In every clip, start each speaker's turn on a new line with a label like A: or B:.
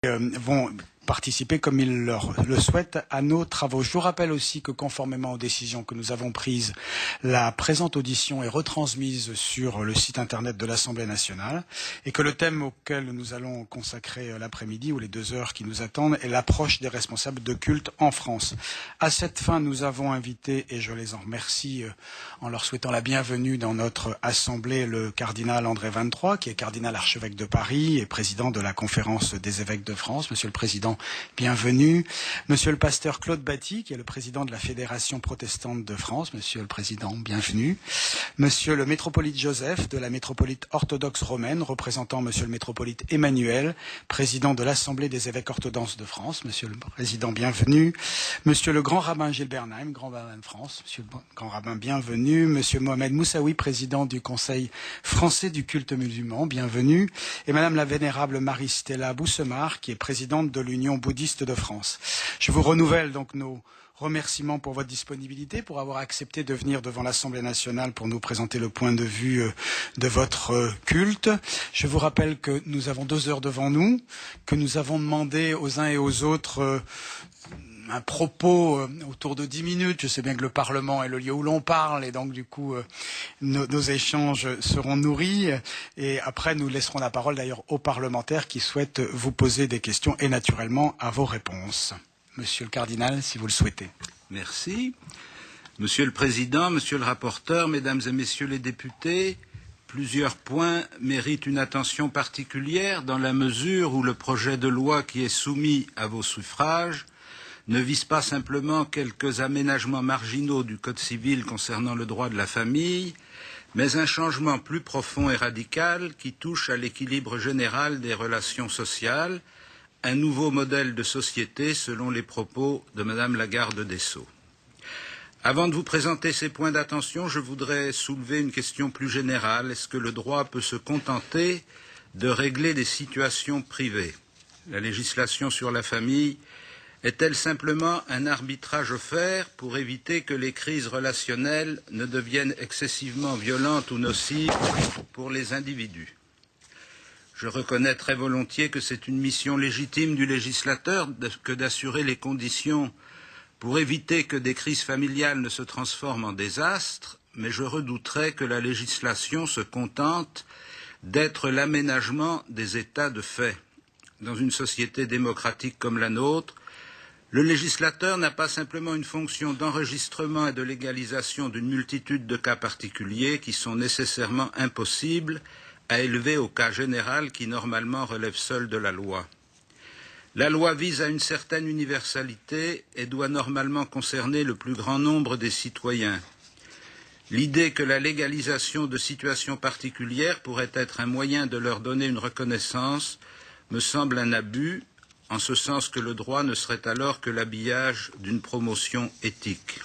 A: vont participer comme ils le souhaitent à nos travaux. Je vous rappelle aussi que conformément aux décisions que nous avons prises, la présente audition est retransmise sur le site internet de l'Assemblée nationale et que le thème auquel nous allons consacrer l'après-midi ou les 2 heures qui nous attendent est l'approche des responsables de culte en France. À cette fin, nous avons invité, et je les en remercie en leur souhaitant la bienvenue dans notre assemblée, le cardinal André XXIII, qui est cardinal archevêque de Paris et président de la Conférence des évêques de France. Monsieur le Président, bienvenue. Monsieur le pasteur Claude Batty, qui est le président de la Fédération protestante de France. Monsieur le Président, bienvenue. Monsieur le métropolite Joseph, de la métropolite orthodoxe romaine, représentant Monsieur le métropolite Emmanuel, président de l'Assemblée des évêques orthodoxes de France. Monsieur le Président, bienvenue. Monsieur le grand rabbin Gilles Bernheim, grand rabbin de France. Monsieur le grand rabbin, bienvenue. Monsieur Mohamed Moussaoui, président du Conseil français du culte musulman, bienvenue. Et Madame la vénérable Marie-Stella Boussemard, qui est présidente de l'Union bouddhiste de France. Je vous renouvelle donc nos remerciements pour votre disponibilité, pour avoir accepté de venir devant l'Assemblée nationale pour nous présenter le point de vue de votre culte. Je vous rappelle que nous avons 2 heures devant nous, que nous avons demandé aux uns et aux autres un propos autour de 10 minutes. Je sais bien que le Parlement est le lieu où l'on parle et donc du coup nos échanges seront nourris et après nous laisserons la parole d'ailleurs aux parlementaires qui souhaitent vous poser des questions et naturellement à vos réponses. Monsieur le cardinal, si vous le souhaitez.
B: Merci. Monsieur le Président, Monsieur le rapporteur, Mesdames et Messieurs les députés, plusieurs points méritent une attention particulière dans la mesure où le projet de loi qui est soumis à vos suffrages ne vise pas simplement quelques aménagements marginaux du Code civil concernant le droit de la famille, mais un changement plus profond et radical qui touche à l'équilibre général des relations sociales, un nouveau modèle de société selon les propos de Madame la garde des Sceaux. Avant de vous présenter ces points d'attention, je voudrais soulever une question plus générale. Est-ce que le droit peut se contenter de régler des situations privées? La législation sur la famille est-elle simplement un arbitrage offert pour éviter que les crises relationnelles ne deviennent excessivement violentes ou nocives pour les individus? Je reconnais très volontiers que c'est une mission légitime du législateur que d'assurer les conditions pour éviter que des crises familiales ne se transforment en désastres, mais je redouterais que la législation se contente d'être l'aménagement des états de fait. Dans une société démocratique comme la nôtre, le législateur n'a pas simplement une fonction d'enregistrement et de légalisation d'une multitude de cas particuliers qui sont nécessairement impossibles à élever au cas général qui normalement relève seul de la loi. La loi vise à une certaine universalité et doit normalement concerner le plus grand nombre des citoyens. L'idée que la légalisation de situations particulières pourrait être un moyen de leur donner une reconnaissance me semble un abus, en ce sens que le droit ne serait alors que l'habillage d'une promotion éthique.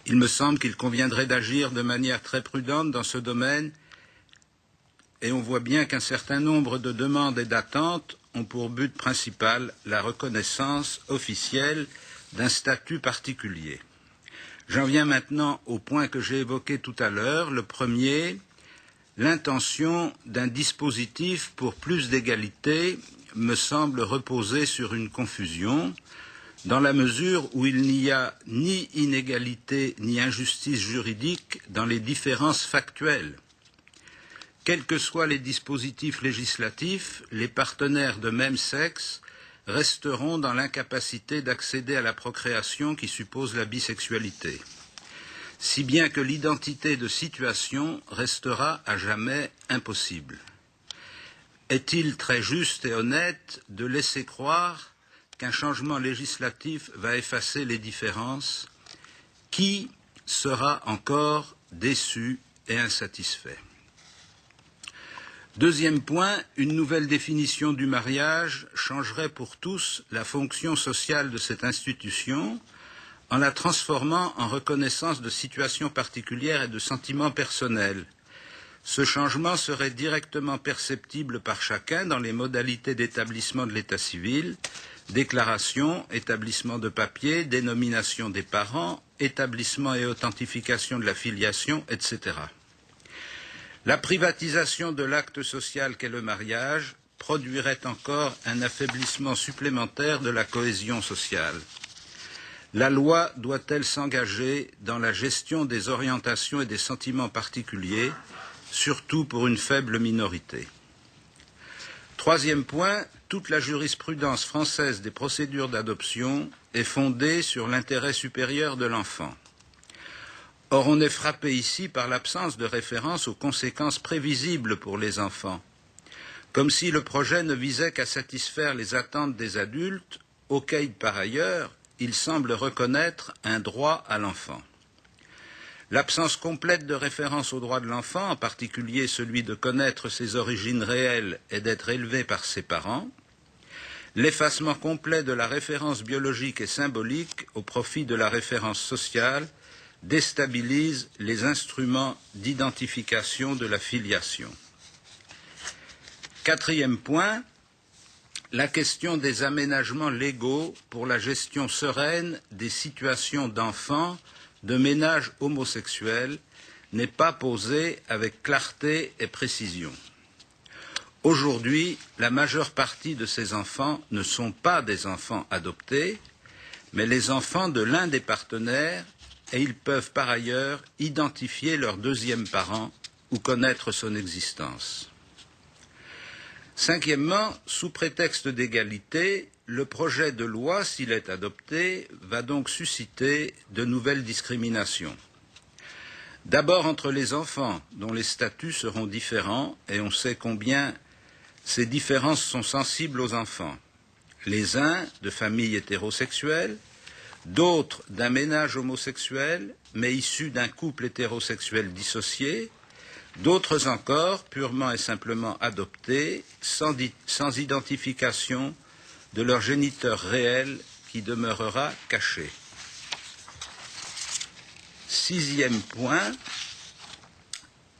B: Il me semble qu'il conviendrait d'agir de manière très prudente dans ce domaine, et on voit bien qu'un certain nombre de demandes et d'attentes ont pour but principal la reconnaissance officielle d'un statut particulier. J'en viens maintenant au point que j'ai évoqué tout à l'heure. Le premier, l'intention d'un dispositif pour plus d'égalité me semble reposer sur une confusion, dans la mesure où il n'y a ni inégalité ni injustice juridique dans les différences factuelles. Quels que soient les dispositifs législatifs, les partenaires de même sexe resteront dans l'incapacité d'accéder à la procréation qui suppose la bisexualité, si bien que l'identité de situation restera à jamais impossible. Est-il très juste et honnête de laisser croire qu'un changement législatif va effacer les différences? Qui sera encore déçu et insatisfait? Deuxième point, une nouvelle définition du mariage changerait pour tous la fonction sociale de cette institution en la transformant en reconnaissance de situations particulières et de sentiments personnels. Ce changement serait directement perceptible par chacun dans les modalités d'établissement de l'état civil, déclaration, établissement de papier, dénomination des parents, établissement et authentification de la filiation, etc. La privatisation de l'acte social qu'est le mariage produirait encore un affaiblissement supplémentaire de la cohésion sociale. La loi doit-elle s'engager dans la gestion des orientations et des sentiments particuliers, surtout pour une faible minorité? Troisième point, toute la jurisprudence française des procédures d'adoption est fondée sur l'intérêt supérieur de l'enfant. Or, on est frappé ici par l'absence de référence aux conséquences prévisibles pour les enfants, comme si le projet ne visait qu'à satisfaire les attentes des adultes, auxquels, par ailleurs, il semble reconnaître un droit à l'enfant. L'absence complète de référence aux droits de l'enfant, en particulier celui de connaître ses origines réelles et d'être élevé par ses parents, l'effacement complet de la référence biologique et symbolique au profit de la référence sociale déstabilise les instruments d'identification de la filiation. Quatrième point, la question des aménagements légaux pour la gestion sereine des situations d'enfants de ménages homosexuels n'est pas posée avec clarté et précision. Aujourd'hui, la majeure partie de ces enfants ne sont pas des enfants adoptés, mais les enfants de l'un des partenaires, et ils peuvent par ailleurs identifier leur deuxième parent ou connaître son existence. Cinquièmement, sous prétexte d'égalité, le projet de loi, s'il est adopté, va donc susciter de nouvelles discriminations. D'abord entre les enfants, dont les statuts seront différents, et on sait combien ces différences sont sensibles aux enfants. Les uns de familles hétérosexuelles, d'autres d'un ménage homosexuel, mais issus d'un couple hétérosexuel dissocié, d'autres encore purement et simplement adoptés, sans identification de leur géniteur réel qui demeurera caché. Sixième point,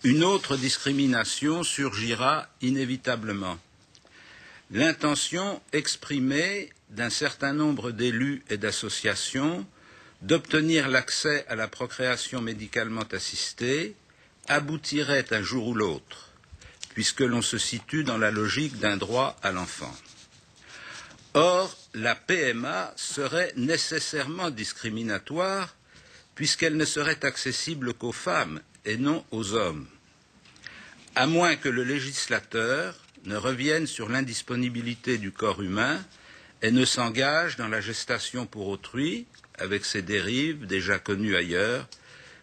B: une autre discrimination surgira inévitablement. L'intention exprimée d'un certain nombre d'élus et d'associations d'obtenir l'accès à la procréation médicalement assistée aboutirait un jour ou l'autre, puisque l'on se situe dans la logique d'un droit à l'enfant. Or, la PMA serait nécessairement discriminatoire, puisqu'elle ne serait accessible qu'aux femmes et non aux hommes, à moins que le législateur ne revienne sur l'indisponibilité du corps humain et ne s'engage dans la gestation pour autrui, avec ses dérives déjà connues ailleurs,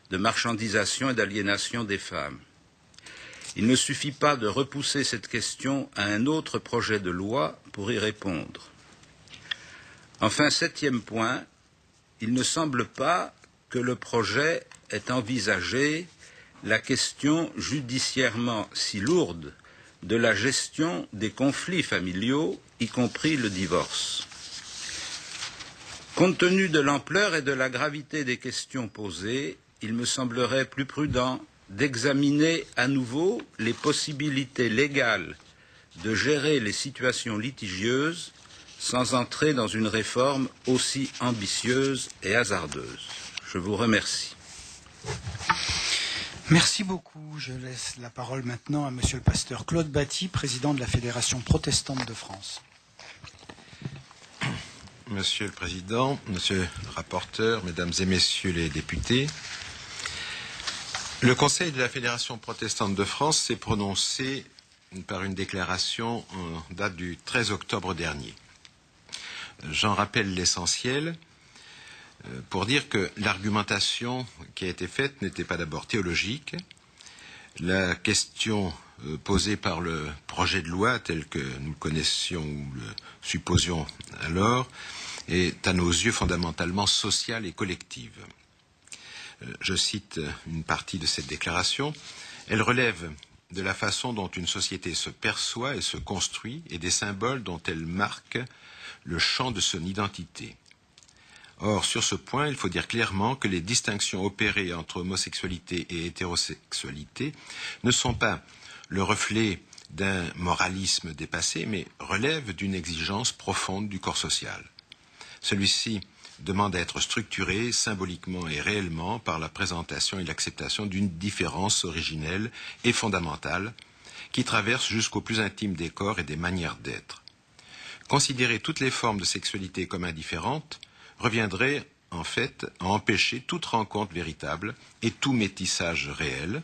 B: de marchandisation et d'aliénation des femmes. Il ne suffit pas de repousser cette question à un autre projet de loi pour y répondre. Enfin, septième point, il ne semble pas que le projet ait envisagé la question judiciairement si lourde de la gestion des conflits familiaux, y compris le divorce. Compte tenu de l'ampleur et de la gravité des questions posées, il me semblerait plus prudent d'examiner à nouveau les possibilités légales de gérer les situations litigieuses sans entrer dans une réforme aussi ambitieuse et hasardeuse. Je vous remercie.
A: Merci beaucoup. Je laisse la parole maintenant à Monsieur le pasteur Claude Batty, président de la Fédération protestante de France.
C: Monsieur le Président, Monsieur le rapporteur, Mesdames et Messieurs les députés, le Conseil de la Fédération protestante de France s'est prononcé par une déclaration en date du 13 octobre dernier. J'en rappelle l'essentiel pour dire que l'argumentation qui a été faite n'était pas d'abord théologique. La question posée par le projet de loi tel que nous le connaissions ou le supposions alors est à nos yeux fondamentalement sociale et collective. Je cite une partie de cette déclaration. Elle relève de la façon dont une société se perçoit et se construit et des symboles dont elle marque le champ de son identité. Or, sur ce point, il faut dire clairement que les distinctions opérées entre homosexualité et hétérosexualité ne sont pas le reflet d'un moralisme dépassé, mais relèvent d'une exigence profonde du corps social. Celui-ci demande à être structuré symboliquement et réellement par la présentation et l'acceptation d'une différence originelle et fondamentale qui traverse jusqu'au plus intime des corps et des manières d'être. Considérer toutes les formes de sexualité comme indifférentes reviendrait en fait à empêcher toute rencontre véritable et tout métissage réel,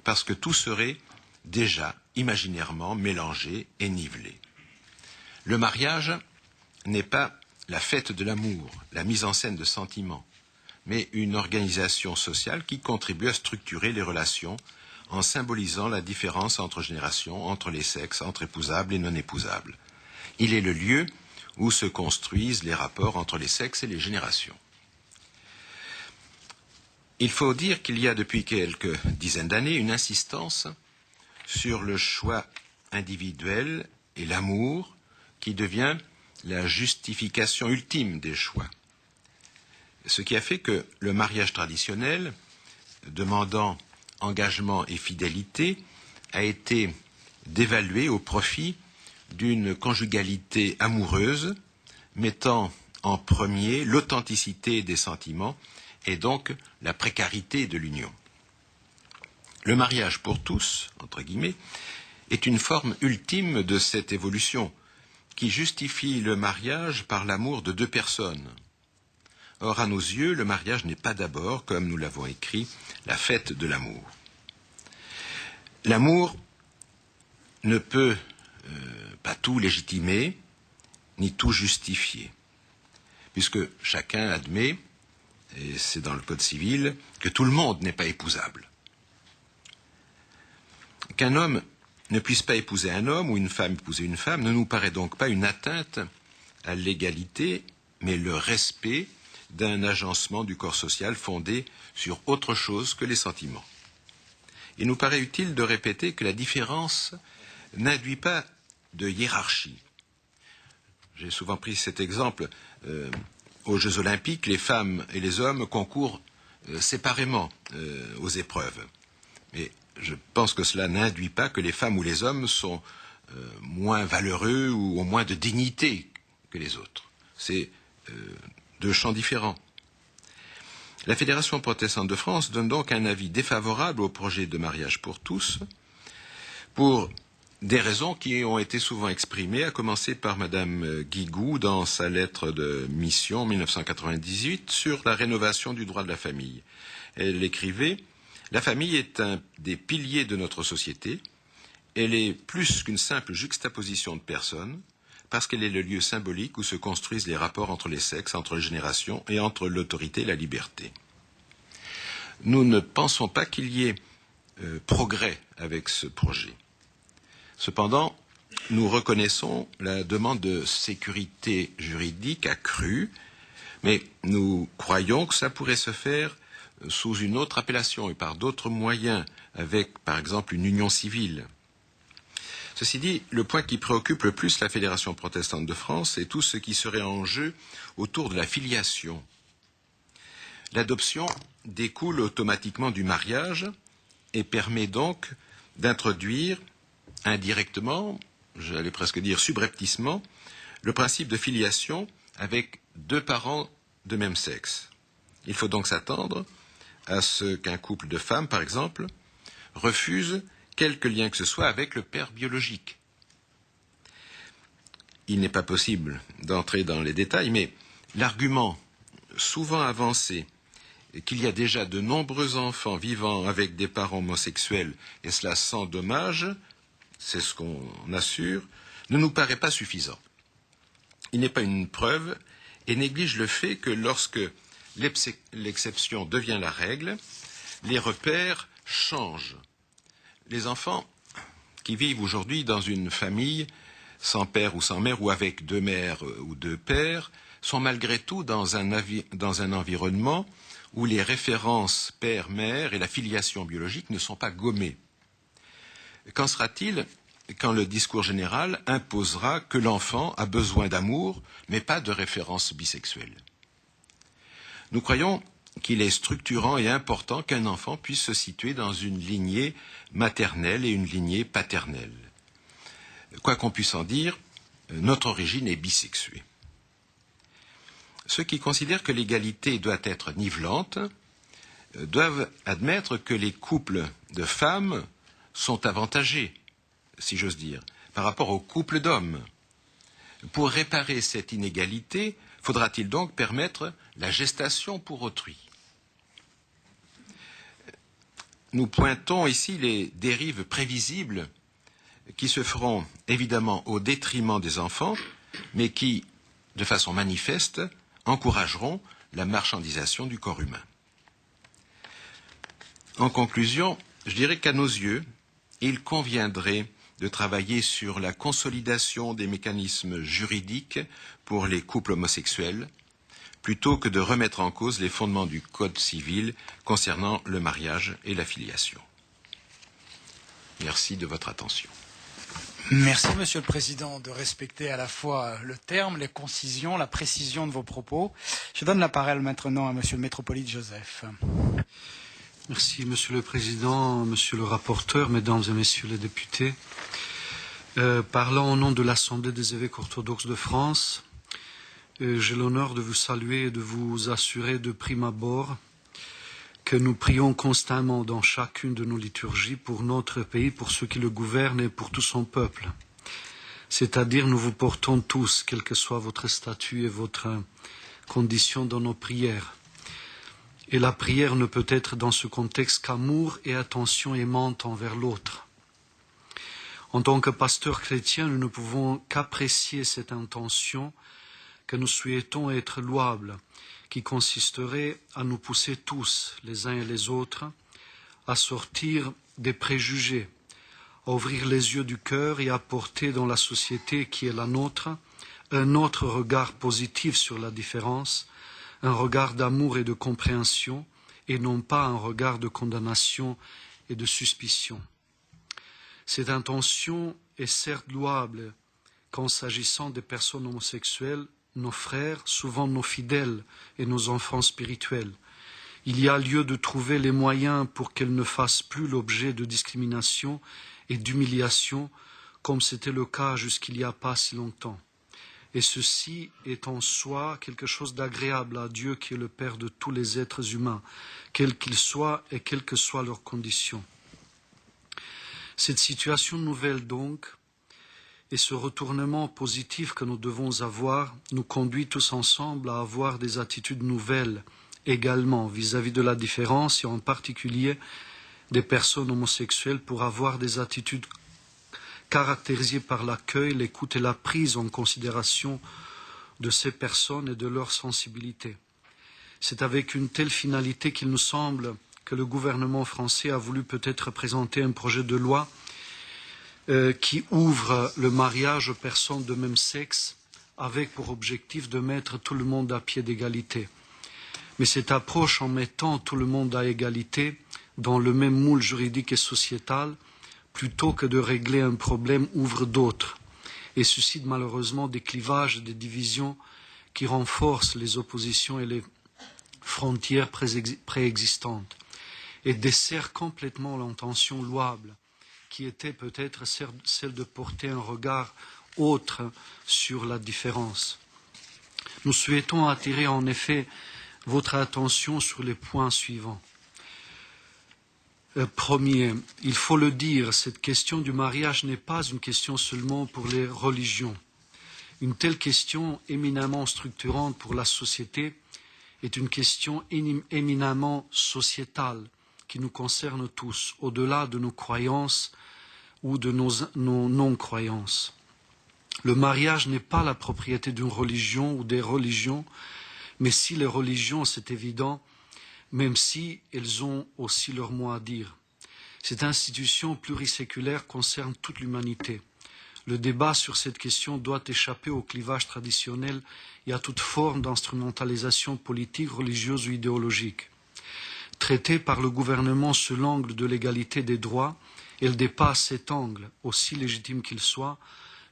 C: parce que tout serait déjà imaginairement mélangé et nivelé. Le mariage n'est pas la fête de l'amour, la mise en scène de sentiments, mais une organisation sociale qui contribue à structurer les relations en symbolisant la différence entre générations, entre les sexes, entre épousables et non épousables. Il est le lieu où se construisent les rapports entre les sexes et les générations. Il faut dire qu'il y a depuis quelques dizaines d'années une insistance sur le choix individuel et l'amour qui devient la justification ultime des choix. Ce qui a fait que le mariage traditionnel, demandant engagement et fidélité, a été dévalué au profit d'une conjugalité amoureuse, mettant en premier l'authenticité des sentiments et donc la précarité de l'union. Le mariage pour tous, entre guillemets, est une forme ultime de cette évolution qui justifie le mariage par l'amour de deux personnes. Or, à nos yeux, le mariage n'est pas d'abord, comme nous l'avons écrit, la fête de l'amour. L'amour ne peut pas tout légitimer, ni tout justifier, puisque chacun admet, et c'est dans le Code civil, que tout le monde n'est pas épousable. Qu'un homme ne puisse pas épouser un homme ou une femme épouser une femme ne nous paraît donc pas une atteinte à l'égalité, mais le respect d'un agencement du corps social fondé sur autre chose que les sentiments. Il nous paraît utile de répéter que la différence n'induit pas de hiérarchie. J'ai souvent pris cet exemple. Aux Jeux Olympiques, les femmes et les hommes concourent séparément aux épreuves. Mais je pense que cela n'induit pas que les femmes ou les hommes sont moins valeureux ou ont moins de dignité que les autres. C'est deux champs différents. La Fédération protestante de France donne donc un avis défavorable au projet de mariage pour tous, pour des raisons qui ont été souvent exprimées, à commencer par Madame Guigou dans sa lettre de mission en 1998 sur la rénovation du droit de la famille. Elle écrivait « La famille est un des piliers de notre société. Elle est plus qu'une simple juxtaposition de personnes, parce qu'elle est le lieu symbolique où se construisent les rapports entre les sexes, entre les générations et entre l'autorité et la liberté. » Nous ne pensons pas qu'il y ait progrès avec ce projet. Cependant, nous reconnaissons la demande de sécurité juridique accrue, mais nous croyons que ça pourrait se faire sous une autre appellation et par d'autres moyens, avec par exemple une union civile. Ceci dit, le point qui préoccupe le plus la Fédération protestante de France est tout ce qui serait en jeu autour de la filiation. L'adoption découle automatiquement du mariage et permet donc d'introduire indirectement, j'allais presque dire subrepticement, le principe de filiation avec deux parents de même sexe. Il faut donc s'attendre à ce qu'un couple de femmes, par exemple, refuse quelque lien que ce soit avec le père biologique. Il n'est pas possible d'entrer dans les détails, mais l'argument souvent avancé qu'il y a déjà de nombreux enfants vivant avec des parents homosexuels, et cela sans dommage, c'est ce qu'on assure, ne nous paraît pas suffisant. Il n'est pas une preuve et néglige le fait que lorsque l'exception devient la règle, les repères changent. Les enfants qui vivent aujourd'hui dans une famille sans père ou sans mère ou avec deux mères ou deux pères sont malgré tout dans un environnement où les références père-mère et la filiation biologique ne sont pas gommées. Qu'en sera-t-il quand le discours général imposera que l'enfant a besoin d'amour, mais pas de référence bisexuelle? Nous croyons qu'il est structurant et important qu'un enfant puisse se situer dans une lignée maternelle et une lignée paternelle. Quoi qu'on puisse en dire, notre origine est bisexuée. Ceux qui considèrent que l'égalité doit être nivelante doivent admettre que les couples de femmes sont avantagés si j'ose dire, par rapport au couple d'hommes. Pour réparer cette inégalité, faudra-t-il donc permettre la gestation pour autrui? Nous pointons ici les dérives prévisibles qui se feront évidemment au détriment des enfants, mais qui, de façon manifeste, encourageront la marchandisation du corps humain. En conclusion, je dirais qu'à nos yeux, il conviendrait de travailler sur la consolidation des mécanismes juridiques pour les couples homosexuels, plutôt que de remettre en cause les fondements du Code civil concernant le mariage et la filiation. Merci de votre attention.
A: Merci, Monsieur le Président, de respecter à la fois le terme, les concisions, la précision de vos propos. Je donne la parole maintenant à Monsieur le Métropolite Joseph.
D: Merci, Monsieur le Président, Monsieur le rapporteur, Mesdames et Messieurs les députés. Parlant au nom de l'Assemblée des évêques orthodoxes de France, j'ai l'honneur de vous saluer et de vous assurer de prime abord que nous prions constamment dans chacune de nos liturgies pour notre pays, pour ceux qui le gouvernent et pour tout son peuple. C'est-à-dire, nous vous portons tous, quel que soit votre statut et votre condition dans nos prières. Et la prière ne peut être dans ce contexte qu'amour et attention aimante envers l'autre. En tant que pasteurs chrétiens, nous ne pouvons qu'apprécier cette intention que nous souhaitons être louable, qui consisterait à nous pousser tous, les uns et les autres, à sortir des préjugés, à ouvrir les yeux du cœur et à porter dans la société qui est la nôtre un autre regard positif sur la différence, un regard d'amour et de compréhension, et non pas un regard de condamnation et de suspicion. Cette intention est certes louable qu'en s'agissant des personnes homosexuelles, nos frères, souvent nos fidèles et nos enfants spirituels. Il y a lieu de trouver les moyens pour qu'elles ne fassent plus l'objet de discrimination et d'humiliation, comme c'était le cas jusqu'il n'y a pas si longtemps. Et ceci est en soi quelque chose d'agréable à Dieu qui est le Père de tous les êtres humains, quels qu'ils soient et quelles que soient leurs conditions. Cette situation nouvelle donc, et ce retournement positif que nous devons avoir, nous conduit tous ensemble à avoir des attitudes nouvelles également vis-à-vis de la différence et en particulier des personnes homosexuelles pour avoir des attitudes caractérisées par l'accueil, l'écoute et la prise en considération de ces personnes et de leur sensibilité. C'est avec une telle finalité qu'il nous semble que le gouvernement français a voulu peut-être présenter un projet de loi qui ouvre le mariage aux personnes de même sexe avec pour objectif de mettre tout le monde à pied d'égalité. Mais cette approche en mettant tout le monde à égalité dans le même moule juridique et sociétal, plutôt que de régler un problème, ouvre d'autres et suscite malheureusement des clivages et des divisions qui renforcent les oppositions et les frontières préexistantes et dessert complètement l'intention louable qui était peut-être celle de porter un regard autre sur la différence. Nous souhaitons attirer en effet votre attention sur les points suivants. Premier, il faut le dire, cette question du mariage n'est pas une question seulement pour les religions. Une telle question éminemment structurante pour la société est une question éminemment sociétale qui nous concerne tous, au-delà de nos croyances ou de nos non-croyances. Le mariage n'est pas la propriété d'une religion ou des religions, mais si les religions, c'est évident, même si elles ont aussi leur mot à dire. Cette institution pluriséculaire concerne toute l'humanité. Le débat sur cette question doit échapper au clivage traditionnel et à toute forme d'instrumentalisation politique, religieuse ou idéologique. Traitée par le gouvernement sous l'angle de l'égalité des droits, elle dépasse cet angle, aussi légitime qu'il soit,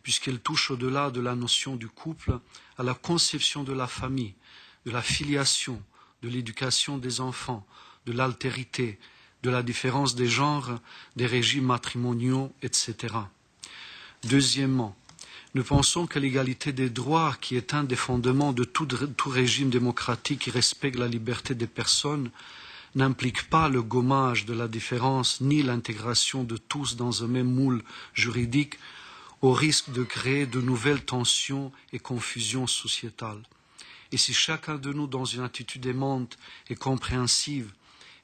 D: puisqu'elle touche au-delà de la notion du couple à la conception de la famille, de la filiation, de l'éducation des enfants, de l'altérité, de la différence des genres, des régimes matrimoniaux, etc. Deuxièmement, nous pensons que l'égalité des droits, qui est un des fondements de tout régime démocratique qui respecte la liberté des personnes, n'implique pas le gommage de la différence ni l'intégration de tous dans un même moule juridique, au risque de créer de nouvelles tensions et confusions sociétales. Et si chacun de nous, dans une attitude aimante et compréhensive,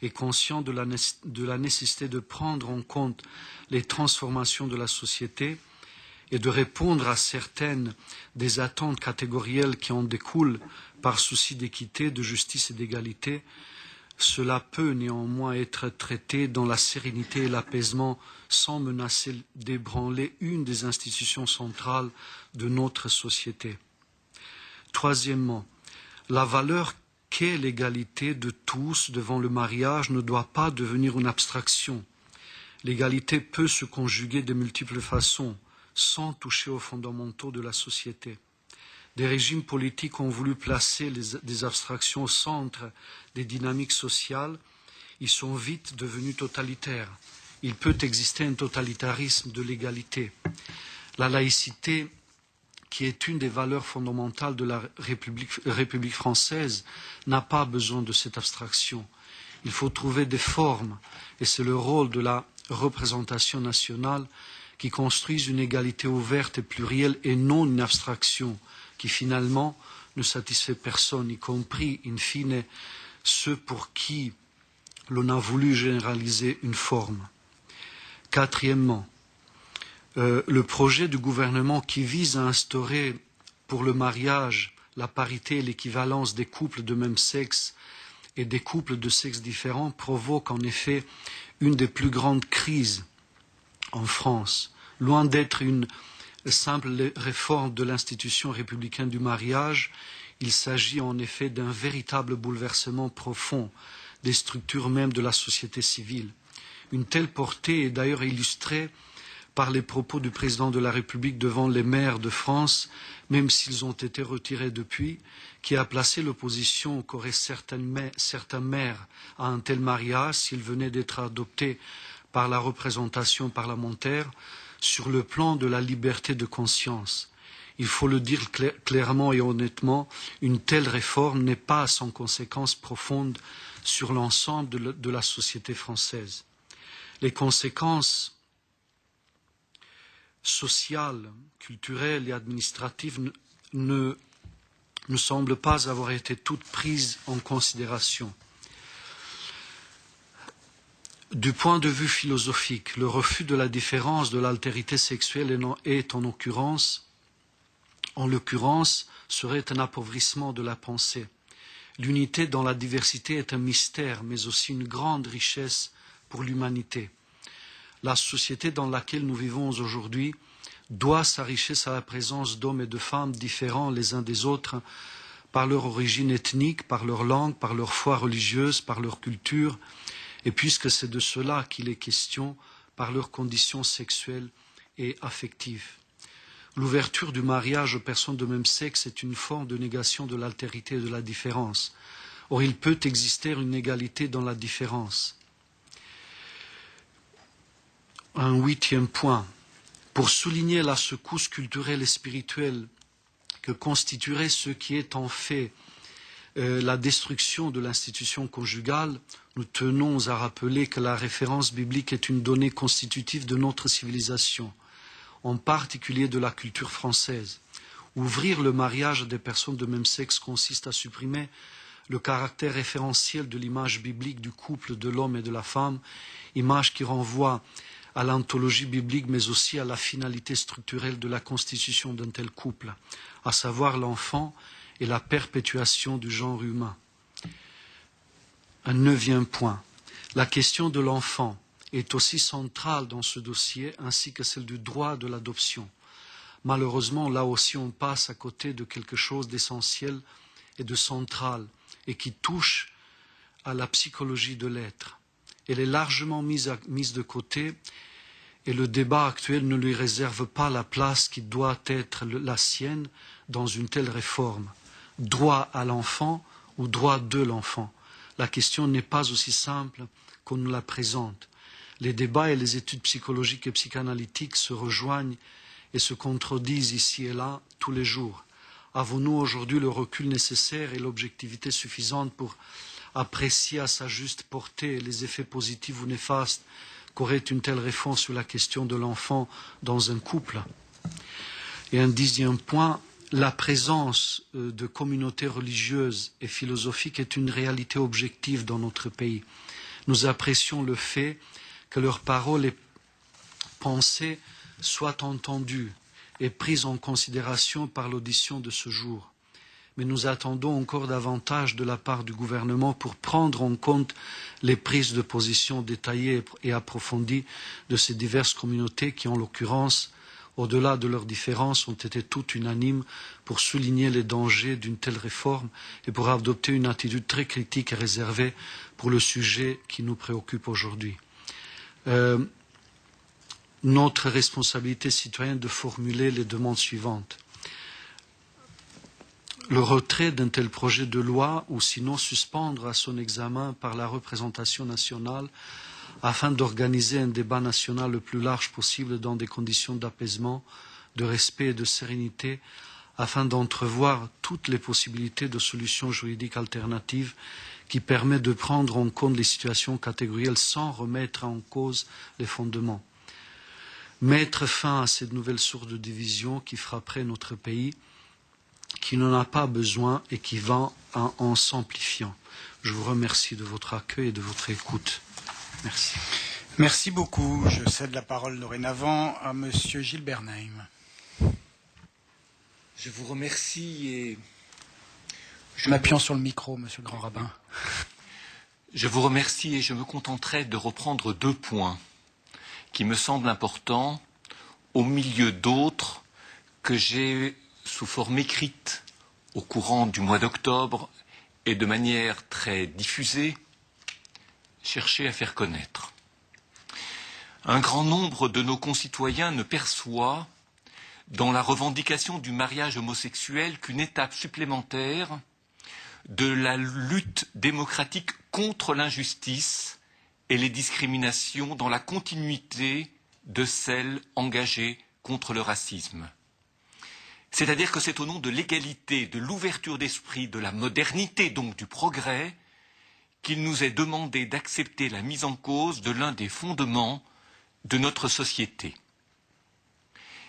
D: est conscient de la nécessité de prendre en compte les transformations de la société et de répondre à certaines des attentes catégorielles qui en découlent par souci d'équité, de justice et d'égalité, cela peut néanmoins être traité dans la sérénité et l'apaisement sans menacer d'ébranler une des institutions centrales de notre société. Troisièmement, la valeur qu'est l'égalité de tous devant le mariage ne doit pas devenir une abstraction. L'égalité peut se conjuguer de multiples façons, sans toucher aux fondamentaux de la société. Des régimes politiques ont voulu placer des abstractions au centre des dynamiques sociales. Ils sont vite devenus totalitaires. Il peut exister un totalitarisme de l'égalité. La laïcité, qui est une des valeurs fondamentales de la République française, n'a pas besoin de cette abstraction. Il faut trouver des formes, et c'est le rôle de la représentation nationale qui construisent une égalité ouverte et plurielle et non une abstraction qui finalement ne satisfait personne, y compris, in fine, ceux pour qui l'on a voulu généraliser une forme. Quatrièmement, le projet du gouvernement qui vise à instaurer pour le mariage la parité et l'équivalence des couples de même sexe et des couples de sexes différents provoque en effet une des plus grandes crises en France. Loin d'être une simple réforme de l'institution républicaine du mariage, il s'agit en effet d'un véritable bouleversement profond des structures même de la société civile. Une telle portée est d'ailleurs illustrée par les propos du président de la République devant les maires de France, même s'ils ont été retirés depuis, qui a placé l'opposition qu'auraient certains maires à un tel mariage s'il venait d'être adopté par la représentation parlementaire sur le plan de la liberté de conscience. Il faut le dire clairement et honnêtement, une telle réforme n'est pas sans conséquences profondes sur l'ensemble de la société française. Les conséquences sociales, culturelles et administratives ne semblent pas avoir été toutes prises en considération. Du point de vue philosophique, le refus de la différence de l'altérité sexuelle est en l'occurrence, serait un appauvrissement de la pensée. L'unité dans la diversité est un mystère, mais aussi une grande richesse pour l'humanité. La société dans laquelle nous vivons aujourd'hui doit sa richesse à la présence d'hommes et de femmes différents les uns des autres par leur origine ethnique, par leur langue, par leur foi religieuse, par leur culture, et puisque c'est de cela qu'il est question, par leurs conditions sexuelles et affectives. L'ouverture du mariage aux personnes de même sexe est une forme de négation de l'altérité et de la différence. Or, il peut exister une égalité dans la différence. Un huitième point. Pour souligner la secousse culturelle et spirituelle que constituerait ce qui est en fait la destruction de l'institution conjugale, nous tenons à rappeler que la référence biblique est une donnée constitutive de notre civilisation, en particulier de la culture française. Ouvrir le mariage à des personnes de même sexe consiste à supprimer le caractère référentiel de l'image biblique du couple de l'homme et de la femme, image qui renvoie à l'anthologie biblique, mais aussi à la finalité structurelle de la constitution d'un tel couple, à savoir l'enfant et la perpétuation du genre humain. Un neuvième point. La question de l'enfant est aussi centrale dans ce dossier, ainsi que celle du droit de l'adoption. Malheureusement, là aussi, on passe à côté de quelque chose d'essentiel et de central, et qui touche à la psychologie de l'être. Elle est largement mise de côté, et le débat actuel ne lui réserve pas la place qui doit être la sienne dans une telle réforme. Droit à l'enfant ou droit de l'enfant. La question n'est pas aussi simple qu'on nous la présente. Les débats et les études psychologiques et psychanalytiques se rejoignent et se contredisent ici et là tous les jours. Avons-nous aujourd'hui le recul nécessaire et l'objectivité suffisante pour apprécier à sa juste portée les effets positifs ou néfastes qu'aurait une telle réforme sur la question de l'enfant dans un couple. Et un 10e point, la présence de communautés religieuses et philosophiques est une réalité objective dans notre pays. Nous apprécions le fait que leurs paroles et pensées soient entendues et prises en considération par l'audition de ce jour. Mais nous attendons encore davantage de la part du gouvernement pour prendre en compte les prises de position détaillées et approfondies de ces diverses communautés qui, en l'occurrence, au-delà de leurs différences, ont été toutes unanimes pour souligner les dangers d'une telle réforme et pour adopter une attitude très critique et réservée pour le sujet qui nous préoccupe aujourd'hui. Notre responsabilité citoyenne de formuler les demandes suivantes. Le retrait d'un tel projet de loi ou sinon suspendre à son examen par la représentation nationale afin d'organiser un débat national le plus large possible dans des conditions d'apaisement, de respect et de sérénité afin d'entrevoir toutes les possibilités de solutions juridiques alternatives qui permettent de prendre en compte les situations catégorielles sans remettre en cause les fondements. Mettre fin à cette nouvelle source de division qui frapperait notre pays, qui n'en a pas besoin et qui va en s'amplifiant. Je vous remercie de votre accueil et de votre écoute. Merci.
A: Merci beaucoup. Je cède la parole dorénavant à Monsieur Gilles Bernheim.
E: Je vous remercie et...
A: En appuyant sur le micro, Monsieur le Grand Rabbin.
E: Je vous remercie et je me contenterai de reprendre 2 points qui me semblent importants au milieu d'autres que j'ai sous forme écrite au courant du mois d'octobre et de manière très diffusée cherché à faire connaître. Un grand nombre de nos concitoyens ne perçoit dans la revendication du mariage homosexuel qu'une étape supplémentaire de la lutte démocratique contre l'injustice et les discriminations dans la continuité de celles engagées contre le racisme. C'est-à-dire que c'est au nom de l'égalité, de l'ouverture d'esprit, de la modernité, donc du progrès, qu'il nous est demandé d'accepter la mise en cause de l'un des fondements de notre société.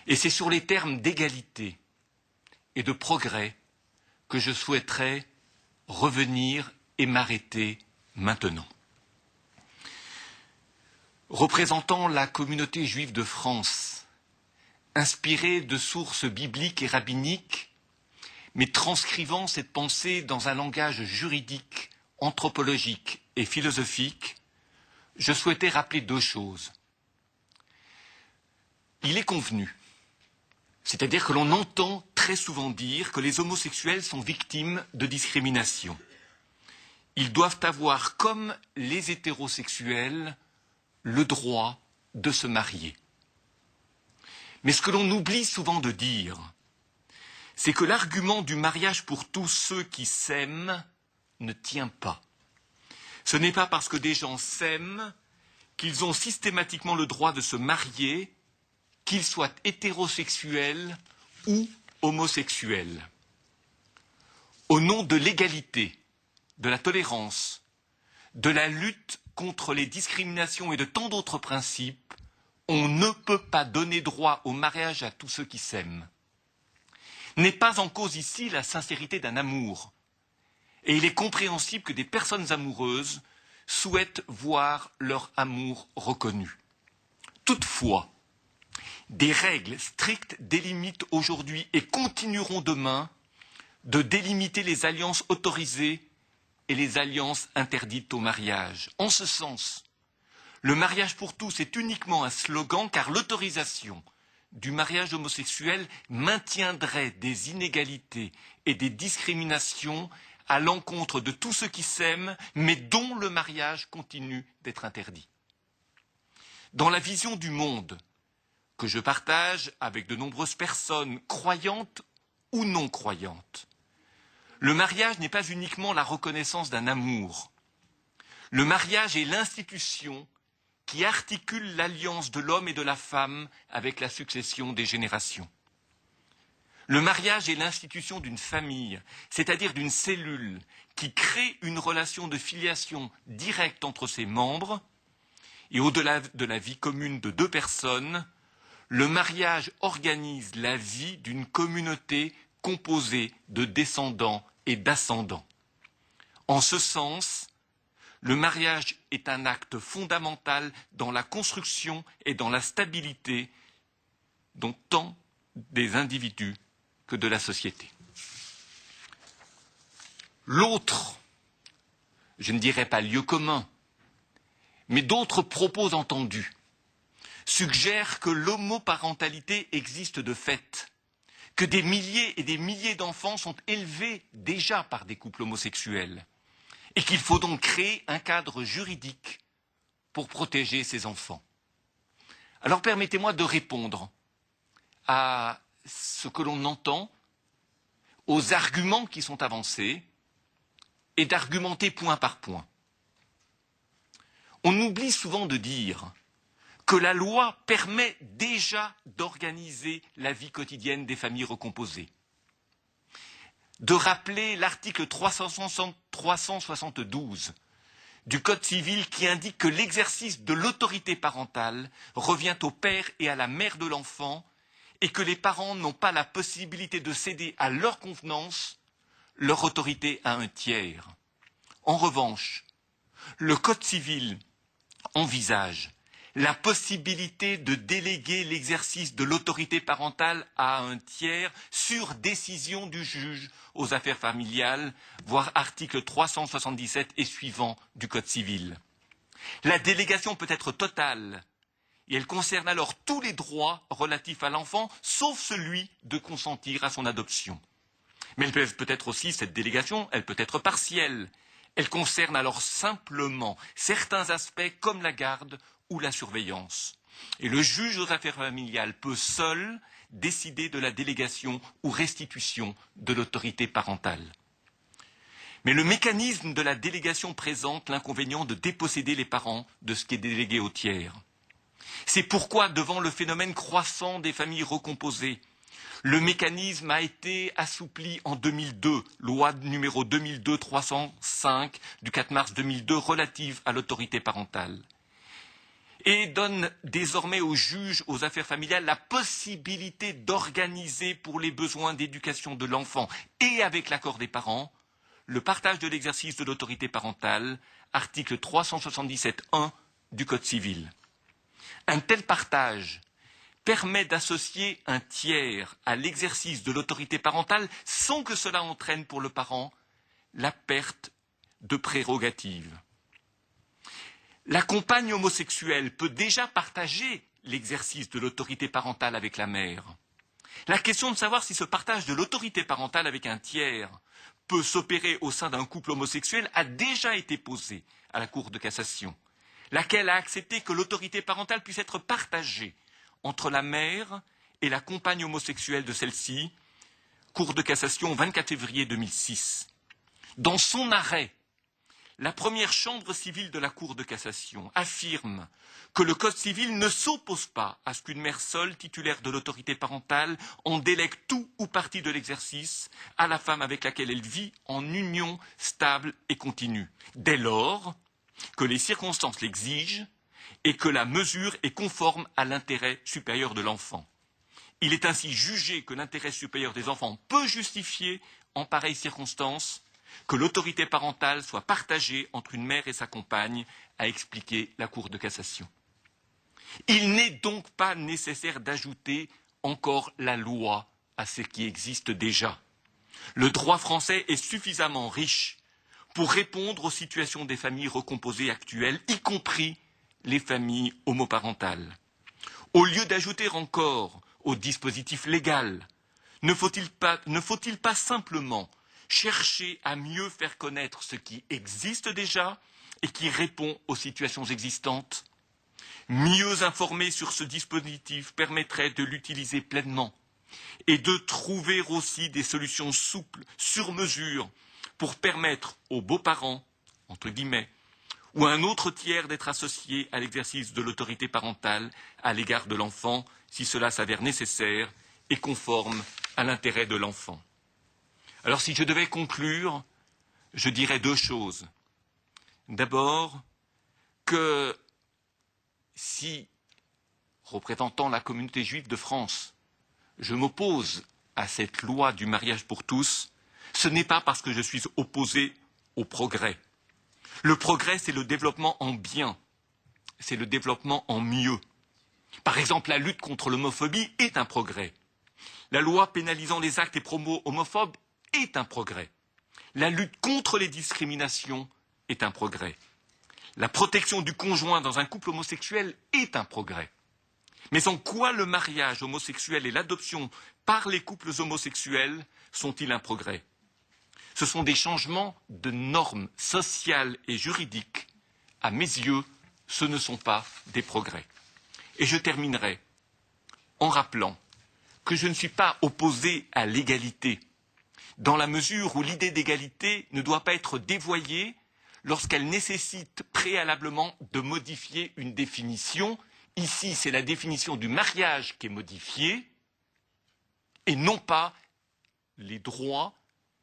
E: Et c'est sur les termes d'égalité et de progrès que je souhaiterais revenir et m'arrêter maintenant. Représentant la communauté juive de France, inspirée de sources bibliques et rabbiniques, mais transcrivant cette pensée dans un langage juridique, anthropologique et philosophique, je souhaitais rappeler 2 choses. Il est convenu, c'est-à-dire que l'on entend très souvent dire que les homosexuels sont victimes de discrimination. Ils doivent avoir, comme les hétérosexuels, le droit de se marier. Mais ce que l'on oublie souvent de dire, c'est que l'argument du mariage pour tous ceux qui s'aiment ne tient pas. Ce n'est pas parce que des gens s'aiment qu'ils ont systématiquement le droit de se marier, qu'ils soient hétérosexuels ou homosexuels. Au nom de l'égalité, de la tolérance, de la lutte contre les discriminations et de tant d'autres principes, on ne peut pas donner droit au mariage à tous ceux qui s'aiment. N'est pas en cause ici la sincérité d'un amour. Et il est compréhensible que des personnes amoureuses souhaitent voir leur amour reconnu. Toutefois, des règles strictes délimitent aujourd'hui et continueront demain de délimiter les alliances autorisées et les alliances interdites au mariage. En ce sens, le mariage pour tous est uniquement un slogan car l'autorisation du mariage homosexuel maintiendrait des inégalités et des discriminations à l'encontre de tous ceux qui s'aiment, mais dont le mariage continue d'être interdit. Dans la vision du monde que je partage avec de nombreuses personnes croyantes ou non croyantes, le mariage n'est pas uniquement la reconnaissance d'un amour. Le mariage est l'institution qui articule l'alliance de l'homme et de la femme avec la succession des générations. Le mariage est l'institution d'une famille, c'est-à-dire d'une cellule qui crée une relation de filiation directe entre ses membres, et au-delà de la vie commune de deux personnes, le mariage organise la vie d'une communauté composée de descendants et d'ascendants. En ce sens, le mariage est un acte fondamental dans la construction et dans la stabilité dont tant des individus que de la société. L'autre, je ne dirais pas lieu commun, mais d'autres propos entendus, suggèrent que l'homoparentalité existe de fait, que des milliers et des milliers d'enfants sont élevés déjà par des couples homosexuels, et qu'il faut donc créer un cadre juridique pour protéger ces enfants. Alors permettez-moi de répondre à ce que l'on entend, aux arguments qui sont avancés, et d'argumenter point par point. On oublie souvent de dire que la loi permet déjà d'organiser la vie quotidienne des familles recomposées, de rappeler l'article 372 du Code civil qui indique que l'exercice de l'autorité parentale revient au père et à la mère de l'enfant et que les parents n'ont pas la possibilité de céder à leur convenance leur autorité à un tiers. En revanche, le Code civil envisage la possibilité de déléguer l'exercice de l'autorité parentale à un tiers sur décision du juge aux affaires familiales, voire article 377 et suivant du Code civil. La délégation peut être totale et elle concerne alors tous les droits relatifs à l'enfant, sauf celui de consentir à son adoption. Mais elle peut être aussi, cette délégation, elle peut être partielle. Elle concerne alors simplement certains aspects comme la garde ou la surveillance. Et le juge aux affaires familiales peut seul décider de la délégation ou restitution de l'autorité parentale. Mais le mécanisme de la délégation présente l'inconvénient de déposséder les parents de ce qui est délégué au tiers. C'est pourquoi, devant le phénomène croissant des familles recomposées, le mécanisme a été assoupli en 2002, loi numéro 2002-305 du 4 mars 2002 relative à l'autorité parentale, et donne désormais aux juges aux affaires familiales la possibilité d'organiser pour les besoins d'éducation de l'enfant et avec l'accord des parents le partage de l'exercice de l'autorité parentale, article 377.1 du Code civil. Un tel partage permet d'associer un tiers à l'exercice de l'autorité parentale sans que cela entraîne pour le parent la perte de prérogatives. La compagne homosexuelle peut déjà partager l'exercice de l'autorité parentale avec la mère. La question de savoir si ce partage de l'autorité parentale avec un tiers peut s'opérer au sein d'un couple homosexuel a déjà été posée à la Cour de cassation, laquelle a accepté que l'autorité parentale puisse être partagée entre la mère et la compagne homosexuelle de celle-ci, Cour de cassation 24 février 2006. Dans son arrêt, la première chambre civile de la Cour de cassation affirme que le Code civil ne s'oppose pas à ce qu'une mère seule, titulaire de l'autorité parentale, en délègue tout ou partie de l'exercice à la femme avec laquelle elle vit en union stable et continue, dès lors que les circonstances l'exigent et que la mesure est conforme à l'intérêt supérieur de l'enfant. Il est ainsi jugé que l'intérêt supérieur des enfants peut justifier, en pareille circonstance, que l'autorité parentale soit partagée entre une mère et sa compagne, a expliqué la Cour de cassation. Il n'est donc pas nécessaire d'ajouter encore la loi à ce qui existe déjà. Le droit français est suffisamment riche pour répondre aux situations des familles recomposées actuelles, y compris les familles homoparentales. Au lieu d'ajouter encore au dispositif légal, ne faut-il pas simplement chercher à mieux faire connaître ce qui existe déjà et qui répond aux situations existantes? Mieux informer sur ce dispositif permettrait de l'utiliser pleinement et de trouver aussi des solutions souples, sur mesure, pour permettre aux beaux-parents, entre guillemets, ou à un autre tiers d'être associé à l'exercice de l'autorité parentale à l'égard de l'enfant, si cela s'avère nécessaire et conforme à l'intérêt de l'enfant. Alors si je devais conclure, je dirais deux choses. D'abord, que si, représentant la communauté juive de France, je m'oppose à cette loi du mariage pour tous, ce n'est pas parce que je suis opposé au progrès. Le progrès, c'est le développement en bien, c'est le développement en mieux. Par exemple, la lutte contre l'homophobie est un progrès. La loi pénalisant les actes et promos homophobes est un progrès. La lutte contre les discriminations est un progrès. La protection du conjoint dans un couple homosexuel est un progrès. Mais en quoi le mariage homosexuel et l'adoption par les couples homosexuels sont-ils un progrès? Ce sont des changements de normes sociales et juridiques. À mes yeux, ce ne sont pas des progrès. Et je terminerai en rappelant que je ne suis pas opposé à l'égalité, dans la mesure où l'idée d'égalité ne doit pas être dévoyée lorsqu'elle nécessite préalablement de modifier une définition. Ici, c'est la définition du mariage qui est modifiée, et non pas les droits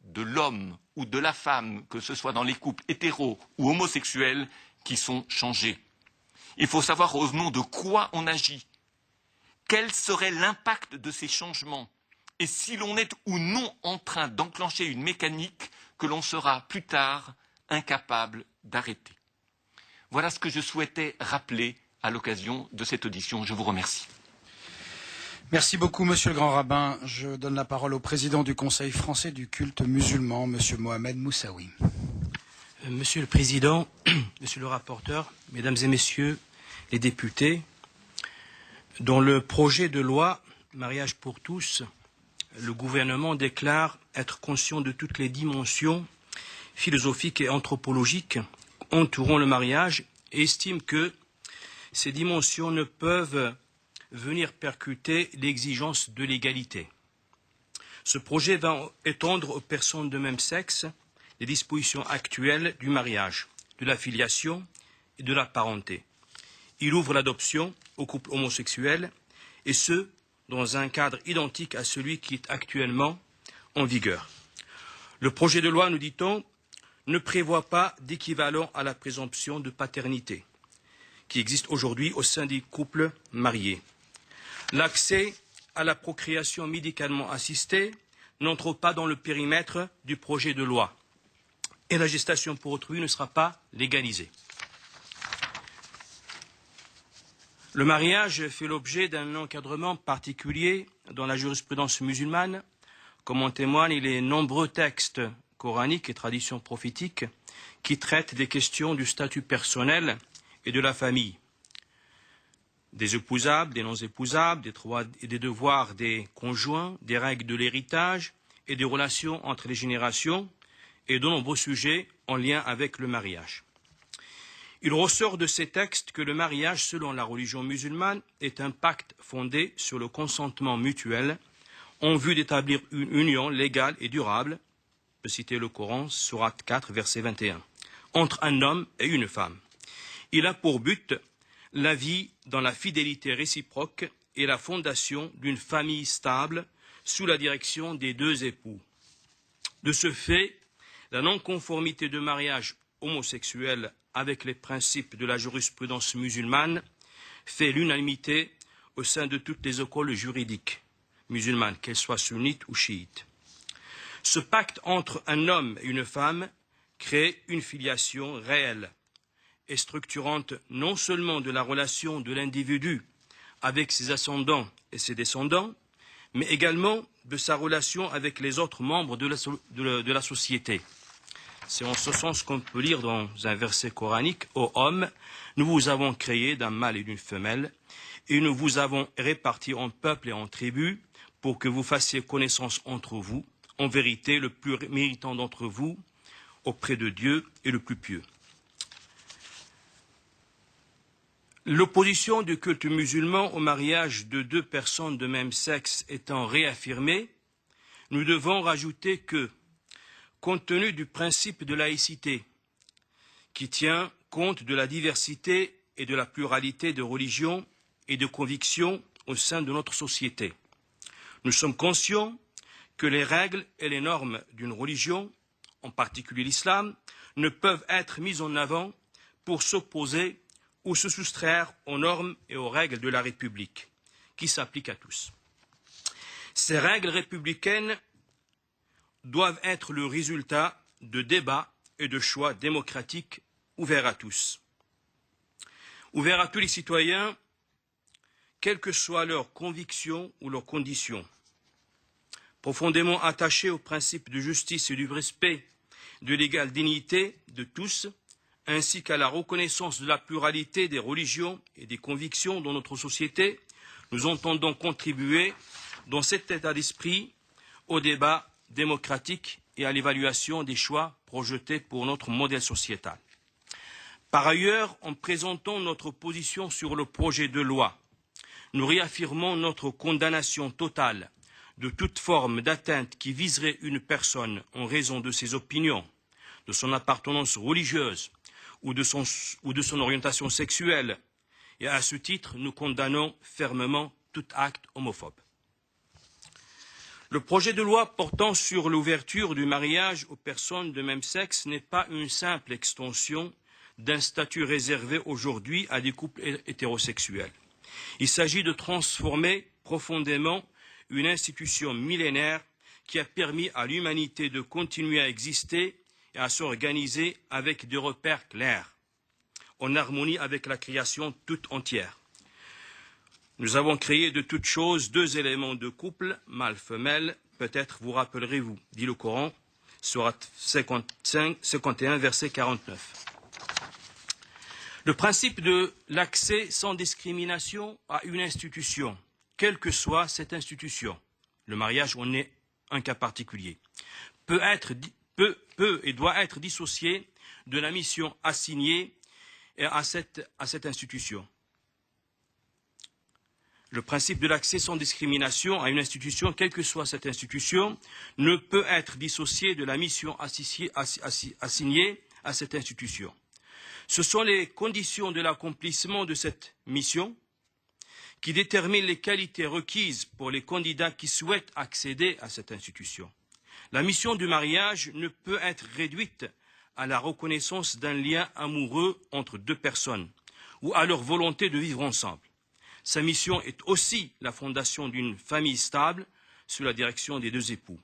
E: de l'homme ou de la femme, que ce soit dans les couples hétéros ou homosexuels, qui sont changés. Il faut savoir au nom de quoi on agit, quel serait l'impact de ces changements, et si l'on est ou non en train d'enclencher une mécanique que l'on sera plus tard incapable d'arrêter. Voilà ce que je souhaitais rappeler à l'occasion de cette audition. Je vous remercie.
A: Merci beaucoup, Monsieur le Grand Rabbin. Je donne la parole au président du Conseil français du culte musulman, Monsieur Mohamed Moussaoui.
F: Monsieur le Président, Monsieur le rapporteur, Mesdames et Messieurs les députés, dans le projet de loi Mariage pour tous, le gouvernement déclare être conscient de toutes les dimensions philosophiques et anthropologiques entourant le mariage et estime que ces dimensions ne peuvent venir percuter l'exigence de l'égalité. Ce projet va étendre aux personnes de même sexe les dispositions actuelles du mariage, de la filiation et de la parenté. Il ouvre l'adoption aux couples homosexuels, et ce, dans un cadre identique à celui qui est actuellement en vigueur. Le projet de loi, nous dit-on, ne prévoit pas d'équivalent à la présomption de paternité, qui existe aujourd'hui au sein des couples mariés. L'accès à la procréation médicalement assistée n'entre pas dans le périmètre du projet de loi, et la gestation pour autrui ne sera pas légalisée. Le mariage fait l'objet d'un encadrement particulier dans la jurisprudence musulmane, comme en témoignent les nombreux textes coraniques et traditions prophétiques qui traitent des questions du statut personnel et de la famille, des épousables, des non épousables, des droits et des devoirs des conjoints, des règles de l'héritage et des relations entre les générations, et de nombreux sujets en lien avec le mariage. Il ressort de ces textes que le mariage, selon la religion musulmane, est un pacte fondé sur le consentement mutuel en vue d'établir une union légale et durable, je peux citer le Coran, sourate 4, verset 21, entre un homme et une femme. Il a pour but la vie dans la fidélité réciproque et la fondation d'une famille stable sous la direction des deux époux. De ce fait, la non-conformité de mariage homosexuel avec les principes de la jurisprudence musulmane fait l'unanimité au sein de toutes les écoles juridiques musulmanes, qu'elles soient sunnites ou chiites. Ce pacte entre un homme et une femme crée une filiation réelle et structurante non seulement de la relation de l'individu avec ses ascendants et ses descendants, mais également de sa relation avec les autres membres de la société. C'est en ce sens qu'on peut lire dans un verset coranique « Ô homme, nous vous avons créé d'un mâle et d'une femelle, et nous vous avons répartis en peuples et en tribus, pour que vous fassiez connaissance entre vous. En vérité, le plus méritant d'entre vous auprès de Dieu est le plus pieux. » L'opposition du culte musulman au mariage de deux personnes de même sexe étant réaffirmée, nous devons rajouter que, compte tenu du principe de laïcité, qui tient compte de la diversité et de la pluralité de religions et de convictions au sein de notre société, nous sommes conscients que les règles et les normes d'une religion, en particulier l'islam, ne peuvent être mises en avant pour s'opposer ou se soustraire aux normes et aux règles de la République, qui s'appliquent à tous. Ces règles républicaines doivent être le résultat de débats et de choix démocratiques ouverts à tous. Ouverts à tous les citoyens, quelles que soient leurs convictions ou leurs conditions. Profondément attachés au principe de justice et du respect de l'égale dignité de tous, ainsi qu'à la reconnaissance de la pluralité des religions et des convictions dans notre société, nous entendons contribuer dans cet état d'esprit au débat démocratique et à l'évaluation des choix projetés pour notre modèle sociétal. Par ailleurs, en présentant notre position sur le projet de loi, nous réaffirmons notre condamnation totale de toute forme d'atteinte qui viserait une personne en raison de ses opinions, de son appartenance religieuse ou de son orientation sexuelle. Et à ce titre, nous condamnons fermement tout acte homophobe. Le projet de loi portant sur l'ouverture du mariage aux personnes de même sexe n'est pas une simple extension d'un statut réservé aujourd'hui à des couples hétérosexuels. Il s'agit de transformer profondément une institution millénaire qui a permis à l'humanité de continuer à exister et à s'organiser avec des repères clairs, en harmonie avec la création toute entière. Nous avons créé de toutes choses deux éléments de couple, mâle-femelle, peut-être vous rappellerez-vous, dit le Coran, sourate 51, verset 49. Le principe de l'accès sans discrimination à une institution, quelle que soit cette institution, le mariage en est un cas particulier, peut et doit être dissocié de la mission assignée à cette institution. Le principe de l'accès sans discrimination à une institution, quelle que soit cette institution, ne peut être dissocié de la mission assignée à cette institution. Ce sont les conditions de l'accomplissement de cette mission qui déterminent les qualités requises pour les candidats qui souhaitent accéder à cette institution. La mission du mariage ne peut être réduite à la reconnaissance d'un lien amoureux entre deux personnes ou à leur volonté de vivre ensemble. Sa mission est aussi la fondation d'une famille stable sous la direction des deux époux.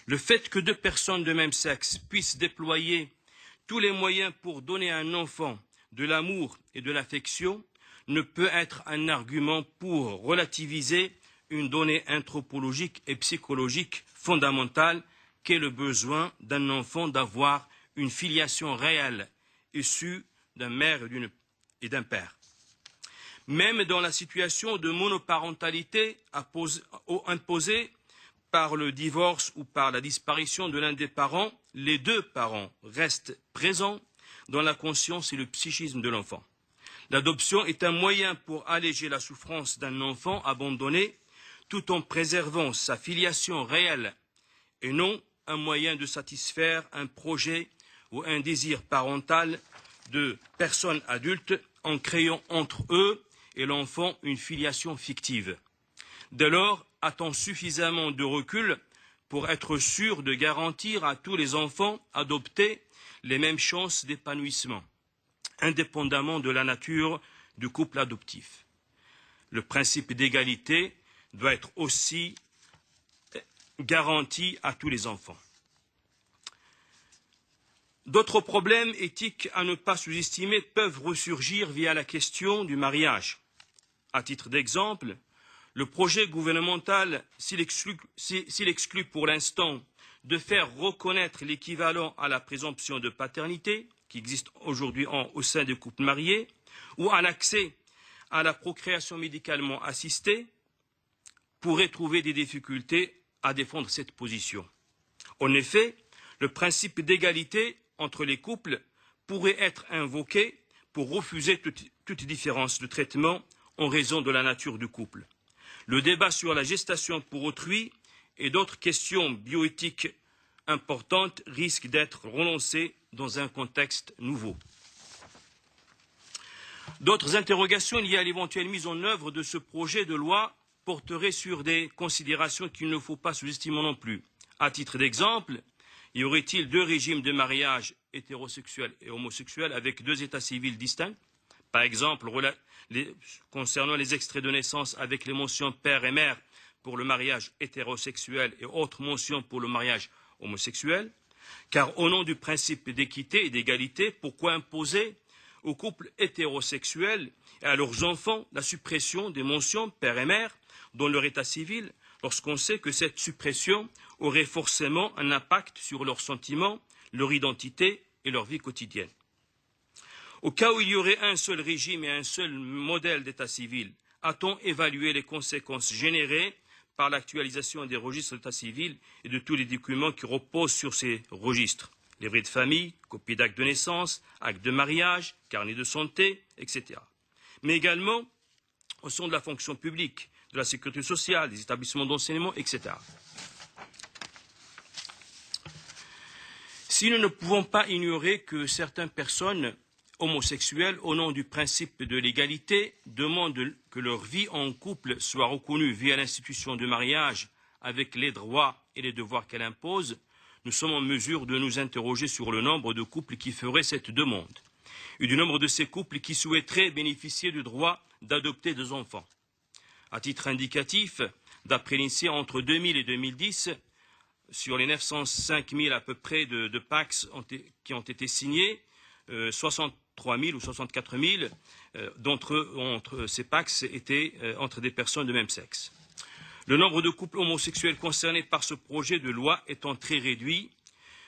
F: Le fait que deux personnes de même sexe puissent déployer tous les moyens pour donner à un enfant de l'amour et de l'affection ne peut être un argument pour relativiser une donnée anthropologique et psychologique fondamentale qu'est le besoin d'un enfant d'avoir une filiation réelle issue d'un mère et d'un père. Même dans la situation de monoparentalité imposée par le divorce ou par la disparition de l'un des parents, les deux parents restent présents dans la conscience et le psychisme de l'enfant. L'adoption est un moyen pour alléger la souffrance d'un enfant abandonné tout en préservant sa filiation réelle et non un moyen de satisfaire un projet ou un désir parental de personnes adultes en créant entre eux et l'enfant une filiation fictive. Dès lors, a-t-on suffisamment de recul pour être sûr de garantir à tous les enfants adoptés les mêmes chances d'épanouissement, indépendamment de la nature du couple adoptif. Le principe d'égalité doit être aussi garanti à tous les enfants. D'autres problèmes éthiques à ne pas sous-estimer peuvent ressurgir via la question du mariage. À titre d'exemple, le projet gouvernemental, s'il exclut pour l'instant de faire reconnaître l'équivalent à la présomption de paternité, qui existe aujourd'hui au sein des couples mariés, ou à l'accès à la procréation médicalement assistée, pourrait trouver des difficultés à défendre cette position. En effet, le principe d'égalité entre les couples pourrait être invoqué pour refuser toute différence de traitement en raison de la nature du couple. Le débat sur la gestation pour autrui et d'autres questions bioéthiques importantes risquent d'être relancées dans un contexte nouveau. D'autres interrogations liées à l'éventuelle mise en œuvre de ce projet de loi porterait sur des considérations qu'il ne faut pas sous-estimer non plus. À titre d'exemple, y aurait-il 2 régimes de mariage hétérosexuels et homosexuels avec 2 états civils distincts? Par exemple, concernant les extraits de naissance avec les mentions père et mère pour le mariage hétérosexuel et autres mentions pour le mariage homosexuel. Car au nom du principe d'équité et d'égalité, pourquoi imposer aux couples hétérosexuels et à leurs enfants la suppression des mentions père et mère dans leur état civil, lorsqu'on sait que cette suppression aurait forcément un impact sur leurs sentiments, leur identité et leur vie quotidienne? Au cas où il y aurait un seul régime et un seul modèle d'état civil, a-t-on évalué les conséquences générées par l'actualisation des registres d'état civil et de tous les documents qui reposent sur ces registres? Livret de famille, copie d'acte de naissance, acte de mariage, carnet de santé, etc. Mais également au sein de la fonction publique, de la sécurité sociale, des établissements d'enseignement, etc. Si nous ne pouvons pas ignorer que certaines personnes homosexuels, au nom du principe de l'égalité, demandent que leur vie en couple soit reconnue via l'institution du mariage avec les droits et les devoirs qu'elle impose, nous sommes en mesure de nous interroger sur le nombre de couples qui feraient cette demande et du nombre de ces couples qui souhaiteraient bénéficier du droit d'adopter des enfants. À titre indicatif, d'après l'INSEE, entre 2000 et 2010, sur les 905 000 à peu près de PACS qui ont été signés, 63 000 ou 64 000 entre ces PACS étaient entre des personnes de même sexe. Le nombre de couples homosexuels concernés par ce projet de loi étant très réduit,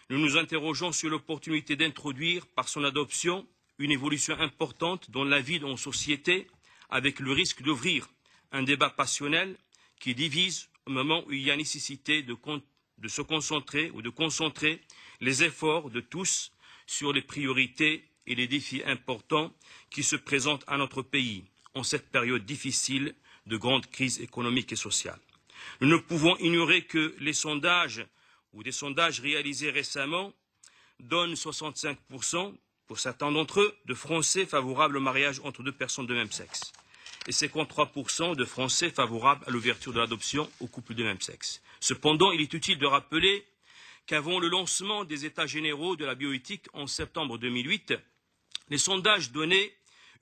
F: nous nous interrogeons sur l'opportunité d'introduire par son adoption une évolution importante dans la vie de nos sociétés, avec le risque d'ouvrir un débat passionnel qui divise au moment où il y a nécessité de se concentrer ou de concentrer les efforts de tous sur les priorités et les défis importants qui se présentent à notre pays en cette période difficile de grande crise économique et sociale. Nous ne pouvons ignorer que les sondages ou des sondages réalisés récemment donnent 65%, pour certains d'entre eux, de Français favorables au mariage entre 2 personnes de même sexe et 53% de Français favorables à l'ouverture de l'adoption aux couples de même sexe. Cependant, il est utile de rappeler qu'avant le lancement des États généraux de la bioéthique en septembre 2008, les sondages donnaient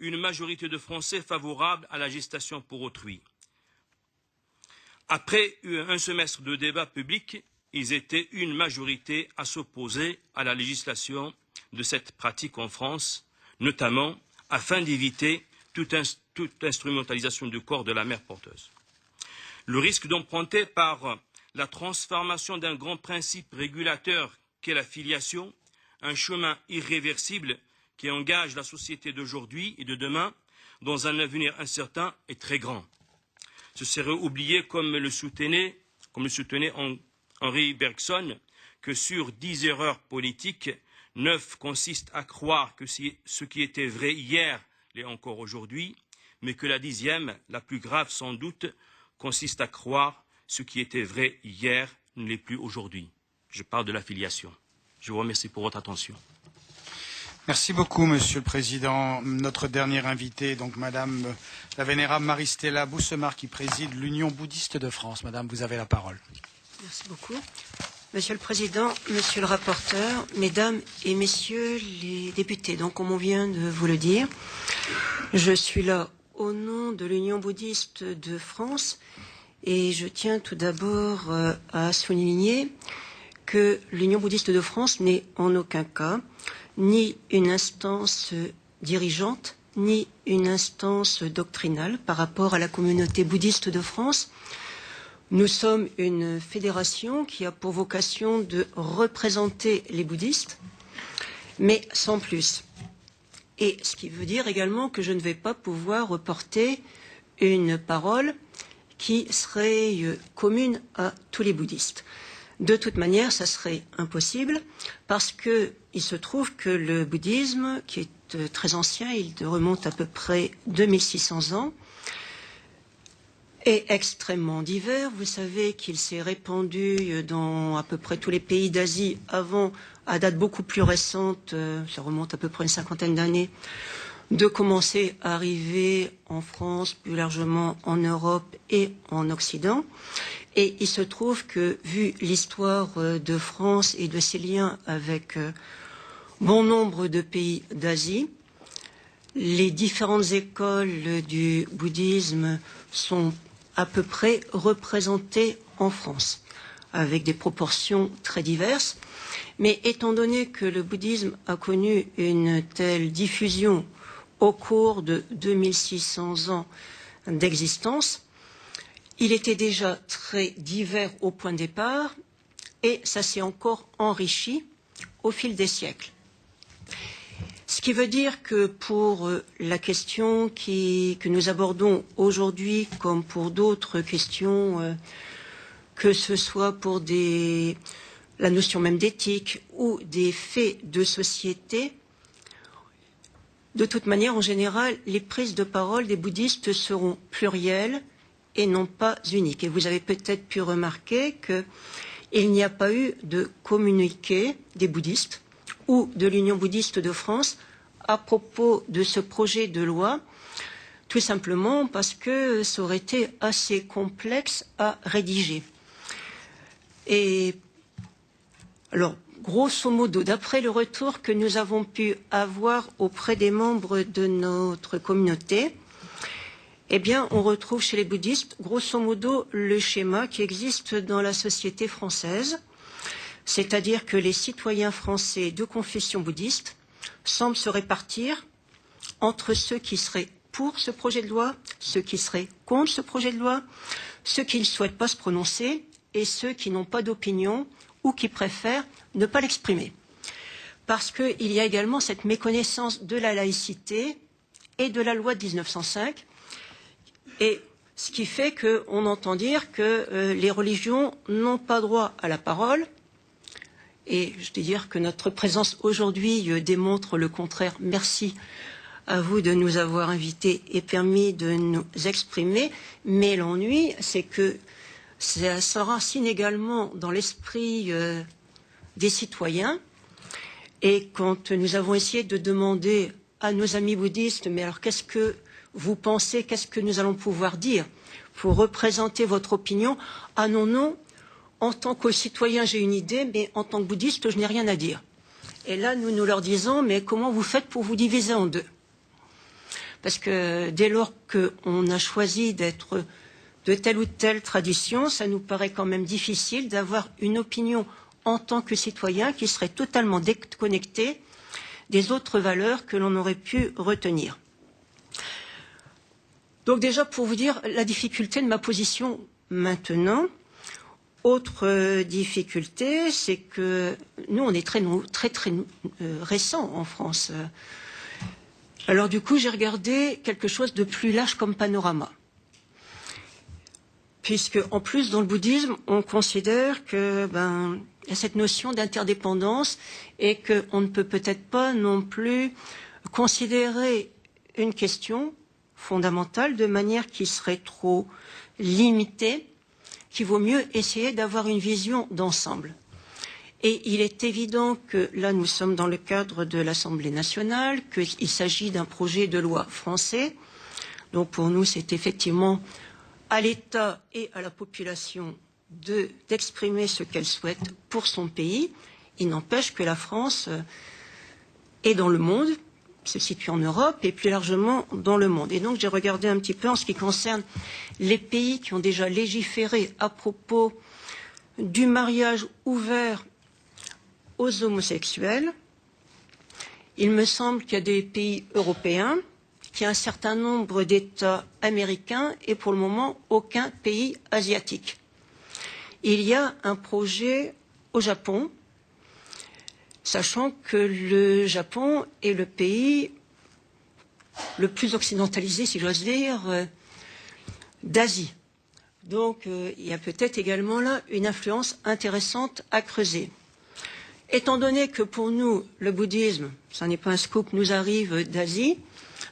F: une majorité de Français favorables à la gestation pour autrui. Après un semestre de débat public, ils étaient une majorité à s'opposer à la législation de cette pratique en France, notamment afin d'éviter toute instrumentalisation du corps de la mère porteuse. Le risque d'emprunter par la transformation d'un grand principe régulateur qu'est la filiation, un chemin irréversible qui engage la société d'aujourd'hui et de demain dans un avenir incertain est très grand. Ce serait oublier, comme le soutenait Henri Bergson, que sur 10 erreurs politiques, 9 consistent à croire que ce qui était vrai hier l'est encore aujourd'hui, mais que la 10e, la plus grave sans doute, consiste à croire ce qui était vrai hier ne l'est plus aujourd'hui. Je parle de la filiation. Je vous remercie pour votre attention.
A: Merci beaucoup, Monsieur le Président. Notre dernière invitée, donc Madame la Vénérable Marie-Stella Boussemard, qui préside l'Union bouddhiste de France. Madame, vous avez la parole.
G: Merci beaucoup. Monsieur le Président, Monsieur le rapporteur, Mesdames et Messieurs les députés, donc comme on vient de vous le dire, je suis là au nom de l'Union bouddhiste de France et je tiens tout d'abord à souligner que l'Union bouddhiste de France n'est en aucun cas ni une instance dirigeante, ni une instance doctrinale par rapport à la communauté bouddhiste de France. Nous sommes une fédération qui a pour vocation de représenter les bouddhistes, mais sans plus. Et ce qui veut dire également que je ne vais pas pouvoir reporter une parole qui serait commune à tous les bouddhistes. De toute manière, ça serait impossible parce qu'il se trouve que le bouddhisme, qui est très ancien, il remonte à peu près 2600 ans, est extrêmement divers. Vous savez qu'il s'est répandu dans à peu près tous les pays d'Asie avant, à date beaucoup plus récente, ça remonte à peu près une 50aine d'années, de commencer à arriver en France, plus largement en Europe et en Occident. Et il se trouve que, vu l'histoire de France et de ses liens avec bon nombre de pays d'Asie, les différentes écoles du bouddhisme sont à peu près représentées en France, avec des proportions très diverses. Mais étant donné que le bouddhisme a connu une telle diffusion au cours de 2600 ans d'existence, il était déjà très divers au point de départ et ça s'est encore enrichi au fil des siècles. Ce qui veut dire que pour la question que nous abordons aujourd'hui, comme pour d'autres questions, que ce soit pour la notion même d'éthique ou des faits de société, de toute manière, en général, les prises de parole des bouddhistes seront plurielles et non pas uniques. Et vous avez peut-être pu remarquer qu'il n'y a pas eu de communiqué des bouddhistes ou de l'Union bouddhiste de France à propos de ce projet de loi, tout simplement parce que ça aurait été assez complexe à rédiger. Et alors, grosso modo, d'après le retour que nous avons pu avoir auprès des membres de notre communauté, eh bien, on retrouve chez les bouddhistes, grosso modo, le schéma qui existe dans la société française, c'est-à-dire que les citoyens français de confession bouddhiste semblent se répartir entre ceux qui seraient pour ce projet de loi, ceux qui seraient contre ce projet de loi, ceux qui ne souhaitent pas se prononcer et ceux qui n'ont pas d'opinion ou qui préfèrent ne pas l'exprimer. Parce qu'il y a également cette méconnaissance de la laïcité et de la loi de 1905, et ce qui fait qu'on entend dire que les religions n'ont pas droit à la parole, et je dois dire que notre présence aujourd'hui démontre le contraire. Merci à vous de nous avoir invités et permis de nous exprimer, mais l'ennui, c'est que ça s'enracine également dans l'esprit des citoyens. Et quand nous avons essayé de demander à nos amis bouddhistes, mais alors qu'est-ce que vous pensez, qu'est-ce que nous allons pouvoir dire pour représenter votre opinion? Ah non, non, en tant que citoyen j'ai une idée, mais en tant que bouddhiste je n'ai rien à dire. Et là nous leur disons, mais comment vous faites pour vous diviser en deux? Parce que dès lors qu'on a choisi d'être de telle ou telle tradition, ça nous paraît quand même difficile d'avoir une opinion en tant que citoyen qui serait totalement déconnectée des autres valeurs que l'on aurait pu retenir. Donc déjà, pour vous dire la difficulté de ma position maintenant, autre difficulté, c'est que nous, on est très récents en France. Alors du coup, j'ai regardé quelque chose de plus large comme panorama. Puisque, en plus, dans le bouddhisme, on considère que y a cette notion d'interdépendance et qu'on ne peut peut-être pas non plus considérer une question fondamentale de manière qui serait trop limitée, qu'il vaut mieux essayer d'avoir une vision d'ensemble. Et il est évident que là, nous sommes dans le cadre de l'Assemblée nationale, qu'il s'agit d'un projet de loi français. Donc pour nous, c'est effectivement à l'État et à la population d'exprimer ce qu'elle souhaite pour son pays. Il n'empêche que la France est dans le monde, se situe en Europe et plus largement dans le monde. Et donc j'ai regardé un petit peu en ce qui concerne les pays qui ont déjà légiféré à propos du mariage ouvert aux homosexuels. Il me semble qu'il y a des pays européens, qu'il y a un certain nombre d'États américains et pour le moment aucun pays asiatique. Il y a un projet au Japon, sachant que le Japon est le pays le plus occidentalisé, si j'ose dire, d'Asie. Donc il y a peut-être également là une influence intéressante à creuser. Étant donné que pour nous, le bouddhisme, ça n'est pas un scoop, nous arrive d'Asie,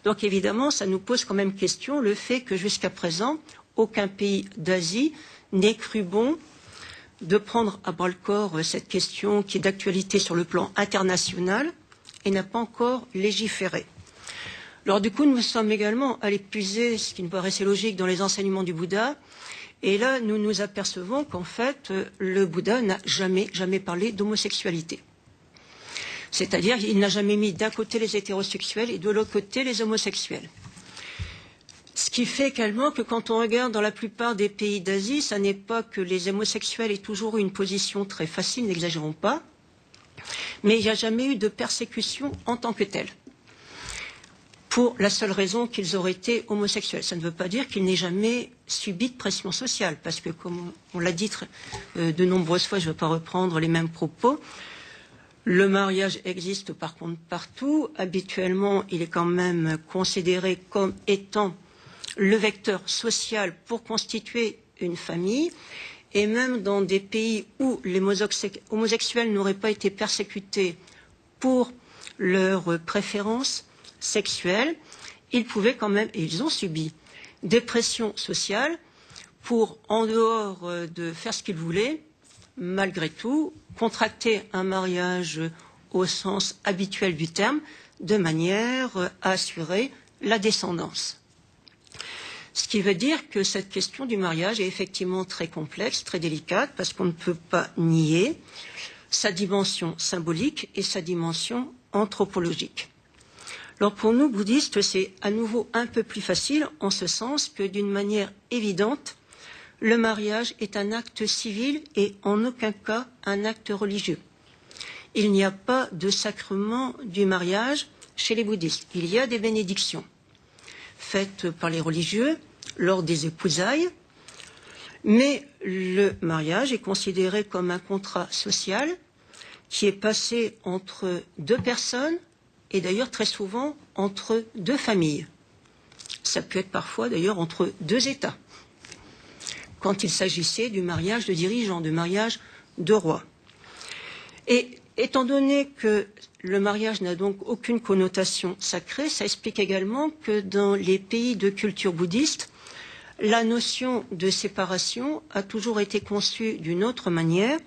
G: donc évidemment, ça nous pose quand même question le fait que jusqu'à présent, aucun pays d'Asie n'ait cru bon de prendre à bras-le-corps cette question qui est d'actualité sur le plan international et n'a pas encore légiféré. Alors du coup, nous sommes également allés puiser, ce qui nous paraissait logique, dans les enseignements du Bouddha. Et là, nous nous apercevons qu'en fait, le Bouddha n'a jamais parlé d'homosexualité. C'est-à-dire qu'il n'a jamais mis d'un côté les hétérosexuels et de l'autre côté les homosexuels. Ce qui fait également que quand on regarde dans la plupart des pays d'Asie, ça n'est pas que les homosexuels aient toujours eu une position très facile, n'exagérons pas, mais il n'y a jamais eu de persécution en tant que telle, pour la seule raison qu'ils auraient été homosexuels. Ça ne veut pas dire qu'ils n'aient jamais subi de pression sociale, parce que comme on l'a dit de nombreuses fois, je ne vais pas reprendre les mêmes propos, le mariage existe par contre partout. Habituellement, il est quand même considéré comme étant le vecteur social pour constituer une famille. Et même dans des pays où les homosexuels n'auraient pas été persécutés pour leurs préférences sexuelles, ils pouvaient quand même, et ils ont subi, des pressions sociales pour, en dehors de faire ce qu'ils voulaient, malgré tout, contracter un mariage au sens habituel du terme, de manière à assurer la descendance. Ce qui veut dire que cette question du mariage est effectivement très complexe, très délicate, parce qu'on ne peut pas nier sa dimension symbolique et sa dimension anthropologique. Alors pour nous, bouddhistes, c'est à nouveau un peu plus facile, en ce sens que d'une manière évidente, le mariage est un acte civil et en aucun cas un acte religieux. Il n'y a pas de sacrement du mariage chez les bouddhistes. Il y a des bénédictions faites par les religieux lors des épousailles, mais le mariage est considéré comme un contrat social qui est passé entre deux personnes et d'ailleurs très souvent entre deux familles. Ça peut être parfois d'ailleurs entre deux États, quand il s'agissait du mariage de dirigeants, du mariage de rois. Et étant donné que le mariage n'a donc aucune connotation sacrée, ça explique également que dans les pays de culture bouddhiste, la notion de séparation a toujours été conçue d'une autre manière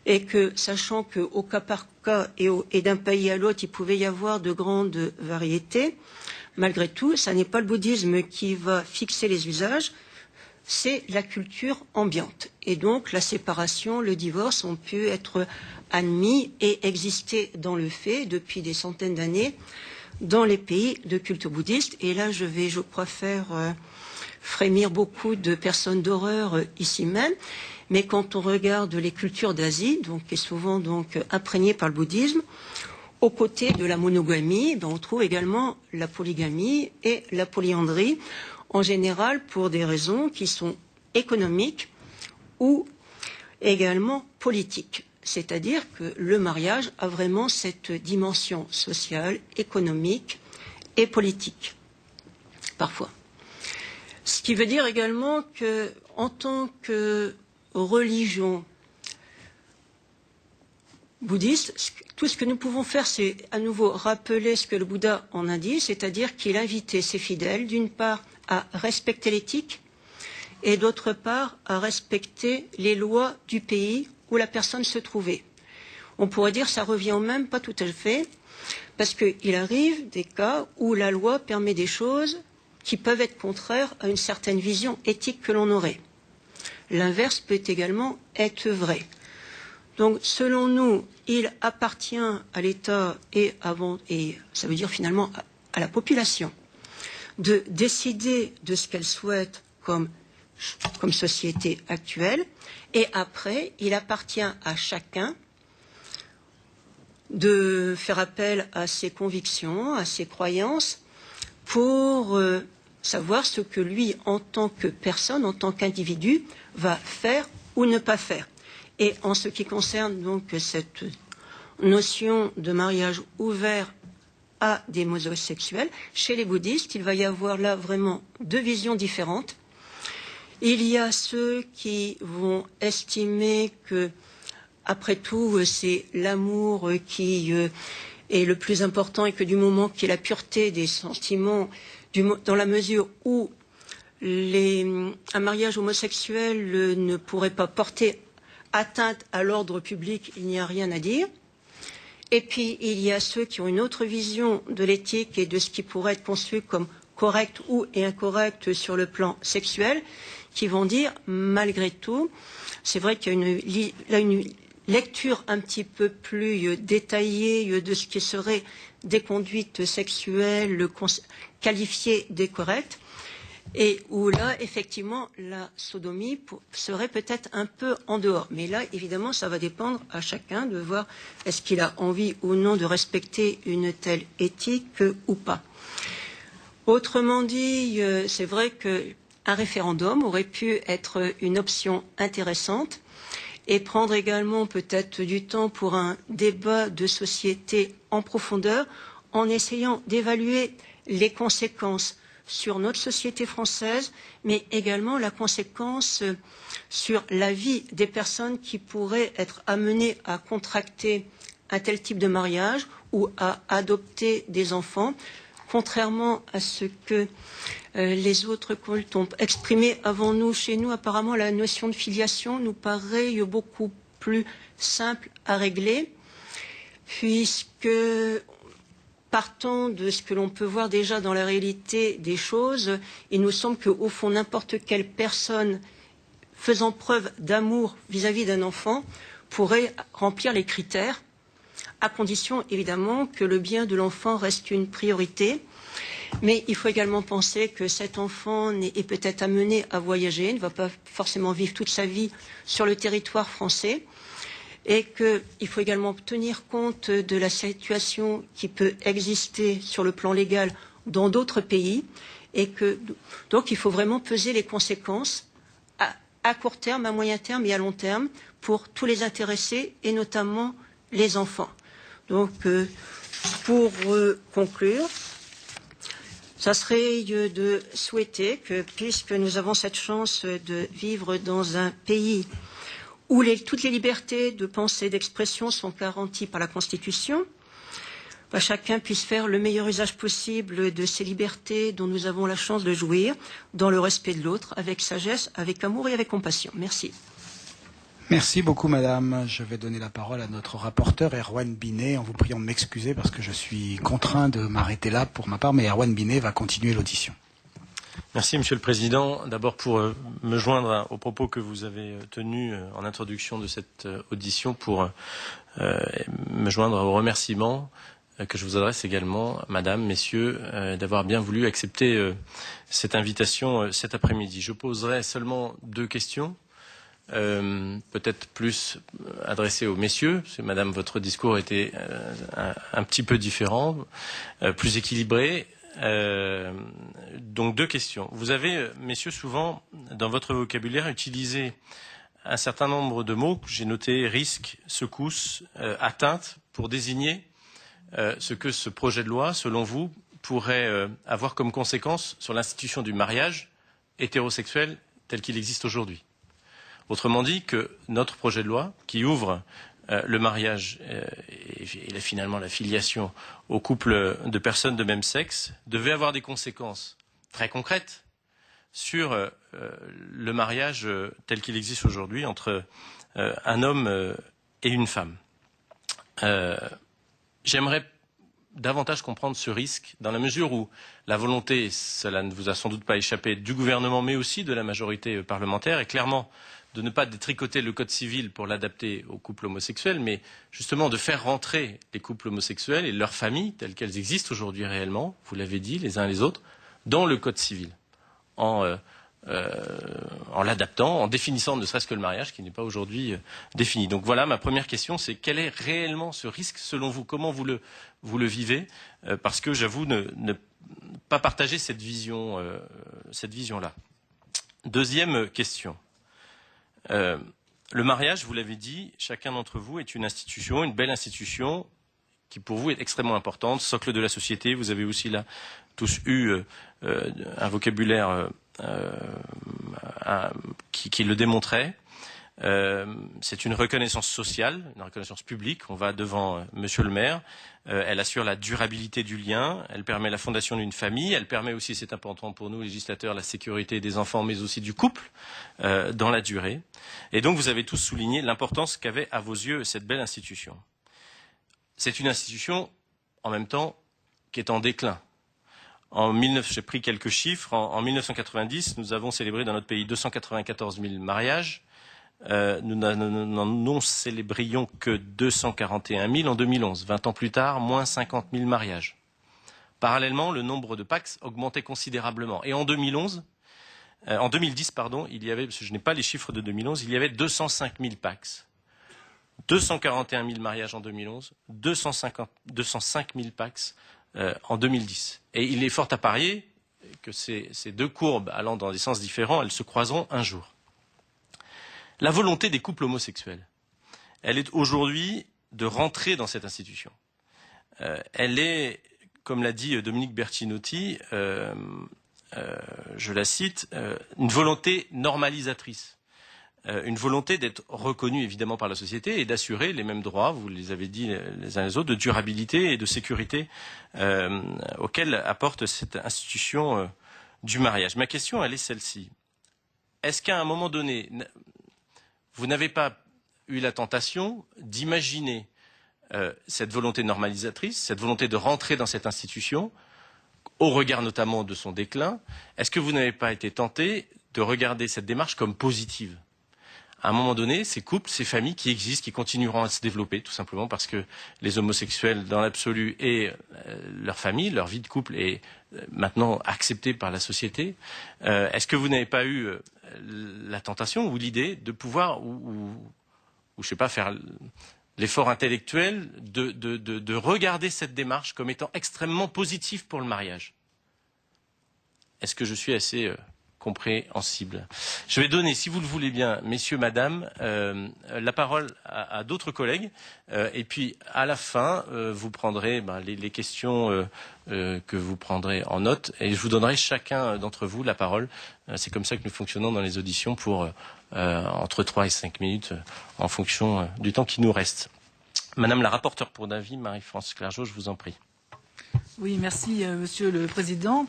G: et que, sachant qu'au cas par cas et d'un pays à l'autre, il pouvait y avoir de grandes variétés, malgré tout, ça n'est pas le bouddhisme qui va fixer les usages, c'est la culture ambiante. Et donc, la séparation, le divorce ont pu être admis et exister dans le fait depuis des centaines d'années dans les pays de culture bouddhiste. Et là, je crois, faire frémir beaucoup de personnes d'horreur ici même. Mais quand on regarde les cultures d'Asie, donc, qui est souvent donc imprégnées par le bouddhisme, aux côtés de la monogamie, on trouve également la polygamie et la polyandrie, en général pour des raisons qui sont économiques ou également politiques. C'est-à-dire que le mariage a vraiment cette dimension sociale, économique et politique, parfois. Ce qui veut dire également qu'en tant que religion bouddhiste, tout ce que nous pouvons faire, c'est à nouveau rappeler ce que le Bouddha en a dit, c'est-à-dire qu'il invitait ses fidèles, d'une part, à respecter l'éthique et d'autre part, à respecter les lois du pays où la personne se trouvait. On pourrait dire ça revient au même, pas tout à fait, parce qu'il arrive des cas où la loi permet des choses qui peuvent être contraires à une certaine vision éthique que l'on aurait. L'inverse peut également être vrai. Donc, selon nous, il appartient à l'État et ça veut dire finalement à la population de décider de ce qu'elle souhaite comme société actuelle. Et après, il appartient à chacun de faire appel à ses convictions, à ses croyances, pour savoir ce que lui, en tant que personne, en tant qu'individu, va faire ou ne pas faire. Et en ce qui concerne donc cette notion de mariage ouvert à des homosexuels, chez les bouddhistes, il va y avoir là vraiment deux visions différentes. Il y a ceux qui vont estimer que, après tout, c'est l'amour qui est le plus important et que du moment qu'il y a la pureté des sentiments, dans la mesure où un mariage homosexuel ne pourrait pas porter atteinte à l'ordre public, il n'y a rien à dire. Et puis, il y a ceux qui ont une autre vision de l'éthique et de ce qui pourrait être conçu comme correct ou incorrect sur le plan sexuel, qui vont dire, malgré tout, c'est vrai qu'il y a une lecture un petit peu plus détaillée de ce qui serait des conduites sexuelles qualifiées d'incorrectes, et où là, effectivement, la sodomie serait peut-être un peu en dehors. Mais là, évidemment, ça va dépendre à chacun de voir est-ce qu'il a envie ou non de respecter une telle éthique ou pas. Autrement dit, c'est vrai qu'un référendum aurait pu être une option intéressante et prendre également peut-être du temps pour un débat de société en profondeur en essayant d'évaluer les conséquences sur notre société française, mais également la conséquence sur la vie des personnes qui pourraient être amenées à contracter un tel type de mariage ou à adopter des enfants, contrairement à ce que les autres cultes ont exprimé avant nous. Chez nous, apparemment, la notion de filiation nous paraît beaucoup plus simple à régler, puisque partant de ce que l'on peut voir déjà dans la réalité des choses, il nous semble qu'au fond, n'importe quelle personne faisant preuve d'amour vis-à-vis d'un enfant pourrait remplir les critères, à condition évidemment que le bien de l'enfant reste une priorité. Mais il faut également penser que cet enfant est peut-être amené à voyager, ne va pas forcément vivre toute sa vie sur le territoire français, et qu'il faut également tenir compte de la situation qui peut exister sur le plan légal dans d'autres pays, et donc il faut vraiment peser les conséquences à court terme, à moyen terme et à long terme pour tous les intéressés, et notamment les enfants. Donc, pour conclure, ça serait de souhaiter que, puisque nous avons cette chance de vivre dans un pays où toutes les libertés de pensée et d'expression sont garanties par la Constitution, chacun puisse faire le meilleur usage possible de ces libertés dont nous avons la chance de jouir, dans le respect de l'autre, avec sagesse, avec amour et avec compassion. Merci.
A: Merci beaucoup, madame. Je vais donner la parole à notre rapporteur, Erwan Binet, en vous priant de m'excuser parce que je suis contraint de m'arrêter là pour ma part, mais Erwan Binet va continuer l'audition.
H: Merci, Monsieur le Président. D'abord, pour me joindre aux propos que vous avez tenus en introduction de cette audition, pour me joindre aux remerciements que je vous adresse également, Madame, Messieurs, d'avoir bien voulu accepter cette invitation cet après-midi. Je poserai seulement 2 questions. Peut-être plus adressé aux messieurs, parce que Madame, votre discours était un petit peu différent, plus équilibré. Donc 2 questions. Vous avez, messieurs, souvent, dans votre vocabulaire, utilisé un certain nombre de mots, j'ai noté risque, secousse, atteinte, pour désigner ce que ce projet de loi, selon vous, pourrait avoir comme conséquence sur l'institution du mariage hétérosexuel tel qu'il existe aujourd'hui. Autrement dit, que notre projet de loi, qui ouvre le mariage et finalement la filiation aux couples de personnes de même sexe, devait avoir des conséquences très concrètes sur le mariage tel qu'il existe aujourd'hui entre un homme et une femme. J'aimerais davantage comprendre ce risque, dans la mesure où la volonté, cela ne vous a sans doute pas échappé, du gouvernement, mais aussi de la majorité parlementaire, est clairement de ne pas détricoter le code civil pour l'adapter aux couples homosexuels, mais justement de faire rentrer les couples homosexuels et leurs familles, telles qu'elles existent aujourd'hui réellement, vous l'avez dit, les uns et les autres, dans le code civil, en l'adaptant, en définissant ne serait-ce que le mariage qui n'est pas aujourd'hui défini. Donc voilà, ma première question, c'est quel est réellement ce risque selon vous? Comment vous le vivez? Parce que j'avoue ne pas partager cette vision-là. Deuxième question. Le mariage, vous l'avez dit, chacun d'entre vous est une institution, une belle institution, qui pour vous est extrêmement importante, socle de la société. Vous avez aussi là tous eu un vocabulaire qui le démontrait. C'est une reconnaissance sociale, une reconnaissance publique. On va devant Monsieur le maire. Elle assure la durabilité du lien. Elle permet la fondation d'une famille. Elle permet aussi, c'est important pour nous, législateurs, la sécurité des enfants, mais aussi du couple dans la durée. Et donc, vous avez tous souligné l'importance qu'avait à vos yeux cette belle institution. c'est une institution, en même temps, qui est en déclin. J'ai pris quelques chiffres. En 1990, nous avons célébré dans notre pays 294 000 mariages. Nous n'en célébrions que 241 000 en 2011. 20 ans plus tard, moins 50 000 mariages. Parallèlement, le nombre de Pacs augmentait considérablement. Et en 2010, il y avait, parce que je n'ai pas les chiffres de 2011, il y avait 205 000 Pacs. 241 000 mariages en 2011, 205 000 Pacs en 2010. Et il est fort à parier que ces deux courbes allant dans des sens différents, elles se croiseront un jour. La volonté des couples homosexuels, elle est aujourd'hui de rentrer dans cette institution. Elle est, comme l'a dit Dominique Bertinotti, je la cite, une volonté normalisatrice. Une volonté d'être reconnue évidemment par la société et d'assurer les mêmes droits, vous les avez dit les uns les autres, de durabilité et de sécurité auxquels apporte cette institution du mariage. Ma question, elle est celle-ci. Est-ce qu'à un moment donné, vous n'avez pas eu la tentation d'imaginer cette volonté normalisatrice, cette volonté de rentrer dans cette institution, au regard notamment de son déclin? Est-ce que vous n'avez pas été tenté de regarder cette démarche comme positive? À un moment donné, ces couples, ces familles qui existent, qui continueront à se développer, tout simplement parce que les homosexuels, dans l'absolu, et leur famille, leur vie de couple est maintenant acceptée par la société. Est-ce que vous n'avez pas eu la tentation ou l'idée de pouvoir, ou je sais pas, faire l'effort intellectuel de regarder cette démarche comme étant extrêmement positive pour le mariage? Est-ce que je suis assez compréhensible? Je vais donner, si vous le voulez bien, messieurs, madame, la parole à d'autres collègues, et puis à la fin, vous prendrez les questions que vous prendrez en note, et je vous donnerai chacun d'entre vous la parole. C'est comme ça que nous fonctionnons dans les auditions pour entre 3 et 5 minutes, en fonction du temps qui nous reste. Madame la rapporteure pour avis, Marie-France Clergeau, je vous en prie.
I: Oui, merci Monsieur le Président.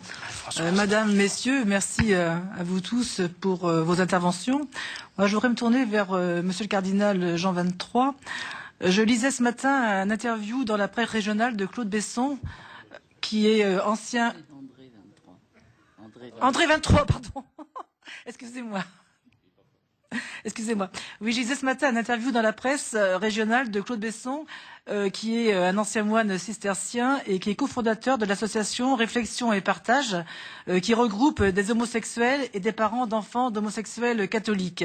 I: Madame, Messieurs, merci à vous tous pour vos interventions. Moi, je voudrais me tourner vers Monsieur le Cardinal Jean XXIII. Je lisais ce matin un interview dans la presse régionale de Claude Besson, qui est ancien... André 23, pardon. Excusez-moi. Excusez-moi. Oui, je lisais ce matin un interview dans la presse régionale de Claude Besson, qui est un ancien moine cistercien et qui est cofondateur de l'association Réflexion et Partage, qui regroupe des homosexuels et des parents d'enfants d'homosexuels catholiques.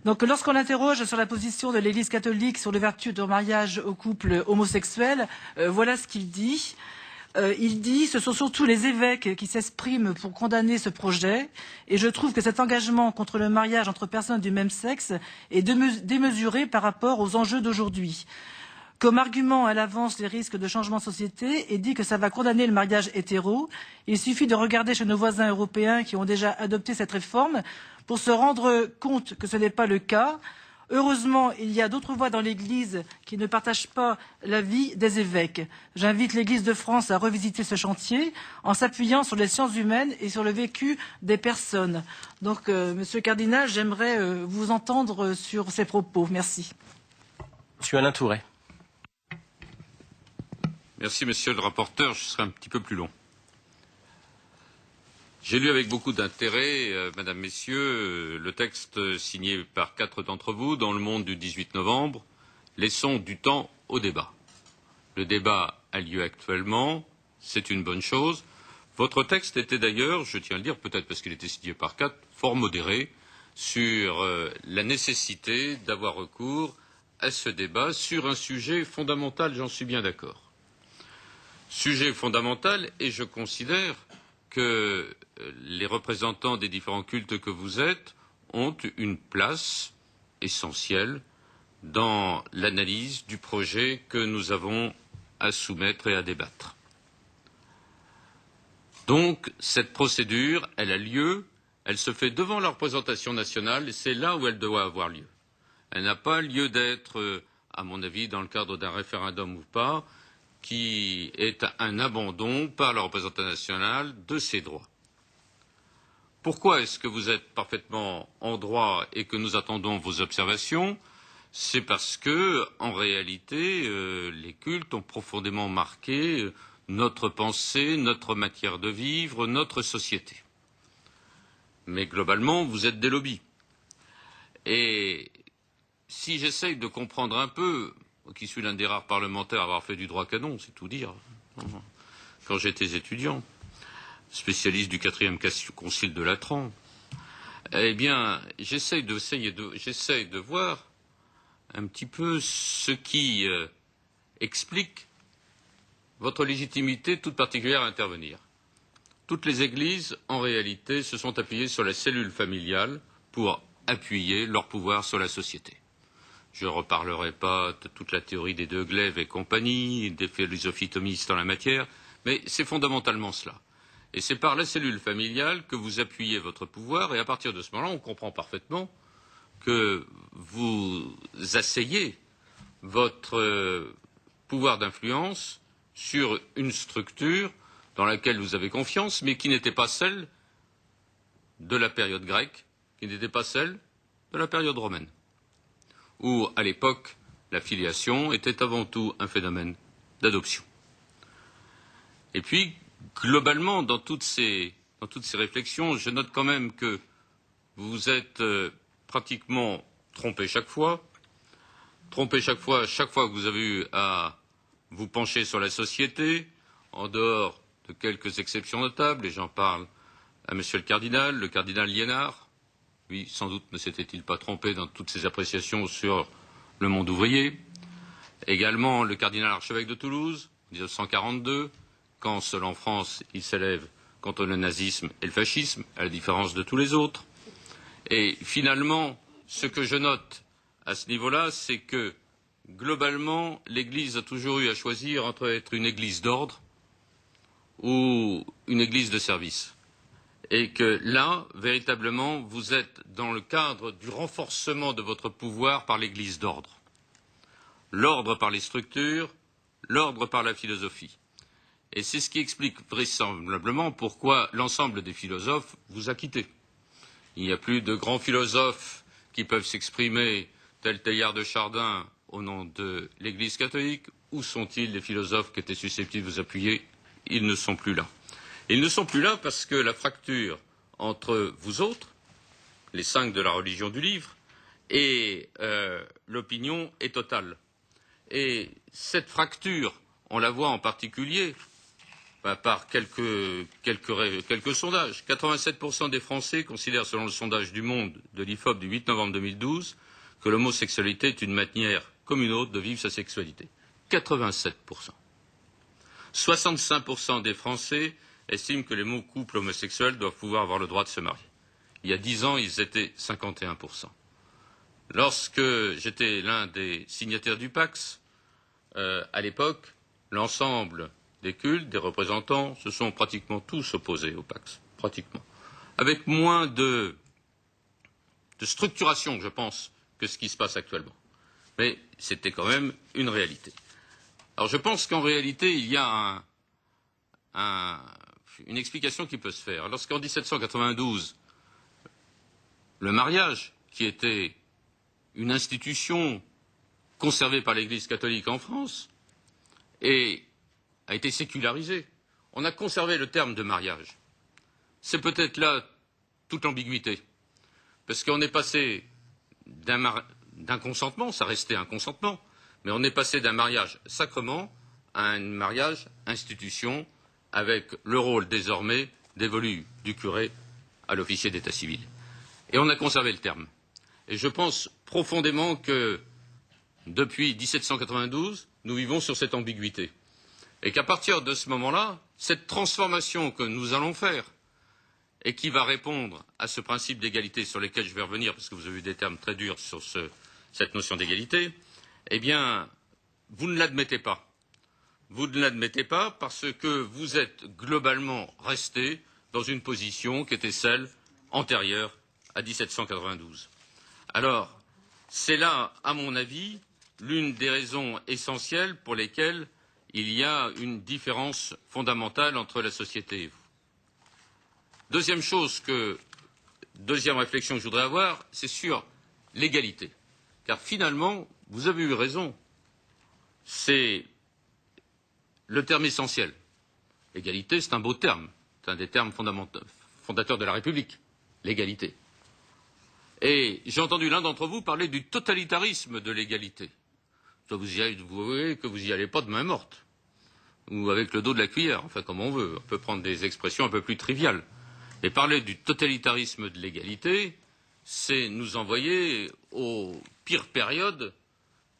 I: Donc, lorsqu'on l'interroge sur la position de l'Église catholique sur l'ouverture du mariage aux couples homosexuels, voilà ce qu'il dit. Il dit ce sont surtout les évêques qui s'expriment pour condamner ce projet et je trouve que cet engagement contre le mariage entre personnes du même sexe est démesuré par rapport aux enjeux d'aujourd'hui. Comme argument, elle avance les risques de changement de société et dit que ça va condamner le mariage hétéro. Il suffit de regarder chez nos voisins européens qui ont déjà adopté cette réforme pour se rendre compte que ce n'est pas le cas. Heureusement, il y a d'autres voix dans l'Église qui ne partagent pas l'avis des évêques. J'invite l'Église de France à revisiter ce chantier en s'appuyant sur les sciences humaines et sur le vécu des personnes. Donc, Monsieur le Cardinal, j'aimerais vous entendre sur ces propos. Merci.
H: Monsieur Alain Tourret.
J: Merci, Monsieur le rapporteur. Je serai un petit peu plus long. J'ai lu avec beaucoup d'intérêt, Madame, Messieurs, le texte signé par 4 d'entre vous dans Le Monde du 18 novembre. Laissons du temps au débat. Le débat a lieu actuellement, c'est une bonne chose. Votre texte était d'ailleurs, je tiens à le dire, peut-être parce qu'il était signé par 4, fort modéré sur la nécessité d'avoir recours à ce débat sur un sujet fondamental, j'en suis bien d'accord. Sujet fondamental, et je considère que les représentants des différents cultes que vous êtes ont une place essentielle dans l'analyse du projet que nous avons à soumettre et à débattre. Donc, cette procédure, elle a lieu, elle se fait devant la représentation nationale et c'est là où elle doit avoir lieu. Elle n'a pas lieu d'être, à mon avis, dans le cadre d'un référendum ou pas, qui est un abandon par la représentation nationale de ses droits. Pourquoi est-ce que vous êtes parfaitement en droit et que nous attendons vos observations? C'est parce que, en réalité, les cultes ont profondément marqué notre pensée, notre matière de vivre, notre société. Mais globalement, vous êtes des lobbies. Et si j'essaye de comprendre un peu, qui suis l'un des rares parlementaires à avoir fait du droit canon, c'est tout dire, quand j'étais étudiant, spécialiste du 4e concile de Latran, eh bien, j'essaye de voir un petit peu ce qui explique votre légitimité toute particulière à intervenir. Toutes les églises, en réalité, se sont appuyées sur la cellule familiale pour appuyer leur pouvoir sur la société. Je ne reparlerai pas de toute la théorie des deux glaives et compagnie, des philosophies thomistes en la matière, mais c'est fondamentalement cela. Et c'est par la cellule familiale que vous appuyez votre pouvoir, et à partir de ce moment-là, on comprend parfaitement que vous asseyez votre pouvoir d'influence sur une structure dans laquelle vous avez confiance, mais qui n'était pas celle de la période grecque, qui n'était pas celle de la période romaine, où, à l'époque, la filiation était avant tout un phénomène d'adoption. Et puis, globalement, dans toutes ces réflexions, je note quand même que vous vous êtes pratiquement trompé chaque fois que vous avez eu à vous pencher sur la société, en dehors de quelques exceptions notables, et j'en parle à Monsieur le cardinal Liénard. Oui, sans doute ne s'était-il pas trompé dans toutes ses appréciations sur le monde ouvrier. Également le cardinal archevêque de Toulouse, 1942, quand seul en France il s'élève contre le nazisme et le fascisme, à la différence de tous les autres. Et finalement, ce que je note à ce niveau-là, c'est que globalement, l'Église a toujours eu à choisir entre être une Église d'ordre ou une Église de service. Et que là, véritablement, vous êtes dans le cadre du renforcement de votre pouvoir par l'Église d'ordre. L'ordre par les structures, l'ordre par la philosophie. Et c'est ce qui explique vraisemblablement pourquoi l'ensemble des philosophes vous a quitté. Il n'y a plus de grands philosophes qui peuvent s'exprimer, tel Teilhard de Chardin, au nom de l'Église catholique. Où sont-ils les philosophes qui étaient susceptibles de vous appuyer? Ils ne sont plus là. Ils ne sont plus là parce que la fracture entre vous autres, les 5 de la religion du livre, et l'opinion est totale. Et cette fracture, on la voit en particulier par quelques sondages. 87% des Français considèrent, selon le sondage du Monde de l'IFOP du 8 novembre 2012, que l'homosexualité est une manière comme une autre de vivre sa sexualité. 87%. 65% des Français estiment que les couple homosexuels doivent pouvoir avoir le droit de se marier. Il y a 10 ans, ils étaient 51%. Lorsque j'étais l'un des signataires du Pax, à l'époque, l'ensemble des cultes, des représentants, se sont pratiquement tous opposés au Pax. Pratiquement. Avec moins de structuration, je pense, que ce qui se passe actuellement. Mais c'était quand même une réalité. Alors je pense qu'en réalité, il y a une explication qui peut se faire. Lorsqu'en 1792, le mariage, qui était une institution conservée par l'Église catholique en France, a été sécularisé, on a conservé le terme de mariage. C'est peut-être là toute l'ambiguïté. Parce qu'on est passé d'un consentement, ça restait un consentement, mais on est passé d'un mariage sacrement à un mariage institution, avec le rôle désormais dévolu du curé à l'officier d'état civil. Et on a conservé le terme. Et je pense profondément que depuis 1792, nous vivons sur cette ambiguïté. Et qu'à partir de ce moment-là, cette transformation que nous allons faire, et qui va répondre à ce principe d'égalité sur lequel je vais revenir, parce que vous avez eu des termes très durs sur cette notion d'égalité, eh bien, vous ne l'admettez pas. Vous ne l'admettez pas parce que vous êtes globalement resté dans une position qui était celle antérieure à 1792. Alors, c'est là, à mon avis, l'une des raisons essentielles pour lesquelles il y a une différence fondamentale entre la société et vous. Deuxième réflexion que je voudrais avoir, c'est sur l'égalité. car finalement, vous avez eu raison, c'est le terme essentiel. L'égalité, c'est un beau terme, c'est un des termes fondateurs de la République, l'égalité. Et j'ai entendu l'un d'entre vous parler du totalitarisme de l'égalité. Vous voyez que vous n'y allez pas de main morte, ou avec le dos de la cuillère, enfin comme on veut. On peut prendre des expressions un peu plus triviales. Mais parler du totalitarisme de l'égalité, c'est nous envoyer aux pires périodes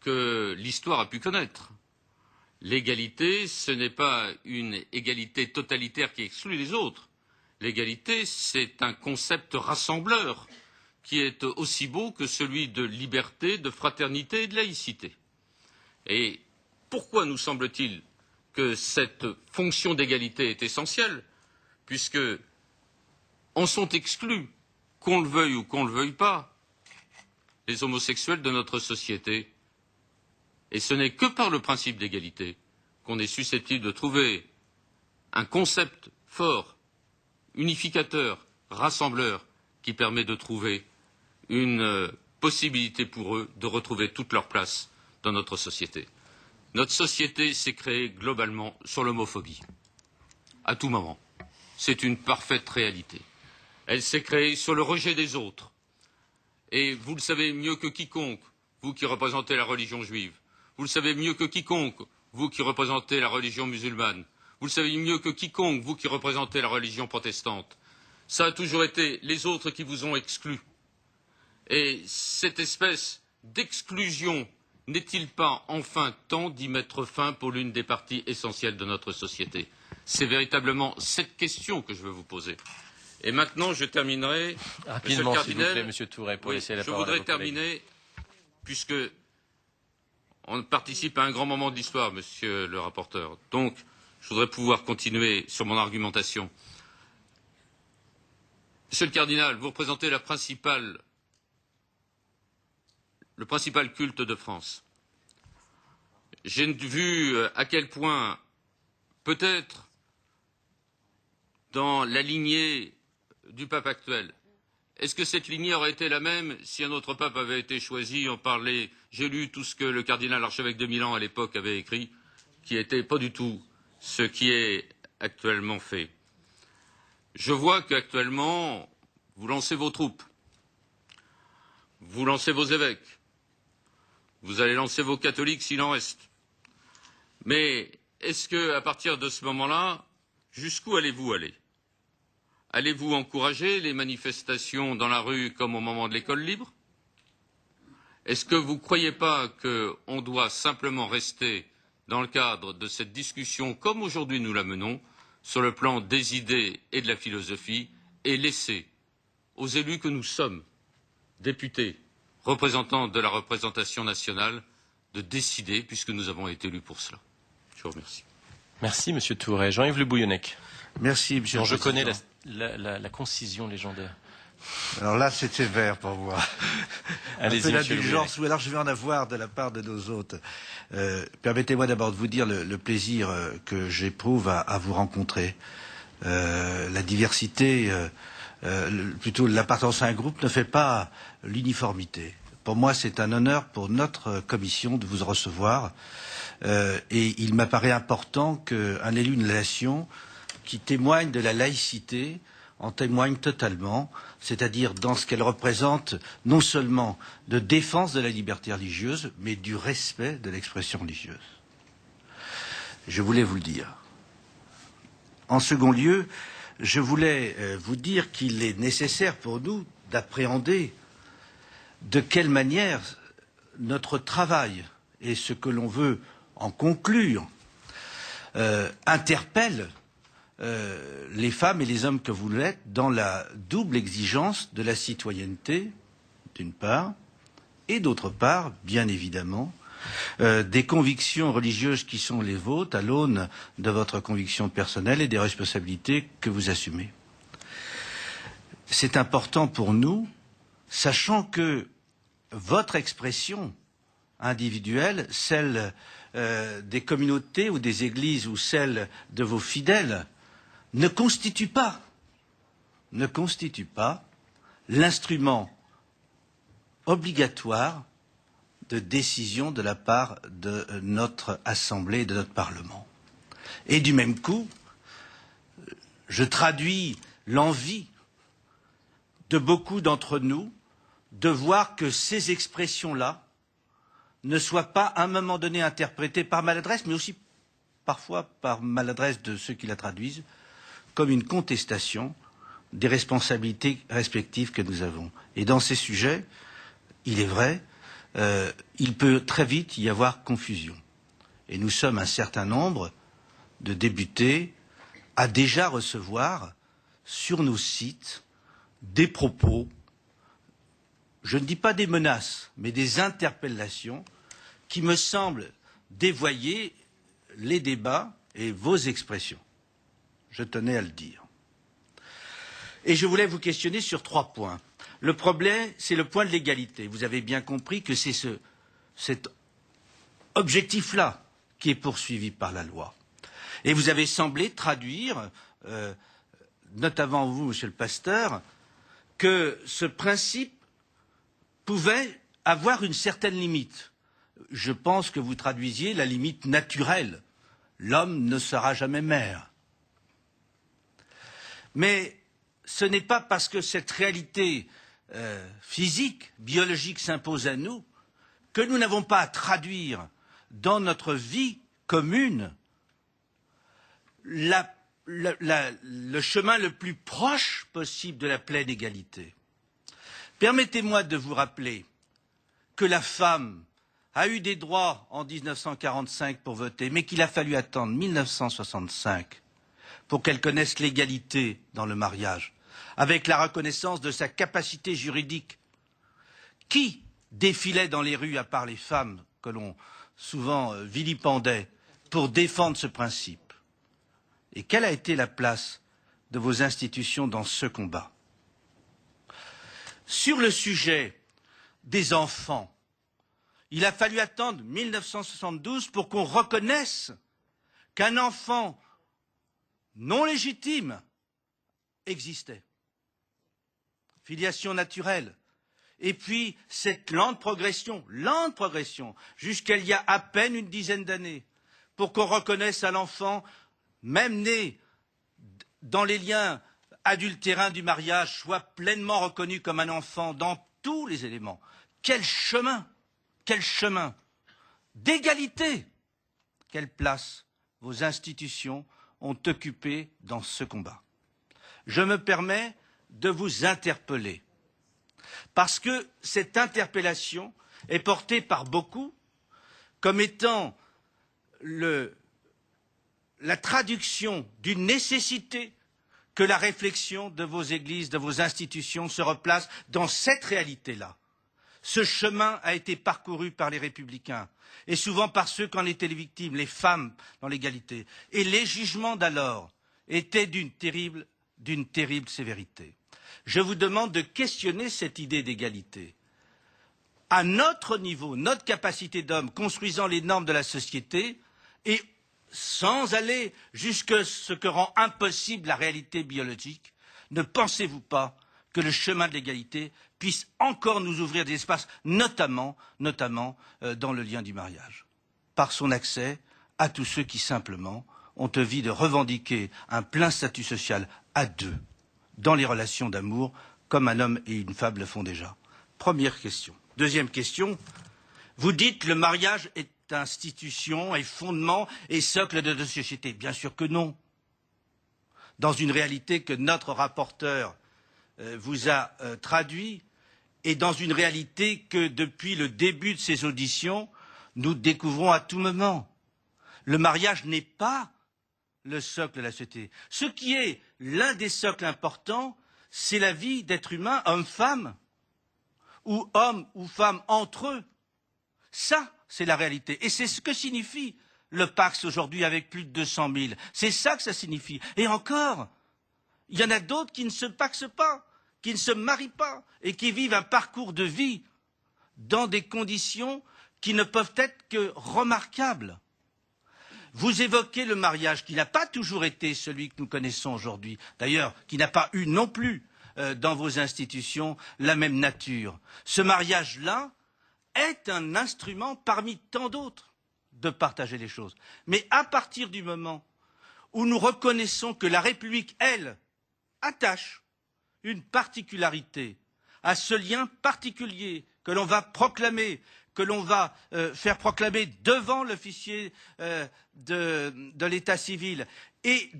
J: que l'histoire a pu connaître. L'égalité, ce n'est pas une égalité totalitaire qui exclut les autres. L'égalité, c'est un concept rassembleur qui est aussi beau que celui de liberté, de fraternité et de laïcité. Et pourquoi nous semble-t-il que cette fonction d'égalité est essentielle, puisque en sont exclus, qu'on le veuille ou qu'on ne le veuille pas, les homosexuels de notre société. Et ce n'est que par le principe d'égalité qu'on est susceptible de trouver un concept fort, unificateur, rassembleur, qui permet de trouver une possibilité pour eux de retrouver toute leur place dans notre société. Notre société s'est créée globalement sur l'homophobie, à tout moment. C'est une parfaite réalité. Elle s'est créée sur le rejet des autres. Et vous le savez mieux que quiconque, vous qui représentez la religion juive. Vous le savez mieux que quiconque, vous qui représentez la religion musulmane. Vous le savez mieux que quiconque, vous qui représentez la religion protestante. Ça a toujours été les autres qui vous ont exclus. Et cette espèce d'exclusion, n'est-il pas enfin temps d'y mettre fin pour l'une des parties essentielles de notre société? C'est véritablement cette question que je veux vous poser. Et maintenant, je terminerai.
H: Rapidement, s'il vous plaît, Monsieur Tourret, pour laisser la parole à vos collègues.
J: Je voudrais terminer, puisque on participe à un grand moment de l'histoire, Monsieur le rapporteur. Donc, je voudrais pouvoir continuer sur mon argumentation. Monsieur le cardinal, vous représentez le principal culte de France. J'ai vu à quel point, peut-être, dans la lignée du pape actuel, est-ce que cette lignée aurait été la même si un autre pape avait été choisi? J'ai lu tout ce que le cardinal archevêque de Milan à l'époque avait écrit, qui n'était pas du tout ce qui est actuellement fait. Je vois qu'actuellement, vous lancez vos troupes, vous lancez vos évêques, vous allez lancer vos catholiques s'il en reste. Mais est-ce que, à partir de ce moment-là, jusqu'où allez-vous aller? Allez-vous encourager les manifestations dans la rue comme au moment de l'école libre? Est-ce que vous ne croyez pas qu'on doit simplement rester dans le cadre de cette discussion, comme aujourd'hui nous la menons, sur le plan des idées et de la philosophie, et laisser aux élus que nous sommes, députés, représentants de la représentation nationale, de décider, puisque nous avons été élus pour cela? Je vous remercie.
H: Merci, Monsieur Tourret. Jean-Yves Le Bouillonnec.
K: Merci, Monsieur le Président.
H: Je connais la concision légendaire.
K: Alors là, c'est sévère pour moi.
H: Allez-y,
K: un peu
H: Monsieur
K: d'indulgence, ou alors je vais en avoir de la part de nos hôtes. Permettez-moi d'abord de vous dire le plaisir que j'éprouve à vous rencontrer. La diversité, plutôt l'appartenance à un groupe ne fait pas l'uniformité. Pour moi, c'est un honneur pour notre commission de vous recevoir. Et il m'apparaît important qu'un élu de la nation qui témoigne de la laïcité en témoigne totalement, c'est-à-dire dans ce qu'elle représente non seulement de défense de la liberté religieuse, mais du respect de l'expression religieuse. Je voulais vous le dire. En second lieu, je voulais vous dire qu'il est nécessaire pour nous d'appréhender de quelle manière notre travail et ce que l'on veut en conclure interpelle les femmes et les hommes que vous êtes dans la double exigence de la citoyenneté, d'une part, et d'autre part, bien évidemment, des convictions religieuses qui sont les vôtres à l'aune de votre conviction personnelle et des responsabilités que vous assumez. C'est important pour nous, sachant que votre expression individuelle, celle des communautés ou des églises ou celle de vos fidèles, ne constitue pas l'instrument obligatoire de décision de la part de notre Assemblée et de notre Parlement. Et du même coup, je traduis l'envie de beaucoup d'entre nous de voir que ces expressions-là ne soient pas à un moment donné interprétées par maladresse, mais aussi parfois par maladresse de ceux qui la traduisent, comme une contestation des responsabilités respectives que nous avons. Et dans ces sujets, il est vrai, il peut très vite y avoir confusion. Et nous sommes un certain nombre de députés à déjà recevoir sur nos sites des propos, je ne dis pas des menaces, mais des interpellations qui me semblent dévoyer les débats et vos expressions. Je tenais à le dire. Et je voulais vous questionner sur 3 points. Le problème, c'est le point de l'égalité. Vous avez bien compris que c'est cet objectif-là qui est poursuivi par la loi. Et vous avez semblé traduire, notamment vous, Monsieur le Pasteur, que ce principe pouvait avoir une certaine limite. Je pense que vous traduisiez la limite naturelle. L'homme ne sera jamais maire. Mais ce n'est pas parce que cette réalité physique, biologique s'impose à nous, que nous n'avons pas à traduire dans notre vie commune le chemin le plus proche possible de la pleine égalité. Permettez-moi de vous rappeler que la femme a eu des droits en 1945 pour voter, mais qu'il a fallu attendre 1965 pour qu'elle connaisse l'égalité dans le mariage, avec la reconnaissance de sa capacité juridique. Qui défilait dans les rues, à part les femmes que l'on souvent vilipendait, pour défendre ce principe? Et quelle a été la place de vos institutions dans ce combat? Sur le sujet des enfants, il a fallu attendre 1972 pour qu'on reconnaisse qu'un enfant non légitime existait. Filiation naturelle. Et puis cette lente progression, jusqu'à il y a à peine une dizaine d'années, pour qu'on reconnaisse à l'enfant, même né dans les liens adultérins du mariage, soit pleinement reconnu comme un enfant dans tous les éléments. Quel chemin d'égalité! Quelle place vos institutions ont occupée dans ce combat? Je me permets de vous interpeller, parce que cette interpellation est portée par beaucoup comme étant la traduction d'une nécessité que la réflexion de vos églises, de vos institutions se replace dans cette réalité-là. Ce chemin a été parcouru par les républicains, et souvent par ceux qui en étaient les victimes, les femmes dans l'égalité. Et les jugements d'alors étaient d'une terrible sévérité. Je vous demande de questionner cette idée d'égalité. À notre niveau, notre capacité d'homme, construisant les normes de la société, et sans aller jusqu'à ce que rend impossible la réalité biologique, ne pensez-vous pas que le chemin de l'égalité puisse encore nous ouvrir des espaces, notamment dans le lien du mariage, par son accès à tous ceux qui simplement ont envie de revendiquer un plein statut social à deux, dans les relations d'amour, comme un homme et une femme le font déjà. Première question. Deuxième question, vous dites le mariage est institution et fondement et socle de notre société. Bien sûr que non. Dans une réalité que notre rapporteur vous a traduit, et dans une réalité que depuis le début de ces auditions, nous découvrons à tout moment. Le mariage n'est pas le socle de la société. Ce qui est l'un des socles importants, c'est la vie d'être humain, homme-femme, ou homme ou femme entre eux. Ça, c'est la réalité. Et c'est ce que signifie le Pacs aujourd'hui avec plus de 200 000. C'est ça que ça signifie. Et encore, il y en a d'autres qui ne se pacsent pas, qui ne se marient pas, et qui vivent un parcours de vie dans des conditions qui ne peuvent être que remarquables. Vous évoquez le mariage qui n'a pas toujours été celui que nous connaissons aujourd'hui, d'ailleurs qui n'a pas eu non plus dans vos institutions la même nature. Ce mariage-là
L: est un instrument parmi tant d'autres de partager les choses. Mais à partir du moment où nous reconnaissons que la République, elle, attache une particularité à ce lien particulier que l'on va proclamer, que l'on va faire proclamer devant l'officier de l'état civil et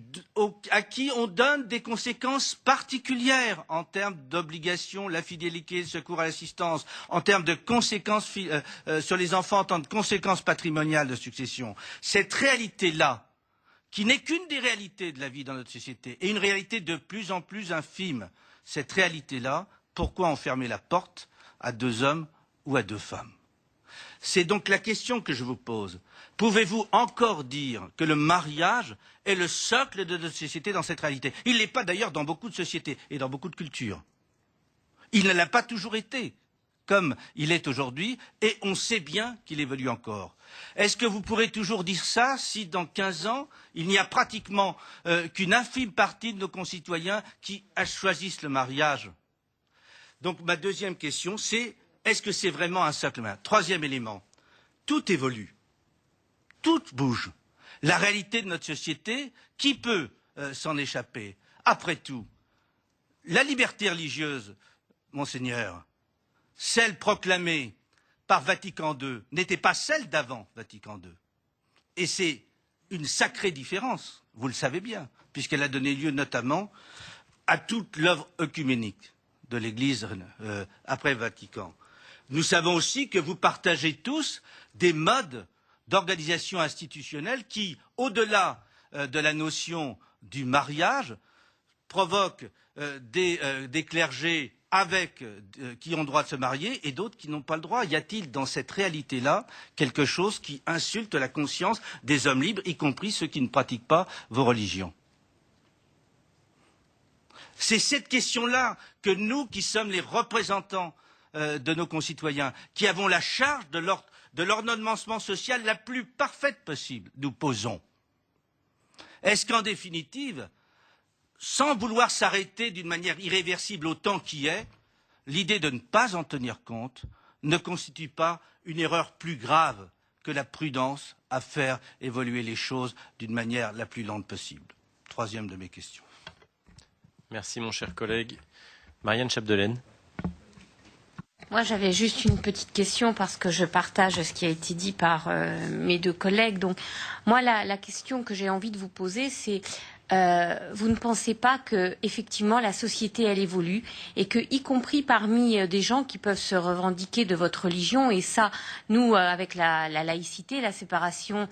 L: à qui on donne des conséquences particulières en termes d'obligations, la fidélité, le secours à l'assistance, en termes de conséquences sur les enfants, en termes de conséquences patrimoniales de succession. Cette réalité-là, qui n'est qu'une des réalités de la vie dans notre société, et une réalité de plus en plus infime, cette réalité-là, pourquoi enfermer la porte à 2 hommes ou à 2 femmes? C'est donc la question que je vous pose. Pouvez-vous encore dire que le mariage est le socle de notre société dans cette réalité? Il ne l'est pas d'ailleurs dans beaucoup de sociétés et dans beaucoup de cultures. Il ne l'a pas toujours été, comme il est aujourd'hui, et on sait bien qu'il évolue encore. Est-ce que vous pourrez toujours dire ça si dans 15 ans, il n'y a pratiquement qu'une infime partie de nos concitoyens qui choisissent le mariage? Donc ma deuxième question, c'est est-ce que c'est vraiment un socle? Troisième élément, tout évolue, tout bouge. La réalité de notre société, qui peut s'en échapper? Après tout, la liberté religieuse, Monseigneur, celle proclamée par Vatican II, n'était pas celle d'avant Vatican II. Et c'est une sacrée différence, vous le savez bien, puisqu'elle a donné lieu notamment à toute l'œuvre œcuménique de l'Église après Vatican. Nous savons aussi que vous partagez tous des modes d'organisation institutionnelle qui, au-delà de la notion du mariage, provoquent des clergés qui ont le droit de se marier et d'autres qui n'ont pas le droit. Y a-t-il dans cette réalité-là quelque chose qui insulte la conscience des hommes libres, y compris ceux qui ne pratiquent pas vos religions? C'est cette question-là que nous, qui sommes les représentants de nos concitoyens, qui avons la charge de l'ordonnancement social la plus parfaite possible, nous posons. Est-ce qu'en définitive, sans vouloir s'arrêter d'une manière irréversible au temps qui est, l'idée de ne pas en tenir compte ne constitue pas une erreur plus grave que la prudence à faire évoluer les choses d'une manière la plus lente possible? Troisième de mes questions.
H: Merci mon cher collègue. Marianne Chapdelaine.
M: Moi, j'avais juste une petite question parce que je partage ce qui a été dit par mes 2 collègues. Donc, moi, la question que j'ai envie de vous poser, c'est vous ne pensez pas que effectivement la société elle évolue et que, y compris parmi des gens qui peuvent se revendiquer de votre religion, et ça, nous, avec la laïcité, la séparation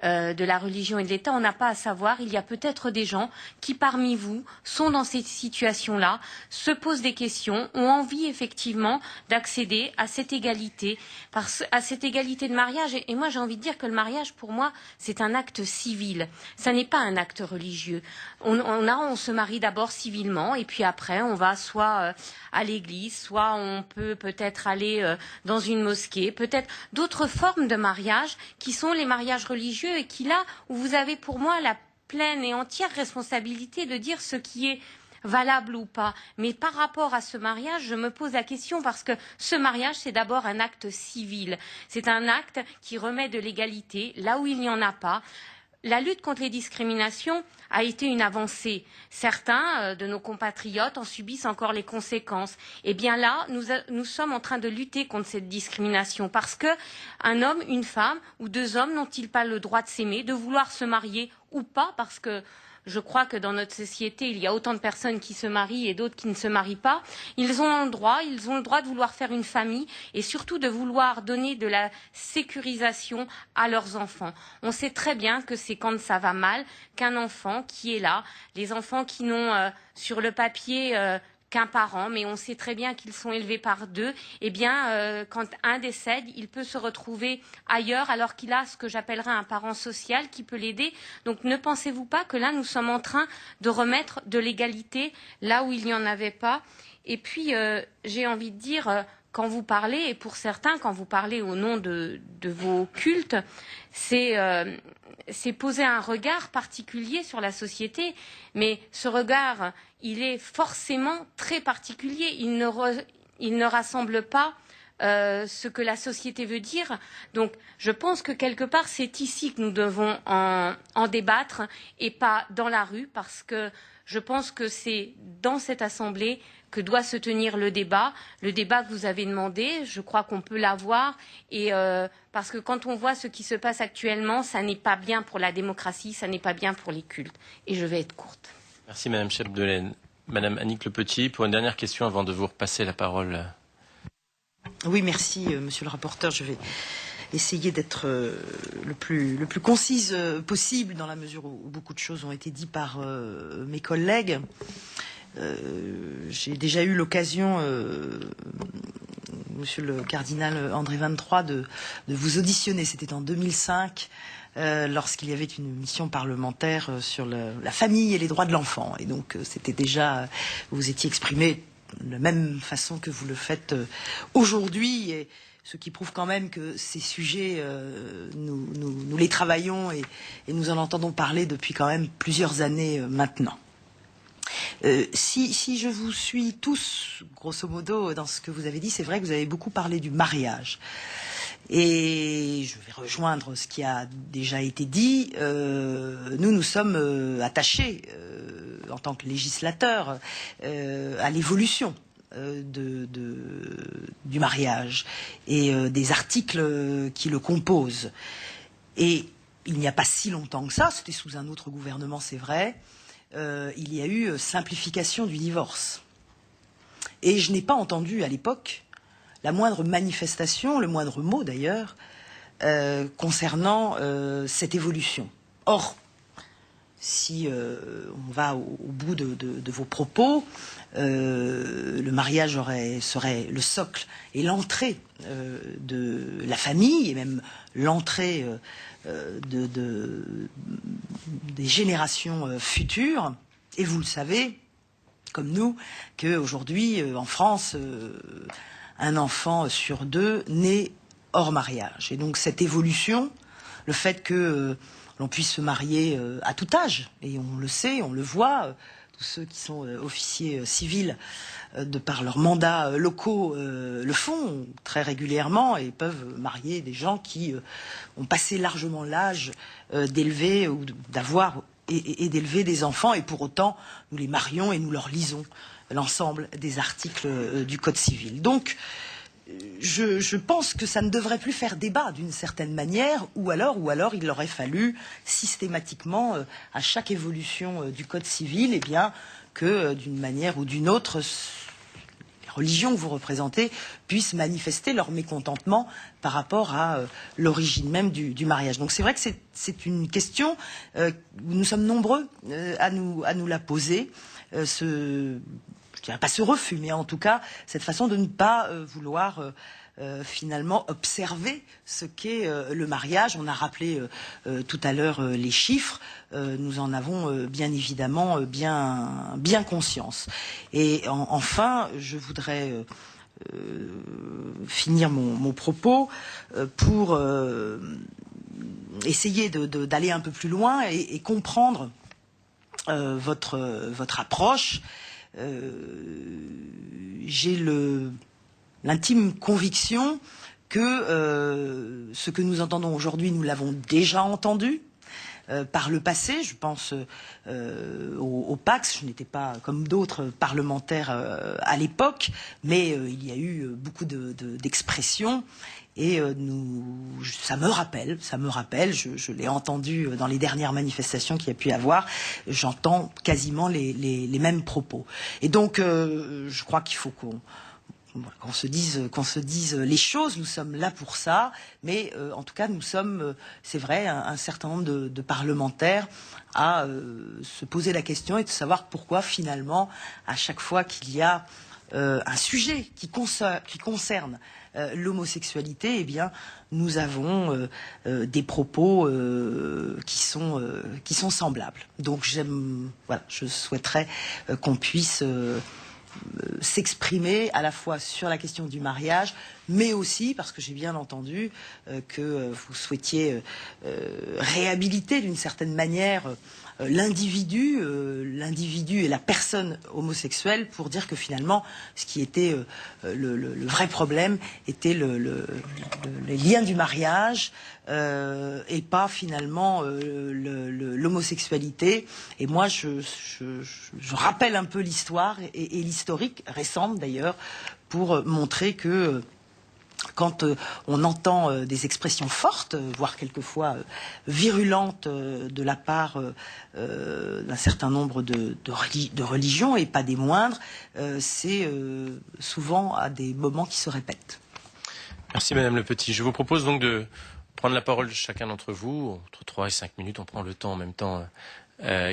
M: de la religion et de l'État, on n'a pas à savoir. Il y a peut-être des gens qui, parmi vous, sont dans cette situation-là, se posent des questions, ont envie effectivement d'accéder à cette égalité, à cette égalité de mariage. Et moi, j'ai envie de dire que le mariage, pour moi, c'est un acte civil. Ça n'est pas un acte religieux. On se marie d'abord civilement et puis après, on va soit à l'église, soit on peut peut-être aller dans une mosquée, peut-être d'autres formes de mariage qui sont les mariages religieux et qui, là où vous avez pour moi la pleine et entière responsabilité de dire ce qui est valable ou pas. Mais par rapport à ce mariage, je me pose la question parce que ce mariage, c'est d'abord un acte civil. C'est un acte qui remet de l'égalité là où il n'y en a pas. La lutte contre les discriminations a été une avancée. Certains de nos compatriotes en subissent encore les conséquences. Eh bien là, nous sommes en train de lutter contre cette discrimination parce que un homme, une femme ou 2 hommes n'ont-ils pas le droit de s'aimer, de vouloir se marier ou pas, parce que je crois que dans notre société, il y a autant de personnes qui se marient et d'autres qui ne se marient pas. Ils ont le droit de vouloir faire une famille et surtout de vouloir donner de la sécurisation à leurs enfants. On sait très bien que c'est quand ça va mal qu'un enfant qui est là, les enfants qui n'ont sur le papier qu'un parent, mais on sait très bien qu'ils sont élevés par 2, eh bien, quand un décède, il peut se retrouver ailleurs alors qu'il a ce que j'appellerais un parent social qui peut l'aider. Donc ne pensez-vous pas que là, nous sommes en train de remettre de l'égalité là où il n'y en avait pas? Et puis, j'ai envie de dire, quand vous parlez, et pour certains, quand vous parlez au nom de vos cultes, c'est poser un regard particulier sur la société, mais ce regard, il est forcément très particulier. Il ne rassemble pas ce que la société veut dire. Donc, je pense que quelque part, c'est ici que nous devons en débattre et pas dans la rue, parce que je pense que c'est dans cette assemblée que doit se tenir le débat que vous avez demandé. Je crois qu'on peut l'avoir, et parce que quand on voit ce qui se passe actuellement, ça n'est pas bien pour la démocratie, ça n'est pas bien pour les cultes. Et je vais être courte.
H: Merci Madame Chapdelaine. Madame Annick Le Petit, pour une dernière question avant de vous repasser la parole.
N: Oui, merci, monsieur le rapporteur. Je vais essayer d'être le plus concise possible, dans la mesure où beaucoup de choses ont été dites par mes collègues. J'ai déjà eu l'occasion, monsieur le cardinal André 23, de vous auditionner. C'était en 2005, lorsqu'il y avait une mission parlementaire sur la famille et les droits de l'enfant. Et donc, c'était déjà, vous étiez exprimé de la même façon que vous le faites aujourd'hui, et ce qui prouve quand même que ces sujets, nous les travaillons et nous en entendons parler depuis quand même plusieurs années maintenant. Si je vous suis tous, grosso modo, dans ce que vous avez dit, c'est vrai que vous avez beaucoup parlé du mariage. Et je vais rejoindre ce qui a déjà été dit. Nous sommes attachés, en tant que législateurs, à l'évolution du mariage et des articles qui le composent. Et il n'y a pas si longtemps que ça, c'était sous un autre gouvernement, c'est vrai, il y a eu simplification du divorce. Et je n'ai pas entendu à l'époque la moindre manifestation, le moindre mot d'ailleurs, concernant cette évolution. Or, si on va au bout de vos propos, le mariage serait le socle et l'entrée de la famille, et même l'entrée des générations futures. Et vous le savez, comme nous, qu'aujourd'hui, en France, un enfant sur 2 naît hors mariage. Et donc cette évolution, le fait que l'on puisse se marier à tout âge, et on le sait, on le voit, tous ceux qui sont officiers civils, de par leurs mandats locaux, le font très régulièrement et peuvent marier des gens qui ont passé largement l'âge d'élever ou d'avoir et d'élever des enfants, et pour autant nous les marions et nous leur lisons l'ensemble des articles du Code civil. Donc je pense que ça ne devrait plus faire débat d'une certaine manière, ou alors il aurait fallu systématiquement, à chaque évolution du Code civil, eh bien, que d'une manière ou d'une autre, les religions que vous représentez puissent manifester leur mécontentement par rapport à l'origine même du mariage. Donc c'est vrai que c'est une question où nous sommes nombreux à nous la poser. Je dirais pas ce refus, mais en tout cas cette façon de ne pas vouloir finalement observer ce qu'est le mariage. On a rappelé tout à l'heure les chiffres, nous en avons bien évidemment bien conscience. Et enfin, je voudrais finir mon propos pour essayer d'aller un peu plus loin et comprendre votre approche. J'ai l'intime conviction que ce que nous entendons aujourd'hui, nous l'avons déjà entendu par le passé. Je pense au PAX. Je n'étais pas comme d'autres parlementaires à l'époque, mais il y a eu beaucoup d'expressions. Et ça me rappelle, je l'ai entendu dans les dernières manifestations qu'il y a pu y avoir, j'entends quasiment les mêmes propos. Et donc, je crois qu'il faut qu'on se dise les choses. Nous sommes là pour ça, mais en tout cas, nous sommes, c'est vrai, un certain nombre de parlementaires à se poser la question et de savoir pourquoi finalement, à chaque fois qu'il y a un sujet qui concerne l'homosexualité, eh bien, nous avons des propos qui sont semblables. Donc, je souhaiterais qu'on puisse s'exprimer à la fois sur la question du mariage, mais aussi, parce que j'ai bien entendu que vous souhaitiez réhabiliter d'une certaine manière l'individu et la personne homosexuelle, pour dire que finalement, ce qui était le vrai problème était les liens du mariage et pas finalement l'homosexualité. Et moi, je rappelle un peu l'histoire et l'historique récente d'ailleurs pour montrer que quand on entend des expressions fortes, voire quelquefois virulentes de la part d'un certain nombre de religions, et pas des moindres, c'est souvent à des moments qui se répètent.
H: Merci Madame Le Petit. Je vous propose donc de prendre la parole chacun d'entre vous, entre 3 et 5 minutes, on prend le temps en même temps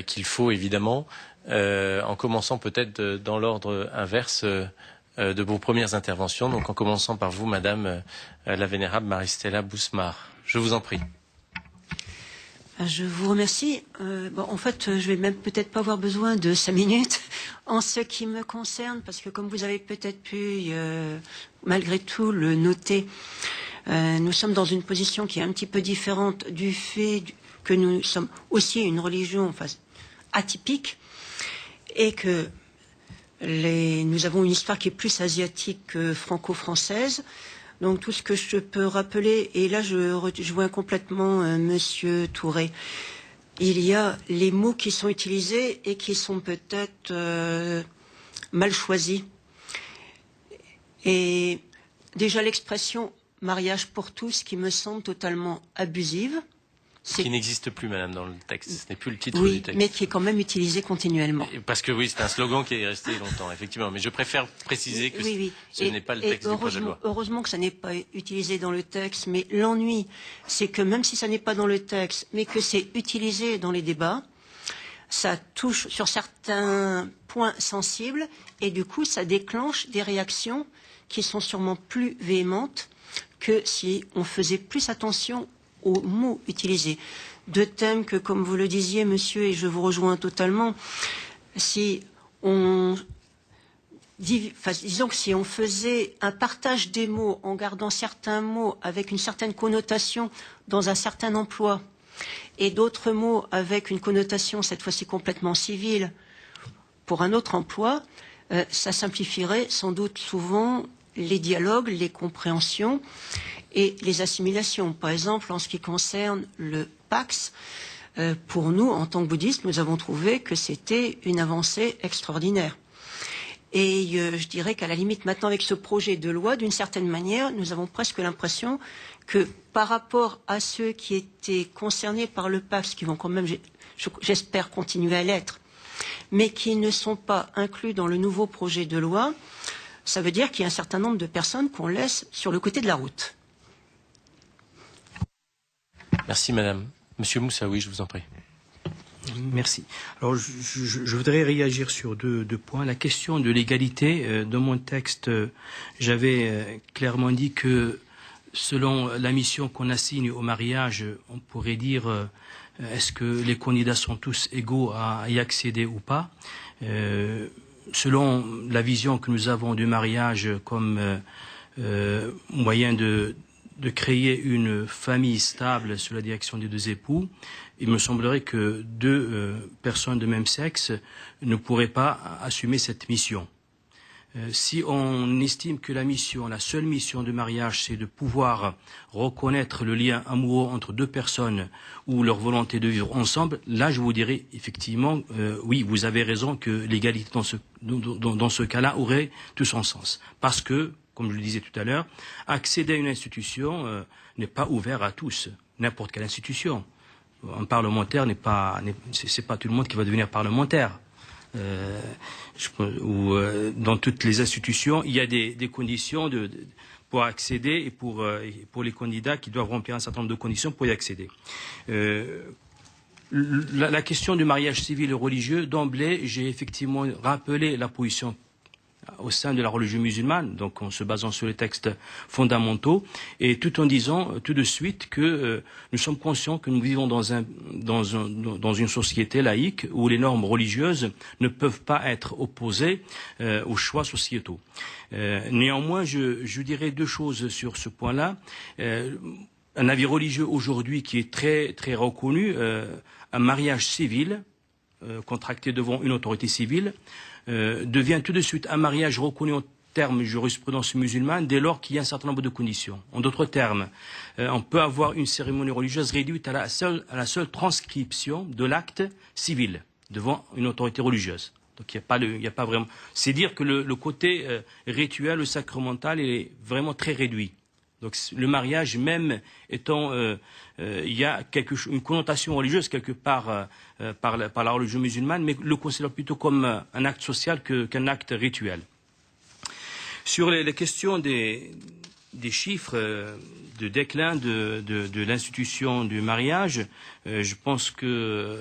H: qu'il faut évidemment, en commençant peut-être dans l'ordre inverse de vos premières interventions, donc en commençant par vous, Madame la Vénérable Maristella Bousmar. Je vous en prie.
G: Je vous remercie. En fait, je vais même peut-être pas avoir besoin de 5 minutes en ce qui me concerne, parce que comme vous avez peut-être pu, malgré tout, le noter, nous sommes dans une position qui est un petit peu différente du fait que nous sommes aussi une religion atypique et que nous avons une histoire qui est plus asiatique que franco-française. Donc tout ce que je peux rappeler, et là je rejoins complètement Monsieur Touré, il y a les mots qui sont utilisés et qui sont peut-être mal choisis. Et déjà l'expression « mariage pour tous » qui me semble totalement abusive.
H: Qui n'existe plus, Madame, dans le texte. Ce n'est plus le titre
G: du
H: texte.
G: Oui, mais qui est quand même utilisé continuellement.
H: Parce que oui, c'est un slogan qui est resté longtemps, effectivement. Mais je préfère préciser que ce n'est pas le texte du projet de loi.
G: Heureusement que ça n'est pas utilisé dans le texte, mais l'ennui, c'est que même si ça n'est pas dans le texte, mais que c'est utilisé dans les débats, ça touche sur certains points sensibles, et du coup, ça déclenche des réactions qui sont sûrement plus véhémentes que si on faisait plus attention aux mots utilisés. Deux thèmes que, comme vous le disiez, monsieur, et je vous rejoins totalement, si on disons que si on faisait un partage des mots en gardant certains mots avec une certaine connotation dans un certain emploi et d'autres mots avec une connotation cette fois-ci complètement civile pour un autre emploi, ça simplifierait sans doute souvent les dialogues, les compréhensions et les assimilations. Par exemple, en ce qui concerne le Pax, pour nous, en tant que bouddhistes, nous avons trouvé que c'était une avancée extraordinaire. Et je dirais qu'à la limite, maintenant, avec ce projet de loi, d'une certaine manière, nous avons presque l'impression que par rapport à ceux qui étaient concernés par le Pax, qui vont quand même, j'espère, continuer à l'être, mais qui ne sont pas inclus dans le nouveau projet de loi, ça veut dire qu'il y a un certain nombre de personnes qu'on laisse sur le côté de la route.
H: Merci Madame. Monsieur Moussaoui, je vous en prie.
F: Merci. Alors je voudrais réagir sur deux points. La question de l'égalité, dans mon texte, j'avais clairement dit que selon la mission qu'on assigne au mariage, on pourrait dire est-ce que les candidats sont tous égaux à y accéder ou pas. Selon la vision que nous avons du mariage comme moyen de créer une famille stable sous la direction des deux époux, il me semblerait que deux personnes de même sexe ne pourraient pas assumer cette mission. Si on estime que la seule mission du mariage, c'est de pouvoir reconnaître le lien amoureux entre deux personnes ou leur volonté de vivre ensemble, là je vous dirais effectivement, oui, vous avez raison que l'égalité dans ce cas-là aurait tout son sens. Parce que, comme je le disais tout à l'heure, accéder à une institution n'est pas ouvert à tous, n'importe quelle institution. Un parlementaire c'est pas tout le monde qui va devenir parlementaire. Dans toutes les institutions, il y a des conditions pour accéder et pour les candidats qui doivent remplir un certain nombre de conditions pour y accéder. La question du mariage civil et religieux, d'emblée, j'ai effectivement rappelé la position au sein de la religion musulmane, donc en se basant sur les textes fondamentaux, et tout en disant tout de suite que nous sommes conscients que nous vivons dans une société laïque où les normes religieuses ne peuvent pas être opposées aux choix sociétaux. Néanmoins, je dirais deux choses sur ce point-là. Un avis religieux aujourd'hui qui est très très reconnu, un mariage civil contracté devant une autorité civile devient tout de suite un mariage reconnu en termes de jurisprudence musulmane dès lors qu'il y a un certain nombre de conditions. En d'autres termes, on peut avoir une cérémonie religieuse réduite à la seule transcription de l'acte civil devant une autorité religieuse. Donc il n'y a pas vraiment. C'est dire que le côté rituel, le sacramental est vraiment très réduit. Donc le mariage même étant, il y a une connotation religieuse quelque part par la religion musulmane, mais le considère plutôt comme un acte social qu'un acte rituel. Sur les questions des chiffres de déclin de l'institution du mariage, je pense que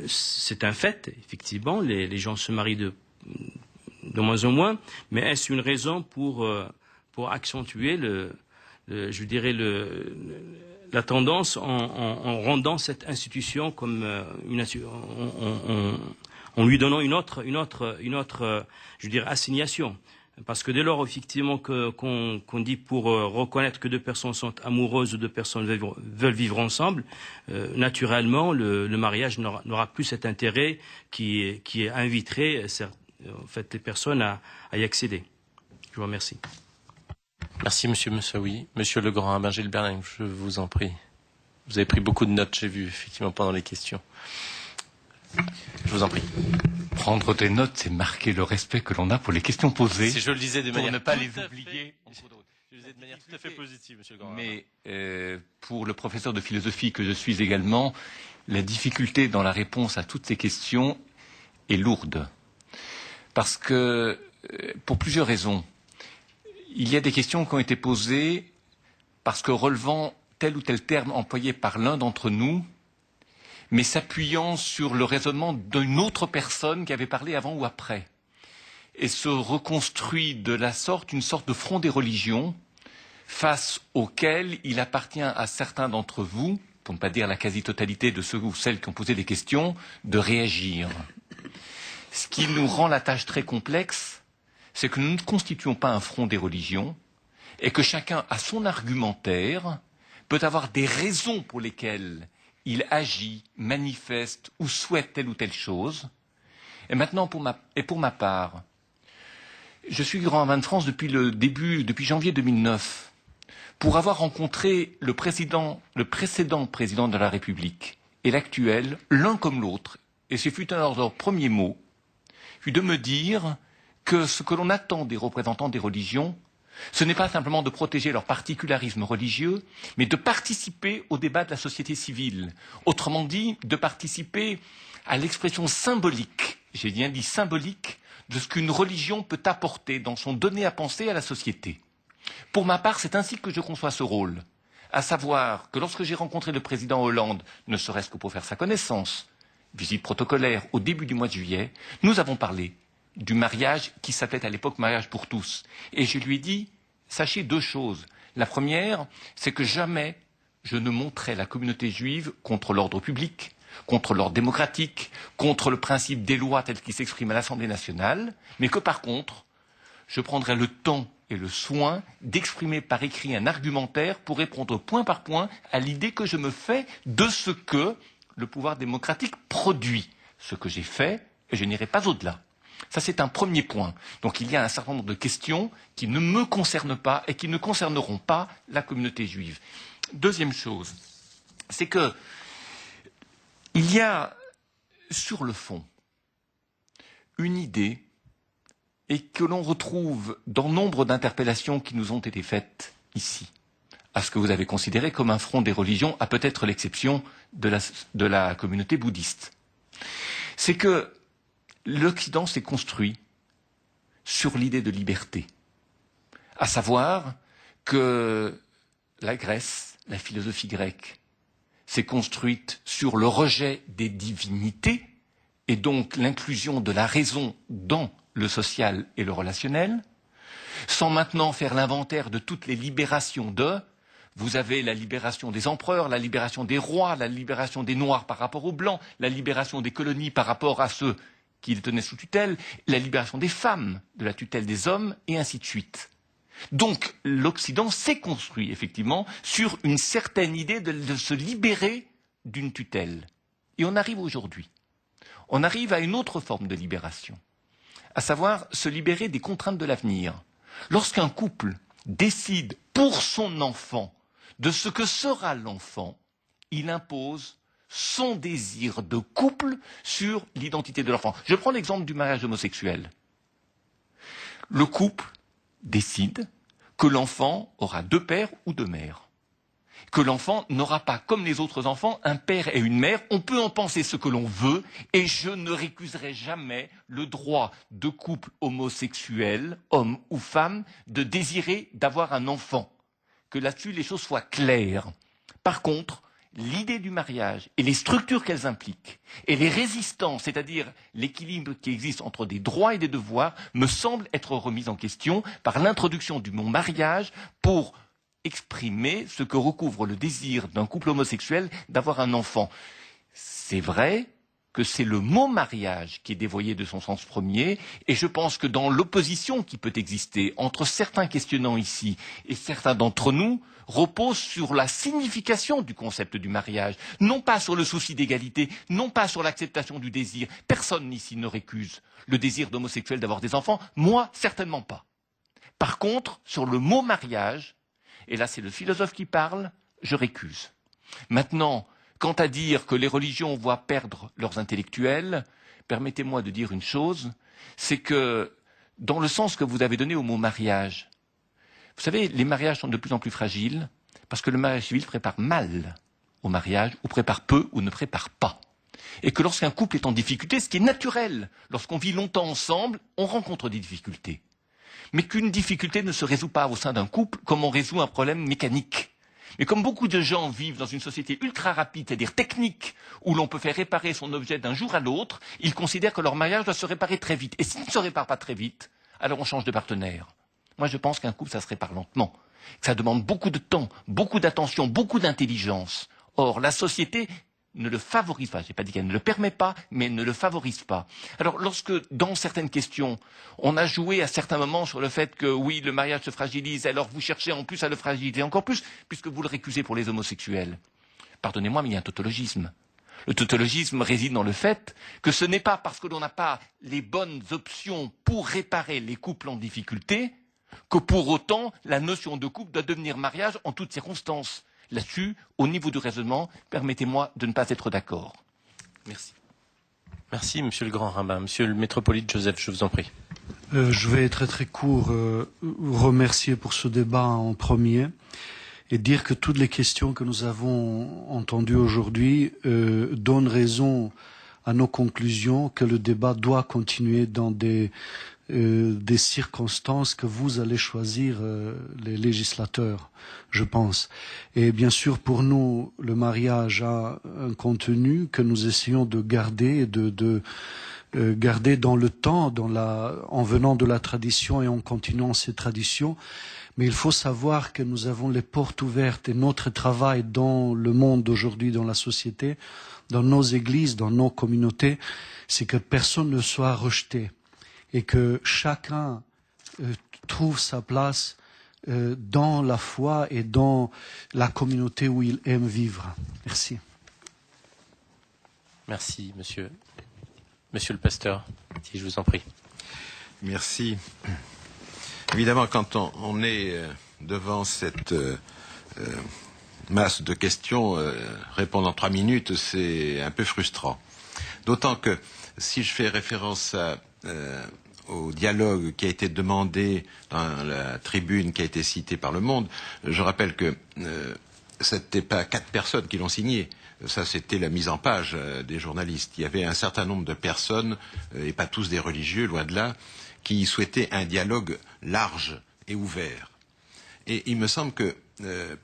F: c'est un fait, effectivement, les gens se marient de moins en moins, mais est-ce une raison pour accentuer la tendance en rendant cette institution comme en lui donnant une autre, je dirais, assignation. Parce que dès lors, effectivement, qu'on dit pour reconnaître que deux personnes sont amoureuses ou deux personnes veulent vivre ensemble, naturellement, le mariage n'aura plus cet intérêt qui inviterait en fait, les personnes à y accéder. Je vous remercie.
H: Merci, Monsieur Moussaoui. Monsieur Legrand, Abin Gilbert, je vous en prie. Vous avez pris beaucoup de notes, j'ai vu, effectivement, pendant les questions. Je vous en prie.
O: Prendre des notes, c'est marquer le respect que l'on a pour les questions posées.
H: Si je le disais de manière
O: pour ne pas les oublier.
H: Je le disais de manière tout à fait positive, Monsieur Legrand.
O: Mais pour le professeur de philosophie que je suis également, la difficulté dans la réponse à toutes ces questions est lourde. Parce que, pour plusieurs raisons, il y a des questions qui ont été posées parce que relevant tel ou tel terme employé par l'un d'entre nous, mais s'appuyant sur le raisonnement d'une autre personne qui avait parlé avant ou après. Et se reconstruit de la sorte une sorte de front des religions face auquel il appartient à certains d'entre vous, pour ne pas dire la quasi-totalité de ceux ou celles qui ont posé des questions, de réagir. Ce qui nous rend la tâche très complexe, c'est que nous ne constituons pas un front des religions et que chacun, à son argumentaire, peut avoir des raisons pour lesquelles il agit, manifeste ou souhaite telle ou telle chose. Et maintenant, pour ma part, je suis grand rabbin de France depuis janvier 2009, pour avoir rencontré le précédent président de la République et l'actuel, l'un comme l'autre, et ce fut un de leurs premiers mots, fut de me dire que ce que l'on attend des représentants des religions, ce n'est pas simplement de protéger leur particularisme religieux, mais de participer au débat de la société civile. Autrement dit, de participer à l'expression symbolique, j'ai bien dit symbolique, de ce qu'une religion peut apporter dans son donné à penser à la société. Pour ma part, c'est ainsi que je conçois ce rôle. À savoir que lorsque j'ai rencontré le président Hollande, ne serait-ce que pour faire sa connaissance, visite protocolaire au début du mois de juillet, nous avons parlé du mariage qui s'appelait à l'époque mariage pour tous. Et je lui ai dit, sachez deux choses. La première, c'est que jamais je ne montrais la communauté juive contre l'ordre public, contre l'ordre démocratique, contre le principe des lois telles qu'ils s'expriment à l'Assemblée nationale, mais que par contre, je prendrais le temps et le soin d'exprimer par écrit un argumentaire pour répondre point par point à l'idée que je me fais de ce que le pouvoir démocratique produit. Ce que j'ai fait, et je n'irai pas au-delà. Ça, c'est un premier point. Donc, il y a un certain nombre de questions qui ne me concernent pas et qui ne concerneront pas la communauté juive. Deuxième chose, c'est que il y a, sur le fond, une idée et que l'on retrouve dans nombre d'interpellations qui nous ont été faites ici, à ce que vous avez considéré comme un front des religions, à peut-être l'exception de la communauté bouddhiste. C'est que l'Occident s'est construit sur l'idée de liberté, à savoir que la Grèce, la philosophie grecque, s'est construite sur le rejet des divinités et donc l'inclusion de la raison dans le social et le relationnel, sans maintenant faire l'inventaire de toutes les libérations de. Vous avez la libération des empereurs, la libération des rois, la libération des Noirs par rapport aux Blancs, la libération des colonies par rapport à ceux qui les tenaient sous tutelle, la libération des femmes de la tutelle des hommes, et ainsi de suite. Donc l'Occident s'est construit effectivement sur une certaine idée de se libérer d'une tutelle. Et on arrive aujourd'hui. On arrive à une autre forme de libération, à savoir se libérer des contraintes de l'avenir. Lorsqu'un couple décide pour son enfant de ce que sera l'enfant, il impose son désir de couple sur l'identité de l'enfant. Je prends l'exemple du mariage homosexuel. Le couple décide que l'enfant aura 2 pères ou 2 mères. Que l'enfant n'aura pas, comme les autres enfants, un père et une mère. On peut en penser ce que l'on veut, et je ne récuserai jamais le droit de couple homosexuel, homme ou femme, de désirer d'avoir un enfant. Que là-dessus, les choses soient claires. Par contre, l'idée du mariage et les structures qu'elles impliquent, et les résistances, c'est-à-dire l'équilibre qui existe entre des droits et des devoirs, me semblent être remises en question par l'introduction du mot mariage pour exprimer ce que recouvre le désir d'un couple homosexuel d'avoir un enfant. C'est vrai que c'est le mot mariage qui est dévoyé de son sens premier, et je pense que dans l'opposition qui peut exister entre certains questionnants ici et certains d'entre nous, repose sur la signification du concept du mariage, non pas sur le souci d'égalité, non pas sur l'acceptation du désir. Personne ici ne récuse le désir d'homosexuel d'avoir des enfants, moi certainement pas. Par contre, sur le mot mariage, et là c'est le philosophe qui parle, je récuse. Maintenant, quant à dire que les religions voient perdre leurs intellectuels, permettez-moi de dire une chose, c'est que dans le sens que vous avez donné au mot mariage, vous savez, les mariages sont de plus en plus fragiles parce que le mariage civil prépare mal au mariage, ou prépare peu, ou ne prépare pas. Et que lorsqu'un couple est en difficulté, ce qui est naturel, lorsqu'on vit longtemps ensemble, on rencontre des difficultés. Mais qu'une difficulté ne se résout pas au sein d'un couple comme on résout un problème mécanique. Mais comme beaucoup de gens vivent dans une société ultra rapide, c'est-à-dire technique, où l'on peut faire réparer son objet d'un jour à l'autre, ils considèrent que leur mariage doit se réparer très vite. Et s'il ne se répare pas très vite, alors on change de partenaire. Moi, je pense qu'un couple, ça se répare lentement. Ça demande beaucoup de temps, beaucoup d'attention, beaucoup d'intelligence. Or, la société ne le favorise pas. Je n'ai pas dit qu'elle ne le permet pas, mais elle ne le favorise pas. Alors, lorsque, dans certaines questions, on a joué à certains moments sur le fait que, oui, le mariage se fragilise, alors vous cherchez en plus à le fragiliser encore plus, puisque vous le récusez pour les homosexuels. Pardonnez-moi, mais il y a un tautologisme. Le tautologisme réside dans le fait que ce n'est pas parce que l'on n'a pas les bonnes options pour réparer les couples en difficulté que pour autant la notion de couple doit devenir mariage en toutes circonstances. Là-dessus, au niveau du raisonnement, permettez-moi de ne pas être d'accord. Merci.
H: Merci, Monsieur le Grand Rabbin. Monsieur le Métropolite Joseph, je vous en prie.
D: Je vais être très court, remercier pour ce débat en premier et dire que toutes les questions que nous avons entendues aujourd'hui donnent raison à nos conclusions que le débat doit continuer dans des circonstances que vous allez choisir, les législateurs, je pense. Et bien sûr, pour nous, le mariage a un contenu que nous essayons de garder et de garder dans le temps, en venant de la tradition et en continuant ces traditions. Mais il faut savoir que nous avons les portes ouvertes et notre travail dans le monde d'aujourd'hui, dans la société, dans nos églises, dans nos communautés, c'est que personne ne soit rejeté et que chacun trouve sa place dans la foi et dans la communauté où il aime vivre. Merci.
H: Merci, monsieur. Monsieur le pasteur, si je vous en prie.
C: Merci. Évidemment, quand on est devant cette masse de questions, répondre en 3 minutes, c'est un peu frustrant. D'autant que si je fais référence au dialogue qui a été demandé dans la tribune qui a été citée par Le Monde, je rappelle que ce n'était pas 4 personnes qui l'ont signé. Ça, c'était la mise en page des journalistes. Il y avait un certain nombre de personnes, et pas tous des religieux, loin de là, qui souhaitaient un dialogue large et ouvert. Et il me semble que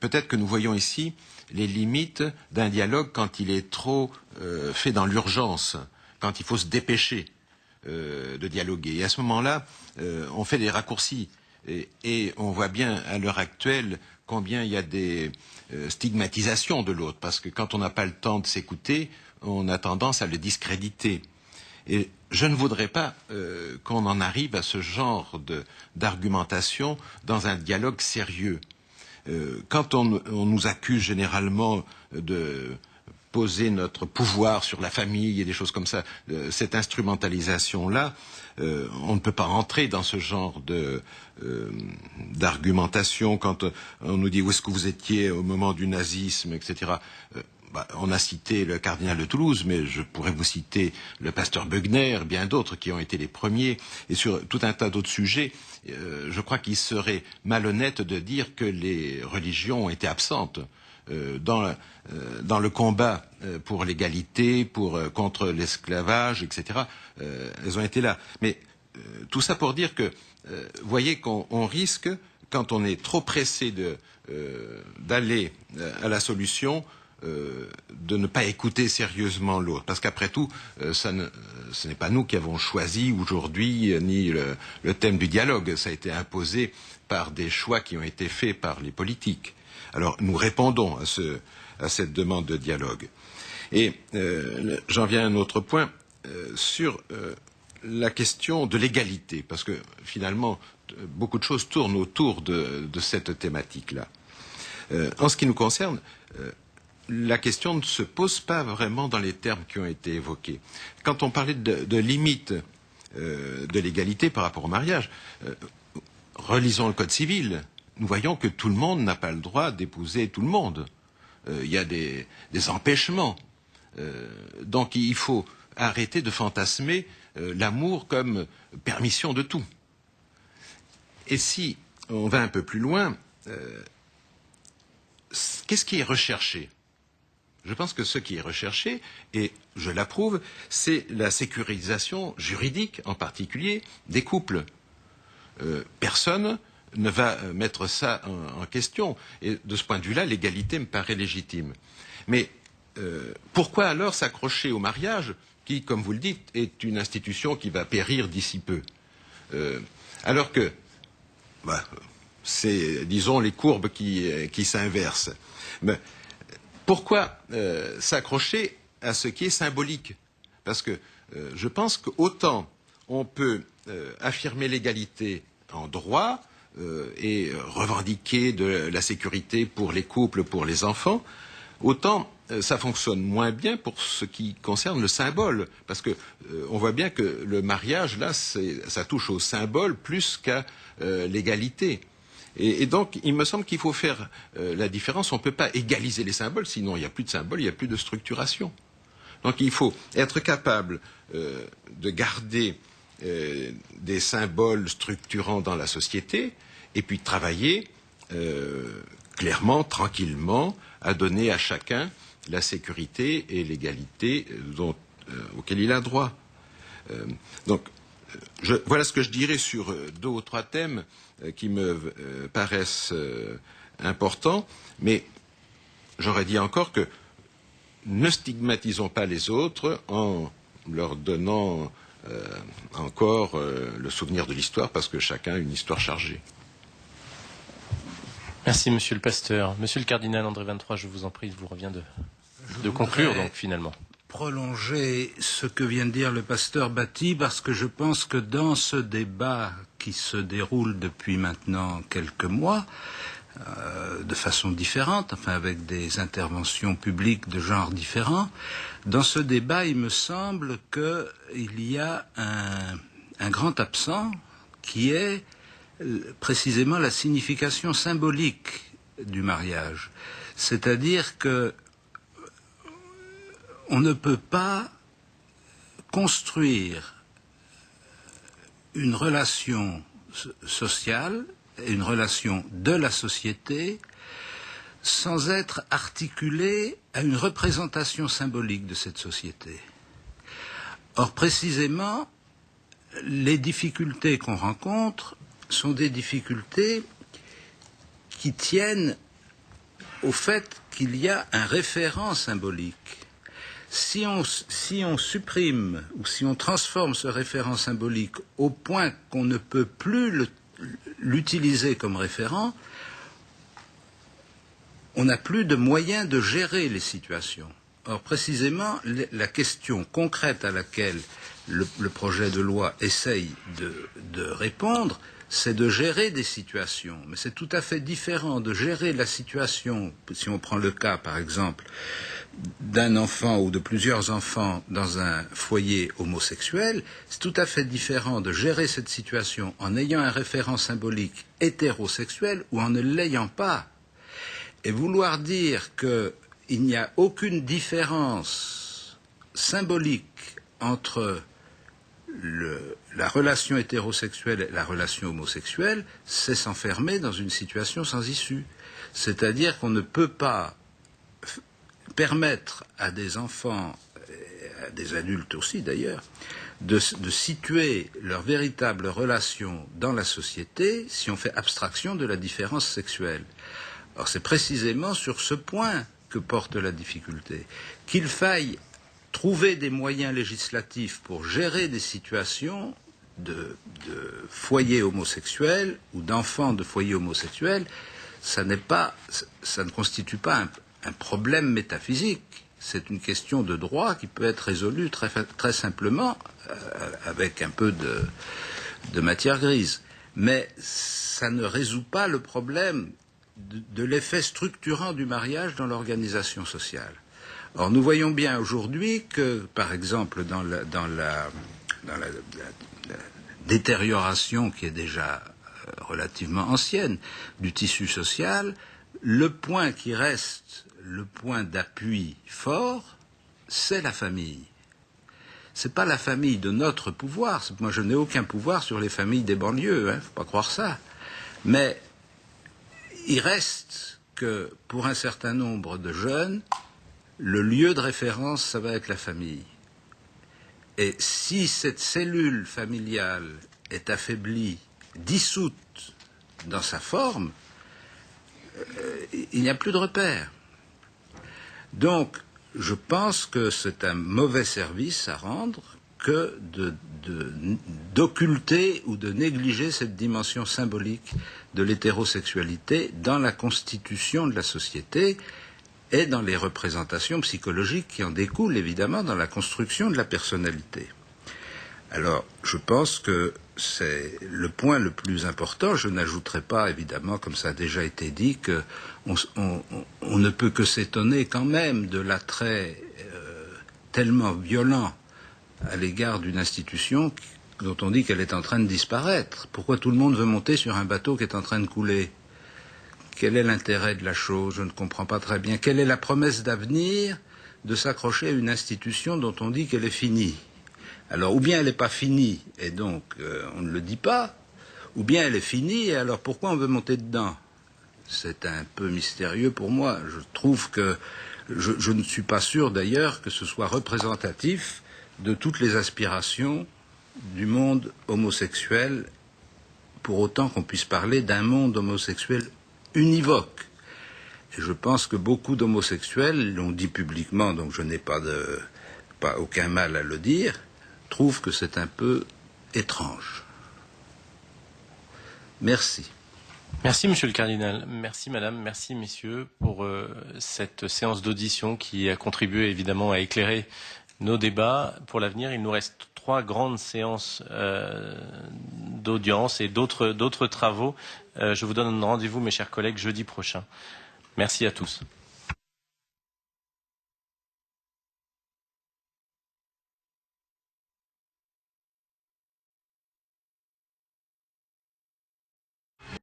C: peut-être que nous voyons ici les limites d'un dialogue quand il est trop fait dans l'urgence, quand il faut se dépêcher. de dialoguer. Et à ce moment-là, on fait des raccourcis. Et on voit bien à l'heure actuelle combien il y a des stigmatisations de l'autre, parce que quand on n'a pas le temps de s'écouter, on a tendance à le discréditer. Et je ne voudrais pas qu'on en arrive à ce genre d'argumentation dans un dialogue sérieux. Quand on nous accuse généralement de poser notre pouvoir sur la famille et des choses comme ça, cette instrumentalisation-là, on ne peut pas entrer dans ce genre d'argumentation quand on nous dit où est-ce que vous étiez au moment du nazisme, etc. On a cité le cardinal de Toulouse, mais je pourrais vous citer le pasteur Bögner, bien d'autres qui ont été les premiers, et sur tout un tas d'autres sujets. Je crois qu'il serait malhonnête de dire que les religions ont été absentes dans le combat pour l'égalité, contre l'esclavage, etc. Elles ont été là. Mais tout ça pour dire que, voyez qu'on risque, quand on est trop pressé d'aller à la solution, de ne pas écouter sérieusement l'autre. Parce qu'après tout, ce n'est pas nous qui avons choisi aujourd'hui ni le thème du dialogue. Ça a été imposé par des choix qui ont été faits par les politiques. Alors nous répondons à cette demande de dialogue. Et j'en viens à un autre point sur la question de l'égalité, parce que finalement beaucoup de choses tournent autour de cette thématique-là. En ce qui nous concerne, la question ne se pose pas vraiment dans les termes qui ont été évoqués. Quand on parlait de limites de l'égalité par rapport au mariage, relisons le Code civil. Nous voyons que tout le monde n'a pas le droit d'épouser tout le monde. Il y a des empêchements. Donc il faut arrêter de fantasmer l'amour comme permission de tout. Et si on va un peu plus loin, qu'est-ce qui est recherché ? Je pense que ce qui est recherché, et je l'approuve, c'est la sécurisation juridique, en particulier, des couples. Personne ne va mettre ça en question. Et de ce point de vue-là, l'égalité me paraît légitime. Mais pourquoi alors s'accrocher au mariage, qui, comme vous le dites, est une institution qui va périr d'ici peu, alors que, c'est, disons, les courbes qui s'inversent. Mais pourquoi s'accrocher à ce qui est symbolique? Parce que je pense qu'autant on peut affirmer l'égalité en droit et revendiquer de la sécurité pour les couples, pour les enfants, autant ça fonctionne moins bien pour ce qui concerne le symbole. Parce que on voit bien que le mariage, là, ça touche au symbole plus qu'à l'égalité. Et donc, il me semble qu'il faut faire la différence. On ne peut pas égaliser les symboles, sinon il n'y a plus de symboles, il n'y a plus de structuration. Donc, il faut être capable de garder des symboles structurants dans la société, et puis travailler clairement, tranquillement, à donner à chacun la sécurité et l'égalité auxquelles il a droit. Donc, voilà ce que je dirais sur 2 ou 3 thèmes qui me paraissent importants, mais j'aurais dit encore que ne stigmatisons pas les autres en leur donnant encore le souvenir de l'histoire, parce que chacun a une histoire chargée.
H: Merci, monsieur le pasteur. Monsieur le cardinal André 23, je vous en prie, il vous revient de conclure, donc, finalement.
B: Prolonger ce que vient de dire le pasteur Batti, parce que je pense que dans ce débat qui se déroule depuis maintenant quelques mois, de façon différente, enfin avec des interventions publiques de genre différents, dans ce débat, il me semble qu'il y a un grand absent qui est précisément la signification symbolique du mariage. C'est-à-dire que on ne peut pas construire une relation sociale, une relation de la société, sans être articulé à une représentation symbolique de cette société. Or, précisément, les difficultés qu'on rencontre sont des difficultés qui tiennent au fait qu'il y a un référent symbolique. Si on supprime ou si on transforme ce référent symbolique au point qu'on ne peut plus l'utiliser comme référent, on n'a plus de moyens de gérer les situations. Or, précisément, la question concrète à laquelle le projet de loi essaye de répondre, c'est de gérer des situations. Mais c'est tout à fait différent de gérer la situation, si on prend le cas, par exemple, d'un enfant ou de plusieurs enfants dans un foyer homosexuel, c'est tout à fait différent de gérer cette situation en ayant un référent symbolique hétérosexuel ou en ne l'ayant pas. Et vouloir dire qu'il n'y a aucune différence symbolique entre la relation hétérosexuelle et la relation homosexuelle, c'est s'enfermer dans une situation sans issue. C'est-à-dire qu'on ne peut pas permettre à des enfants, à des adultes aussi d'ailleurs, de situer leur véritable relation dans la société si on fait abstraction de la différence sexuelle. Or, c'est précisément sur ce point que porte la difficulté. Qu'il faille trouver des moyens législatifs pour gérer des situations de foyers homosexuels ou d'enfants de foyers homosexuels, ça ne constitue pas un problème métaphysique. C'est une question de droit qui peut être résolue très simplement avec un peu de matière grise. Mais ça ne résout pas le problème de l'effet structurant du mariage dans l'organisation sociale. Or, nous voyons bien aujourd'hui que, par exemple, dans la détérioration qui est déjà relativement ancienne du tissu social, le point qui reste le point d'appui fort, c'est la famille. C'est pas la famille de notre pouvoir. Moi, je n'ai aucun pouvoir sur les familles des banlieues, faut pas croire ça. Mais il reste que, pour un certain nombre de jeunes, le lieu de référence, ça va être la famille. Et si cette cellule familiale est affaiblie, dissoute dans sa forme, il n'y a plus de repère. Donc, je pense que c'est un mauvais service à rendre que d'occulter ou de négliger cette dimension symbolique de l'hétérosexualité dans la constitution de la société et dans les représentations psychologiques qui en découlent, évidemment, dans la construction de la personnalité. Alors, je pense que c'est le point le plus important. Je n'ajouterai pas, évidemment, comme ça a déjà été dit, qu'on ne peut que s'étonner quand même de l'attrait tellement violent à l'égard d'une institution dont on dit qu'elle est en train de disparaître. Pourquoi tout le monde veut monter sur un bateau qui est en train de couler ? Quel est l'intérêt de la chose? Je ne comprends pas très bien. Quelle est la promesse d'avenir de s'accrocher à une institution dont on dit qu'elle est finie? Alors, ou bien elle n'est pas finie, et donc on ne le dit pas, ou bien elle est finie, et alors pourquoi on veut monter dedans? C'est un peu mystérieux pour moi. Je trouve que je ne suis pas sûr d'ailleurs que ce soit représentatif de toutes les aspirations du monde homosexuel, pour autant qu'on puisse parler d'un monde homosexuel univoque. Et je pense que beaucoup d'homosexuels l'ont dit publiquement, donc je n'ai pas aucun mal à le dire, trouvent que c'est un peu étrange. Merci.
H: Merci, Monsieur le Cardinal. Merci, Madame. Merci, Messieurs, pour cette séance d'audition qui a contribué évidemment à éclairer nos débats. Pour l'avenir, il nous reste 3 grandes séances d'audience et d'autres travaux. Je vous donne rendez-vous, mes chers collègues, jeudi prochain. Merci à tous.